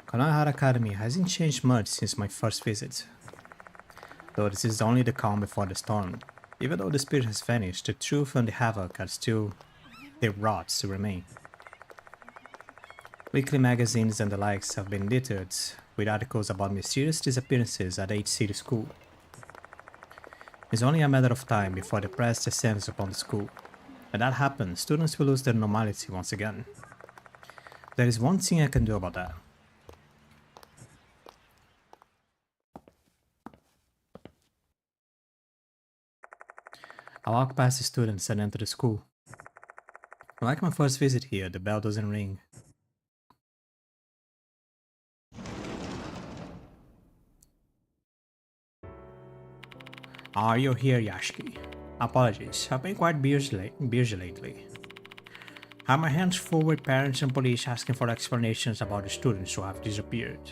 Konohara Academy hasn't changed much since my first visit. Though this is only the calm before the storm. Even though the spirit has vanished, the truth and the havoc are still their rots to remain. Weekly magazines and the likes have been littered with articles about mysterious disappearances at each city school. It's only a matter of time before the press descends upon the school. When that happens, students will lose their normality once again. There is one thing I can do about that. I walk past the students and enter the school. Like my first visit here, the bell doesn't ring. Are you here, Yashiki? Apologies, I've been quite busy lately. I have my hands full with parents and police asking for explanations about the students who have disappeared.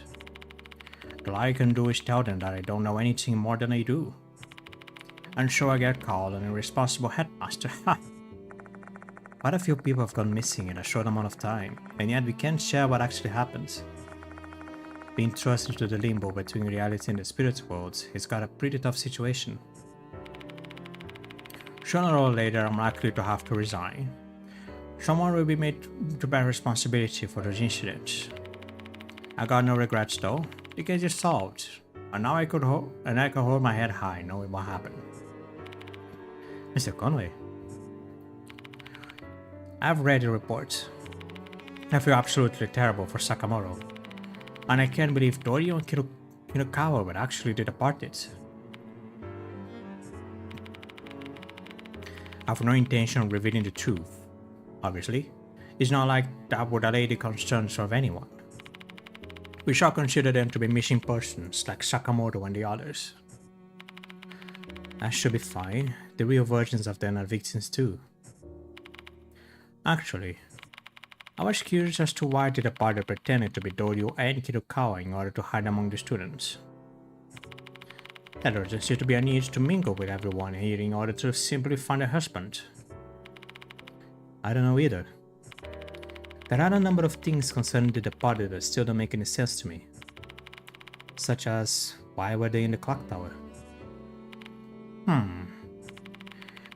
All I can do is tell them that I don't know anything more than I do. And so I get called an irresponsible headmaster. Ha! Quite a few people have gone missing in a short amount of time, and yet we can't share what actually happened. Being thrust into the limbo between reality and the spirit world has got a pretty tough situation. Sooner or later I'm likely to have to resign. Someone will be made to bear responsibility for those incidents. I got no regrets though. The case is solved, and now I can hold my head high knowing what happened. Mr. Conway, I've read the report. I feel absolutely terrible for Sakamoto. And I can't believe Dorio and Hirokawa were actually departed. I have no intention of revealing the truth, obviously. It's not like that would allay the concerns of anyone. We shall consider them to be missing persons like Sakamoto and the others. That should be fine. The real versions of them are victims too. Actually, I was curious as to why the departed pretended to be Dorio and Kirukawa in order to hide among the students. There doesn't seem to be a need to mingle with everyone here in order to simply find a husband. I don't know either. There are a number of things concerning the departed that still don't make any sense to me. Such as, why were they in the clock tower?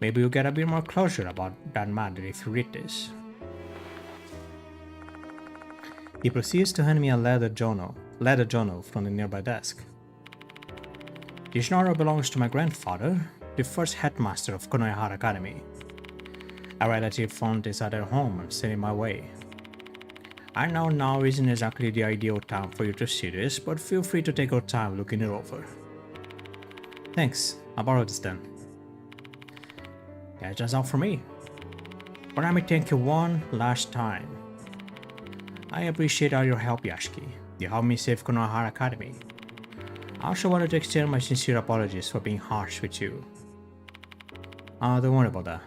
Maybe you'll get a bit more closure about that matter if you read this. He proceeds to hand me a leather journal from the nearby desk. This journal belongs to my grandfather, the first headmaster of Konohara Academy. A relative found this at their home and sent it my way. I know now isn't exactly the ideal time for you to see this, but feel free to take your time looking it over. Thanks, I'll borrow this then. That's just all for me. But let me thank you one last time. I appreciate all your help, Yashiki. You helped me save Konohara Academy. I also wanted to extend my sincere apologies for being harsh with you. Don't worry about that.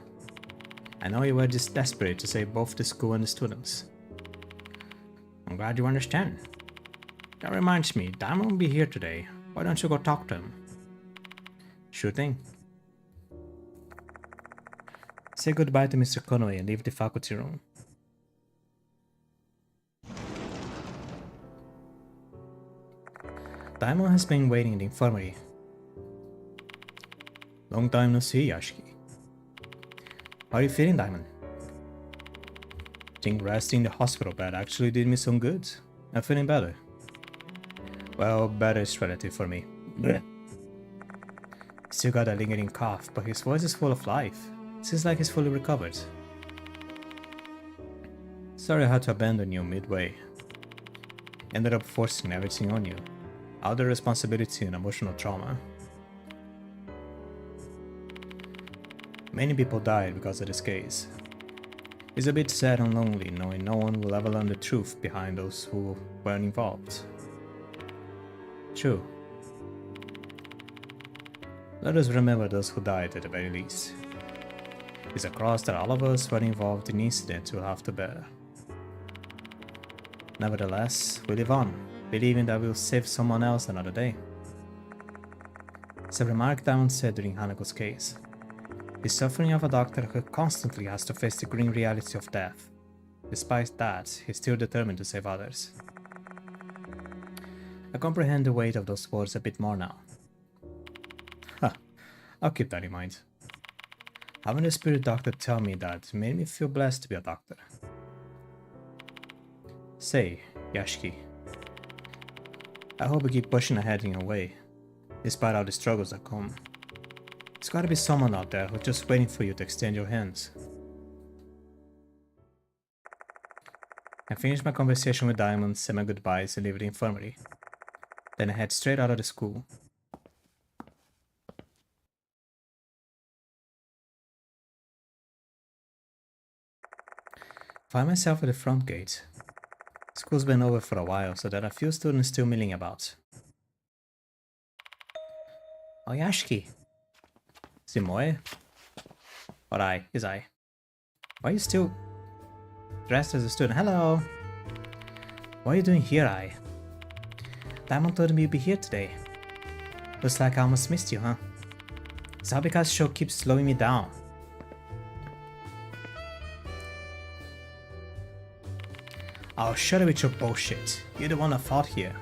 I know you were just desperate to save both the school and the students. I'm glad you understand. That reminds me, Diamond will be here today. Why don't you go talk to him? Sure thing. Say goodbye to Mr. Konoe and leave the faculty room. Diamond has been waiting in the infirmary. Long time no see, Yashiki. How are you feeling, Diamond? Think resting in the hospital bed actually did me some good. I'm feeling better. Well, better is relative for me. Blech. Still got a lingering cough, but his voice is full of life. Seems like he's fully recovered. Sorry I had to abandon you midway. Ended up forcing everything on you. All the responsibility and emotional trauma. Many people died because of this case. It's a bit sad and lonely knowing no one will ever learn the truth behind those who weren't involved. True. Let us remember those who died at the very least. It's a cross that all of us were involved in the incident will have to bear. Nevertheless, we live on, believing that we'll save someone else another day. It's a remark Diamond said during Hanako's case. The suffering of a doctor who constantly has to face the grim reality of death. Despite that, he's still determined to save others. I comprehend the weight of those words a bit more now. I'll keep that in mind. Having a spirit doctor tell me that made me feel blessed to be a doctor. Say, Yashiki, I hope you keep pushing ahead in your way, despite all the struggles that come. There's gotta be someone out there who's just waiting for you to extend your hands. I finished my conversation with Diamond, said my goodbyes and leave the infirmary. Then I head straight out of the school. Find myself at the front gate. School's been over for a while, so there are a few students still milling about. Oh, Yashiki. Simoe? Alright, is I. Why are you still dressed as a student? Hello! What are you doing here, I? Diamond told me you'd be here today. Looks like I almost missed you, huh? Is that because show keeps slowing me down? Oh, shut up with your bullshit. You're the one that fought here.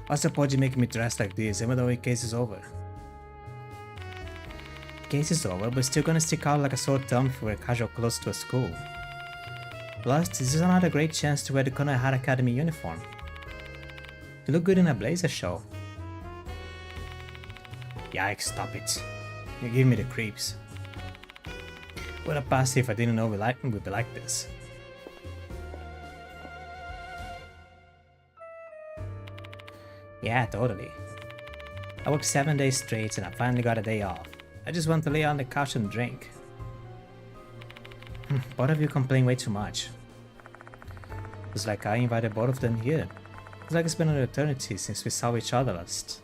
What's the point in making me dress like this even though the case is over? The case is over, but still gonna stick out like a sore thumb if you wear casual clothes to a school. Plus, this is another great chance to wear the Konohara Academy uniform. You look good in a blazer show. Yikes, stop it. You give me the creeps. Would have passed if I didn't know we'd be like this. Yeah, totally. I worked 7 days straight and I finally got a day off. I just want to lay on the couch and drink. Both of you complain way too much. It's like I invited both of them here. It's like it's been an eternity since we saw each other last.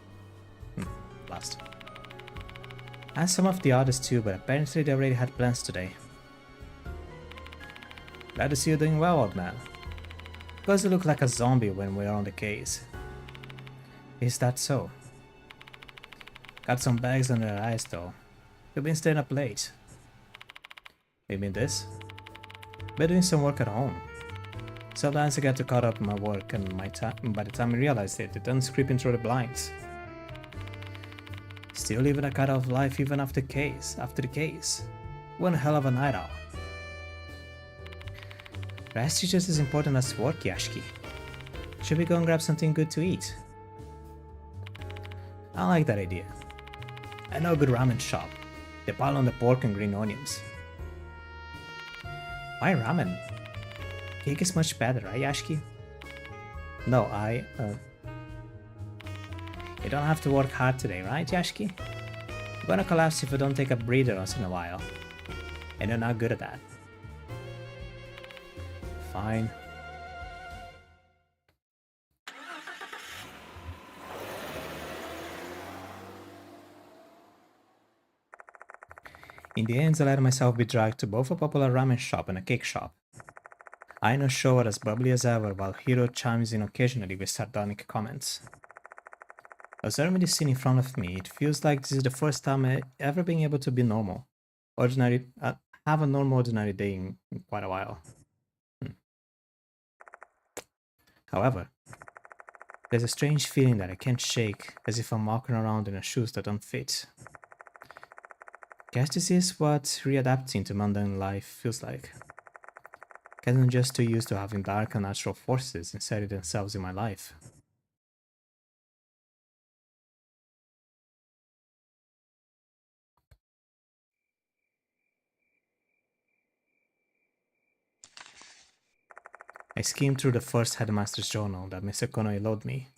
I asked some of the others too, but apparently they already had plans today. Glad to see you doing well, old man. Because you look like a zombie when we're on the case. Is that so? Got some bags under your eyes though. You've been staying up late. You mean this? Been doing some work at home. Sometimes I get too caught up in my work and by the time I realize it, the sun's creeping through the blinds. Still living a kind of life even after the case. One hell of a night owl. Rest is just as important as work, Yashiki. Should we go and grab something good to eat? I like that idea. I know a good ramen shop. They pile on the pork and green onions. Why ramen? Cake is much better, right, Yashiki? No, You don't have to work hard today, right, Yashiki? I'm gonna collapse if I don't take a breather once in a while. And you're not good at that. Fine. In the end, I let myself be dragged to both a popular ramen shop and a cake shop. Aino showed as bubbly as ever while Hiro chimes in occasionally with sardonic comments. Observing the scene in front of me, it feels like this is the first time I ever been able to be normal. Have a normal ordinary day in quite a while. However, there's a strange feeling that I can't shake, as if I'm walking around in shoes that don't fit. Guess this is what readapting to mundane life feels like. Getting just too used to having dark and natural forces inserting themselves in my life. I skimmed through the first headmaster's journal that Mr. Konoe loaned me.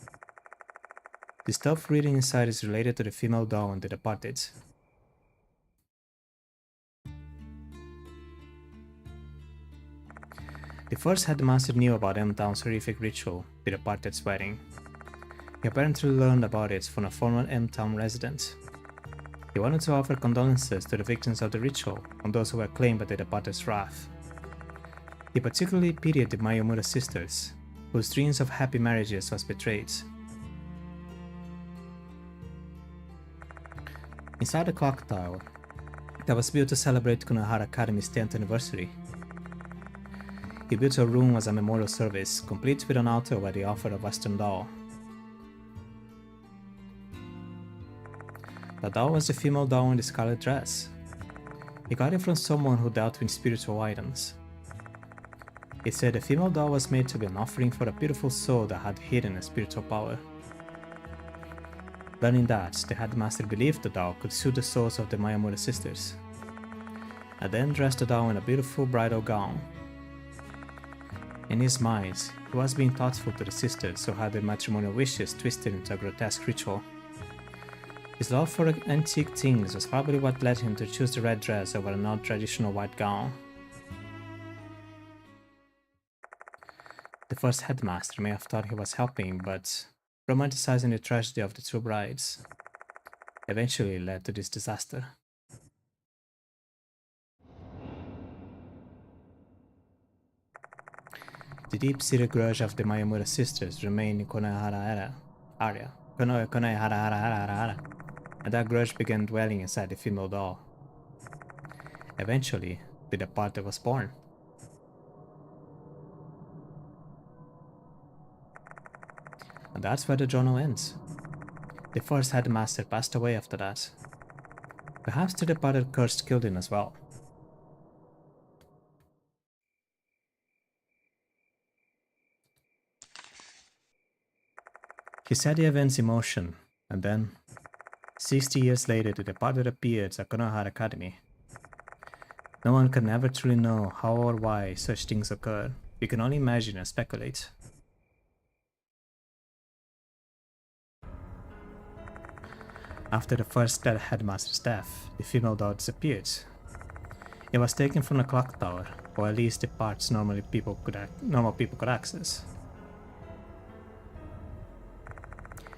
The stuff written inside is related to the female doll and the departed. The first headmaster knew about M-Town's horrific ritual, the departed's wedding. He apparently learned about it from a former M-Town resident. He wanted to offer condolences to the victims of the ritual and those who were claimed by the departed's wrath. He particularly pitied the Mayomura sisters, whose dreams of happy marriages was betrayed. Inside the clock tower that was built to celebrate Kunohara Academy's 10th anniversary, he built a room as a memorial service, complete with an altar where they offered a Western doll. The doll was the female doll in the scarlet dress. He got it from someone who dealt with spiritual items. He said the female doll was made to be an offering for a beautiful soul that had hidden a spiritual power. Learning that, the headmaster believed the doll could soothe the souls of the Mayamura sisters, and then dressed the doll in a beautiful bridal gown. In his mind, he was being thoughtful to the sisters who had their matrimonial wishes twisted into a grotesque ritual. His love for antique things was probably what led him to choose the red dress over a non-traditional white gown. The first headmaster may have thought he was helping, but romanticizing the tragedy of the two brides eventually led to this disaster. The deep-seated grudge of the Mayamura sisters remained in Konohara area, and that grudge began dwelling inside the female doll. Eventually, the departed was born. And that's where the journal ends. The first headmaster passed away after that. Perhaps the departed curse killed him as well. He set the events in motion, and then, 60 years later, the departed appeared at Konohara Academy. No one can ever truly know how or why such things occur. We can only imagine and speculate. After the first headmaster's death, the female door disappeared. It was taken from the clock tower, or at least the parts normal people could access.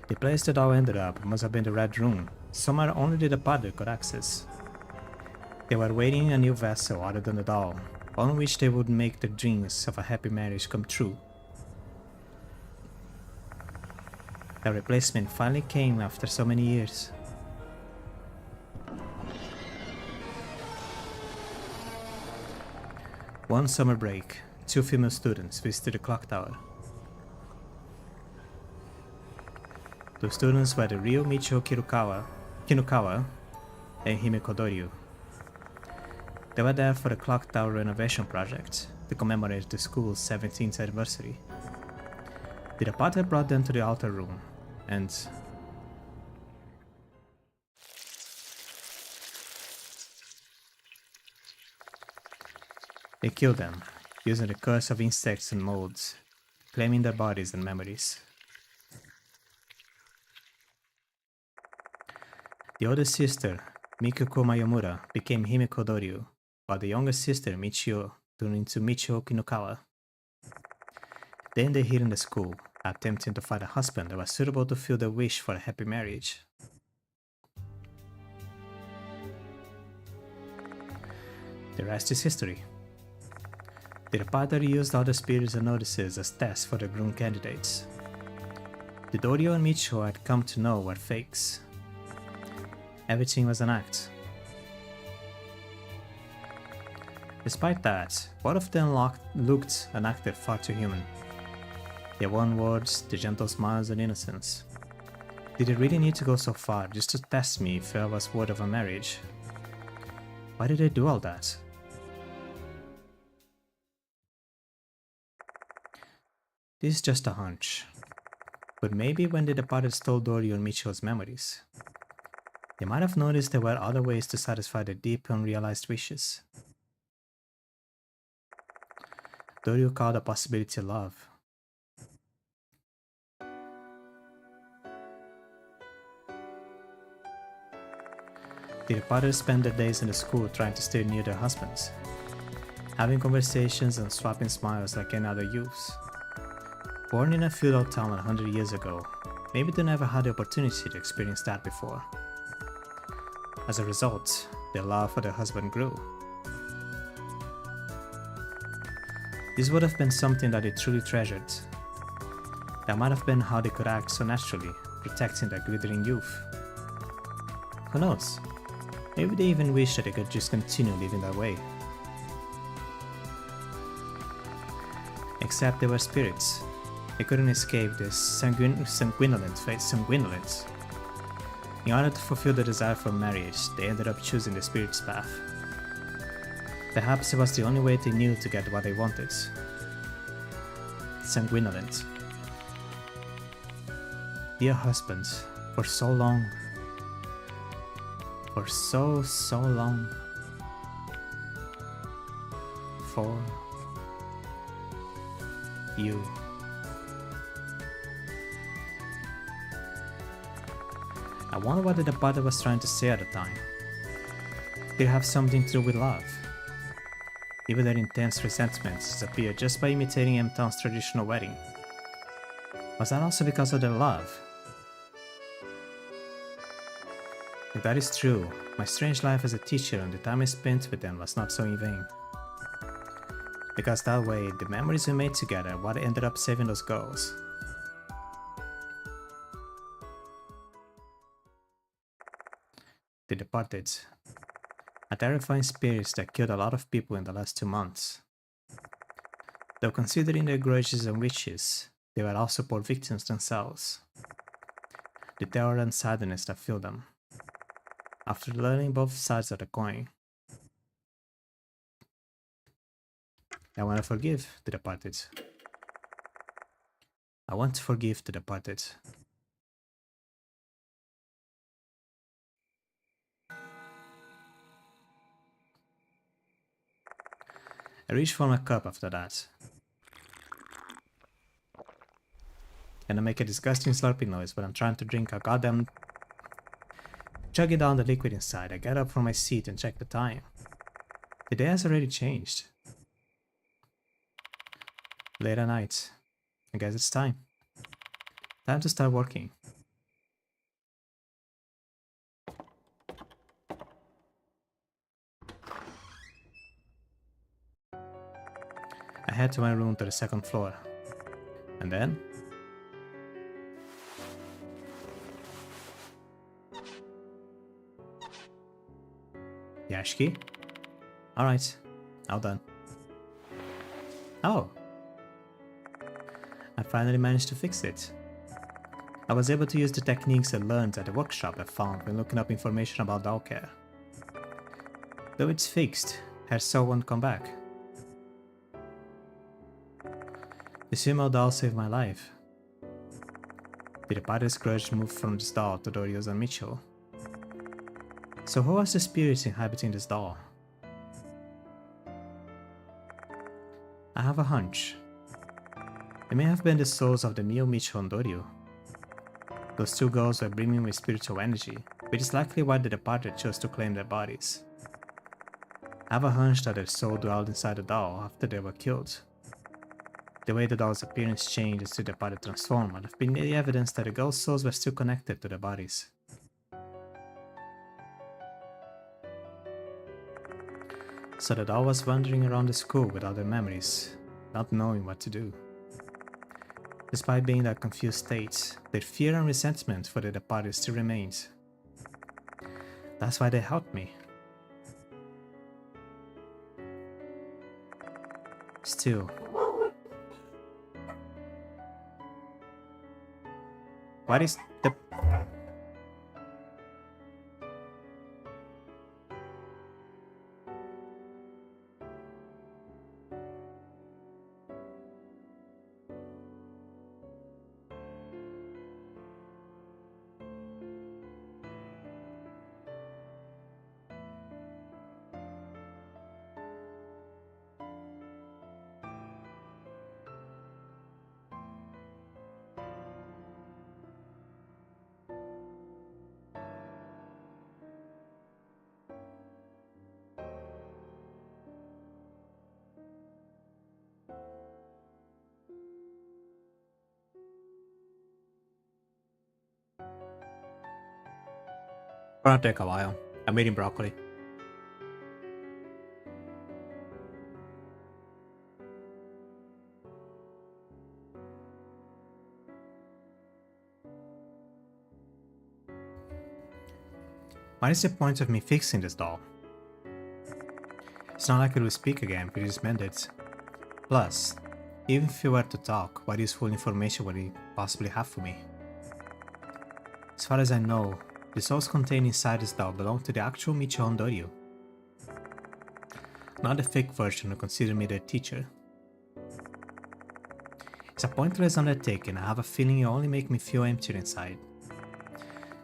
The place the door ended up must have been the Red Room, somewhere only the departed could access. They were waiting a new vessel other than the doll, on which they would make their dreams of a happy marriage come true. The replacement finally came after so many years. One summer break, 2 female students visited the clock tower. The students were the real Michio Kinukawa and Himeko Doryu. They were there for the clock tower renovation project to commemorate the school's 17th anniversary. The departed brought them to the altar room, and they killed them, using the curse of insects and molds, claiming their bodies and memories. The older sister, Mikiko Mayamura, became Himeko Doryu, while the younger sister, Michio, turned into Michio Kinukawa. Then they hid in the school, attempting to find a husband that was suitable to fill their wish for a happy marriage. The rest is history. The departed used other spirits and notices as tests for the groom candidates. The Doryu and Michio had come to know were fakes. Everything was an act. Despite that, both of them looked and acted far too human. Their warm words, the gentle smiles and innocence. Did it really need to go so far just to test me if I was worthy of a marriage? Why did they do all that? This is just a hunch. But maybe when the departed stole Doryu and Michio's memories, they might have noticed there were other ways to satisfy their deep unrealized wishes. Doryu called the possibility love. The departed spent their days in the school trying to stay near their husbands, having conversations and swapping smiles like any other youths. Born in a feudal town 100 years ago, maybe they never had the opportunity to experience that before. As a result, their love for their husband grew. This would have been something that they truly treasured. That might have been how they could act so naturally, protecting their glittering youth. Who knows? Maybe they even wish that they could just continue living that way. Except they were spirits. They couldn't escape this sanguinolent fate. In order to fulfill the desire for marriage, they ended up choosing the spirit's path. Perhaps it was the only way they knew to get what they wanted. Sanguinolent. Dear husband, for so long. For so long. For you. I wonder what the departed was trying to say at the time. Did it have something to do with love? Even their intense resentments disappeared just by imitating M-Town's traditional wedding. Was that also because of their love? If that is true, my strange life as a teacher and the time I spent with them was not so in vain. Because that way, the memories we made together are what ended up saving those girls. The departed. A terrifying spirit that killed a lot of people in the last 2 months. Though considering their grudges and wishes, they were also poor victims themselves. The terror and sadness that filled them. After learning both sides of the coin, I want to forgive the departed. I want to forgive the departed. I reach for my cup after that. And I make a disgusting slurping noise when I'm trying to drink a goddamn chugging down the liquid inside, I get up from my seat and check the time. The day has already changed. Late at night. I guess it's time. Time to start working. I head to my room to the second floor. And then... Yashiki? Alright, all done. Oh! I finally managed to fix it. I was able to use the techniques I learned at the workshop I found when looking up information about doll care. Though it's fixed, her soul won't come back. The female doll saved my life. The departed's grudge moved from this doll to Dorios and Mitchell. So who was the spirit inhabiting this doll? I have a hunch. It may have been the souls of the Mio, Mitchell, and Dorio. Those two girls were brimming with spiritual energy, which is likely why the departed chose to claim their bodies. I have a hunch that their soul dwelled inside the doll after they were killed. The way the doll's appearance changed as the departed transformed would have been the evidence that the girls' souls were still connected to their bodies. So the doll was wandering around the school without their memories, not knowing what to do. Despite being in that confused state, their fear and resentment for the departed still remained. That's why they helped me. Still, what is the... Gonna take a while. I'm eating broccoli. What is the point of me fixing this doll? It's not like it will speak again if it is mended. Plus, even if it were to talk, what useful information would it possibly have for me? As far as I know, the souls contained inside this doll belong to the actual Michio and Doryu, not the fake version who consider me their teacher. It's a pointless undertaking. I have a feeling you only make me feel emptier inside.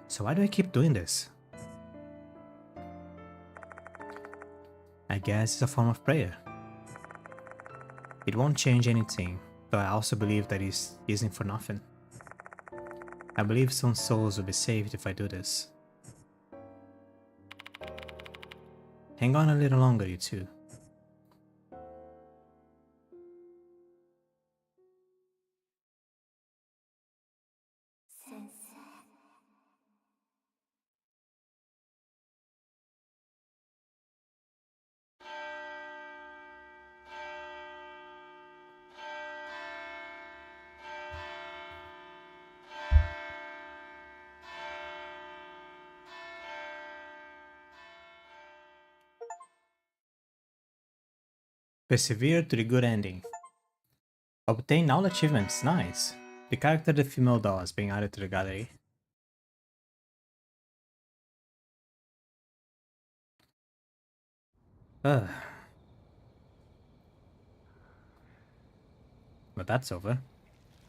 So why do I keep doing this? I guess it's a form of prayer. It won't change anything, though I also believe that it isn't for nothing. I believe some souls will be saved if I do this. Hang on a little longer, you two. Persevere to the good ending. Obtain all achievements, nice. The character of the female doll is being added to the gallery. Ugh. But that's over.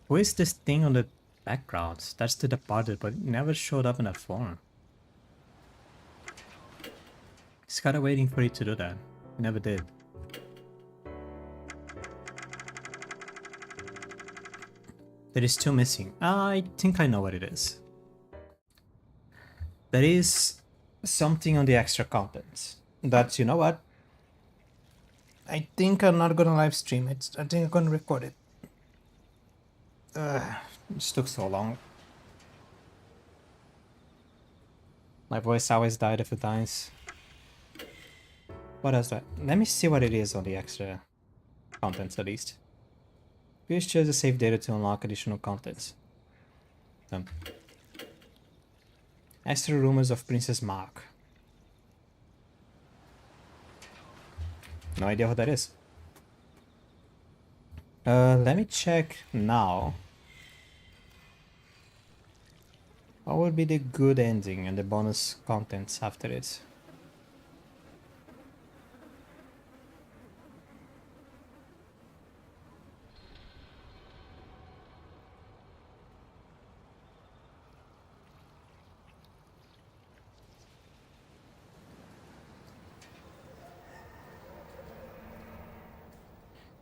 Who is this thing on the background? That's the departed, but it never showed up in that form. It's kinda waiting for it to do that. It never did. There is two missing. I think I know what it is. There is something on the extra content. That, you know what? I think I'm not gonna live stream it. I think I'm gonna record it. This took so long. My voice always died a few times. What else do I... Let me see what it is on the extra contents at least. Please choose a save data to unlock additional contents. Done. Extra rumors of Princess Mark. No idea what that is. Let me check now. What would be the good ending and the bonus contents after it?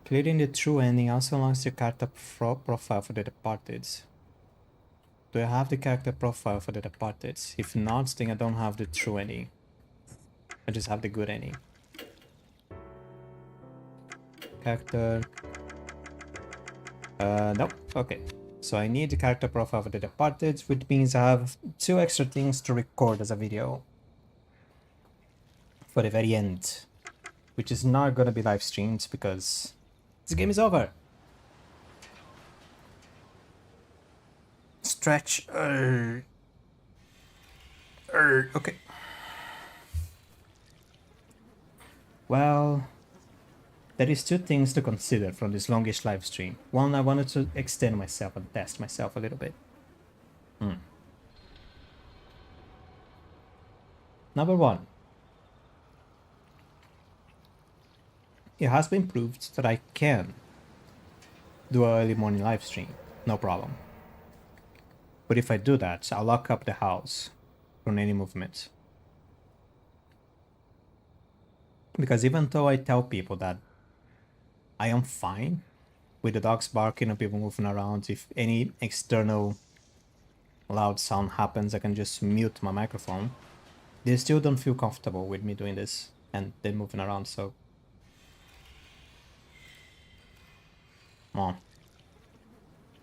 Clearing the true ending also unlocks the character profile for the departed. Do I have the character profile for the departed? If not, then I don't have the true ending. I just have the good ending. Character... nope. Okay. So I need the character profile for the departed, which means I have 2 extra things to record as a video. For the very end. Which is not gonna be live streamed because this game is over. Stretch. Okay. Well, there is 2 things to consider from this longish live stream. One, I wanted to extend myself and test myself a little bit. Number 1. It has been proved that I can do an early morning live stream, no problem. But if I do that, I'll lock up the house from any movement. Because even though I tell people that I am fine with the dogs barking and people moving around, if any external loud sound happens, I can just mute my microphone. They still don't feel comfortable with me doing this and they're moving around, so...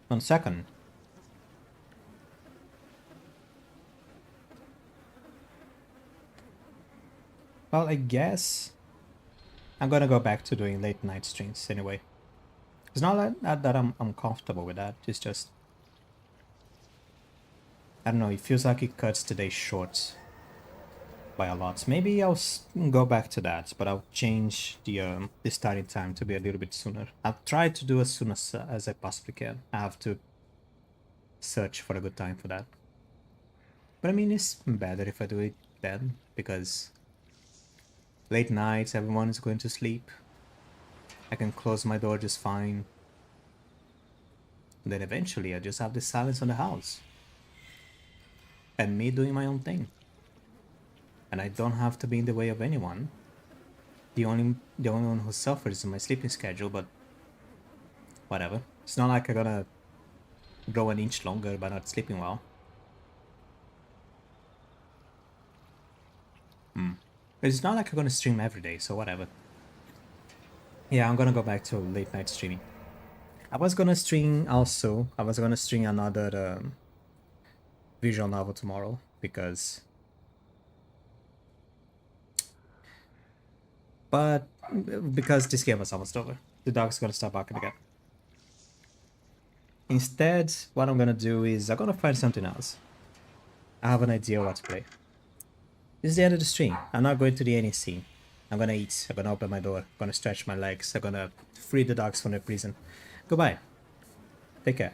One second. Well, I guess I'm gonna go back to doing late night streams anyway. It's not that I'm comfortable with that. It's just, I don't know. It feels like it cuts today short by a lot. Maybe I'll go back to that, but I'll change the starting time to be a little bit sooner. I'll try to do as soon as I possibly can. I have to search for a good time for that. But I mean, it's better if I do it then, because late nights, everyone is going to sleep. I can close my door just fine. And then eventually I just have the silence on the house. And me doing my own thing. And I don't have to be in the way of anyone. The only one who suffers is my sleeping schedule, but whatever. It's not like I'm gonna grow an inch longer by not sleeping well. It's not like I'm gonna stream every day, so whatever. Yeah, I'm gonna go back to late night streaming. I was gonna stream another visual novel tomorrow because... But because this game was almost over. The dog's gonna start barking again. Instead, what I'm gonna do is I'm gonna find something else. I have an idea what to play. This is the end of the stream. I'm not going to the NEC. I'm gonna eat. I'm gonna open my door. I'm gonna stretch my legs. I'm gonna free the dogs from their prison. Goodbye. Take care.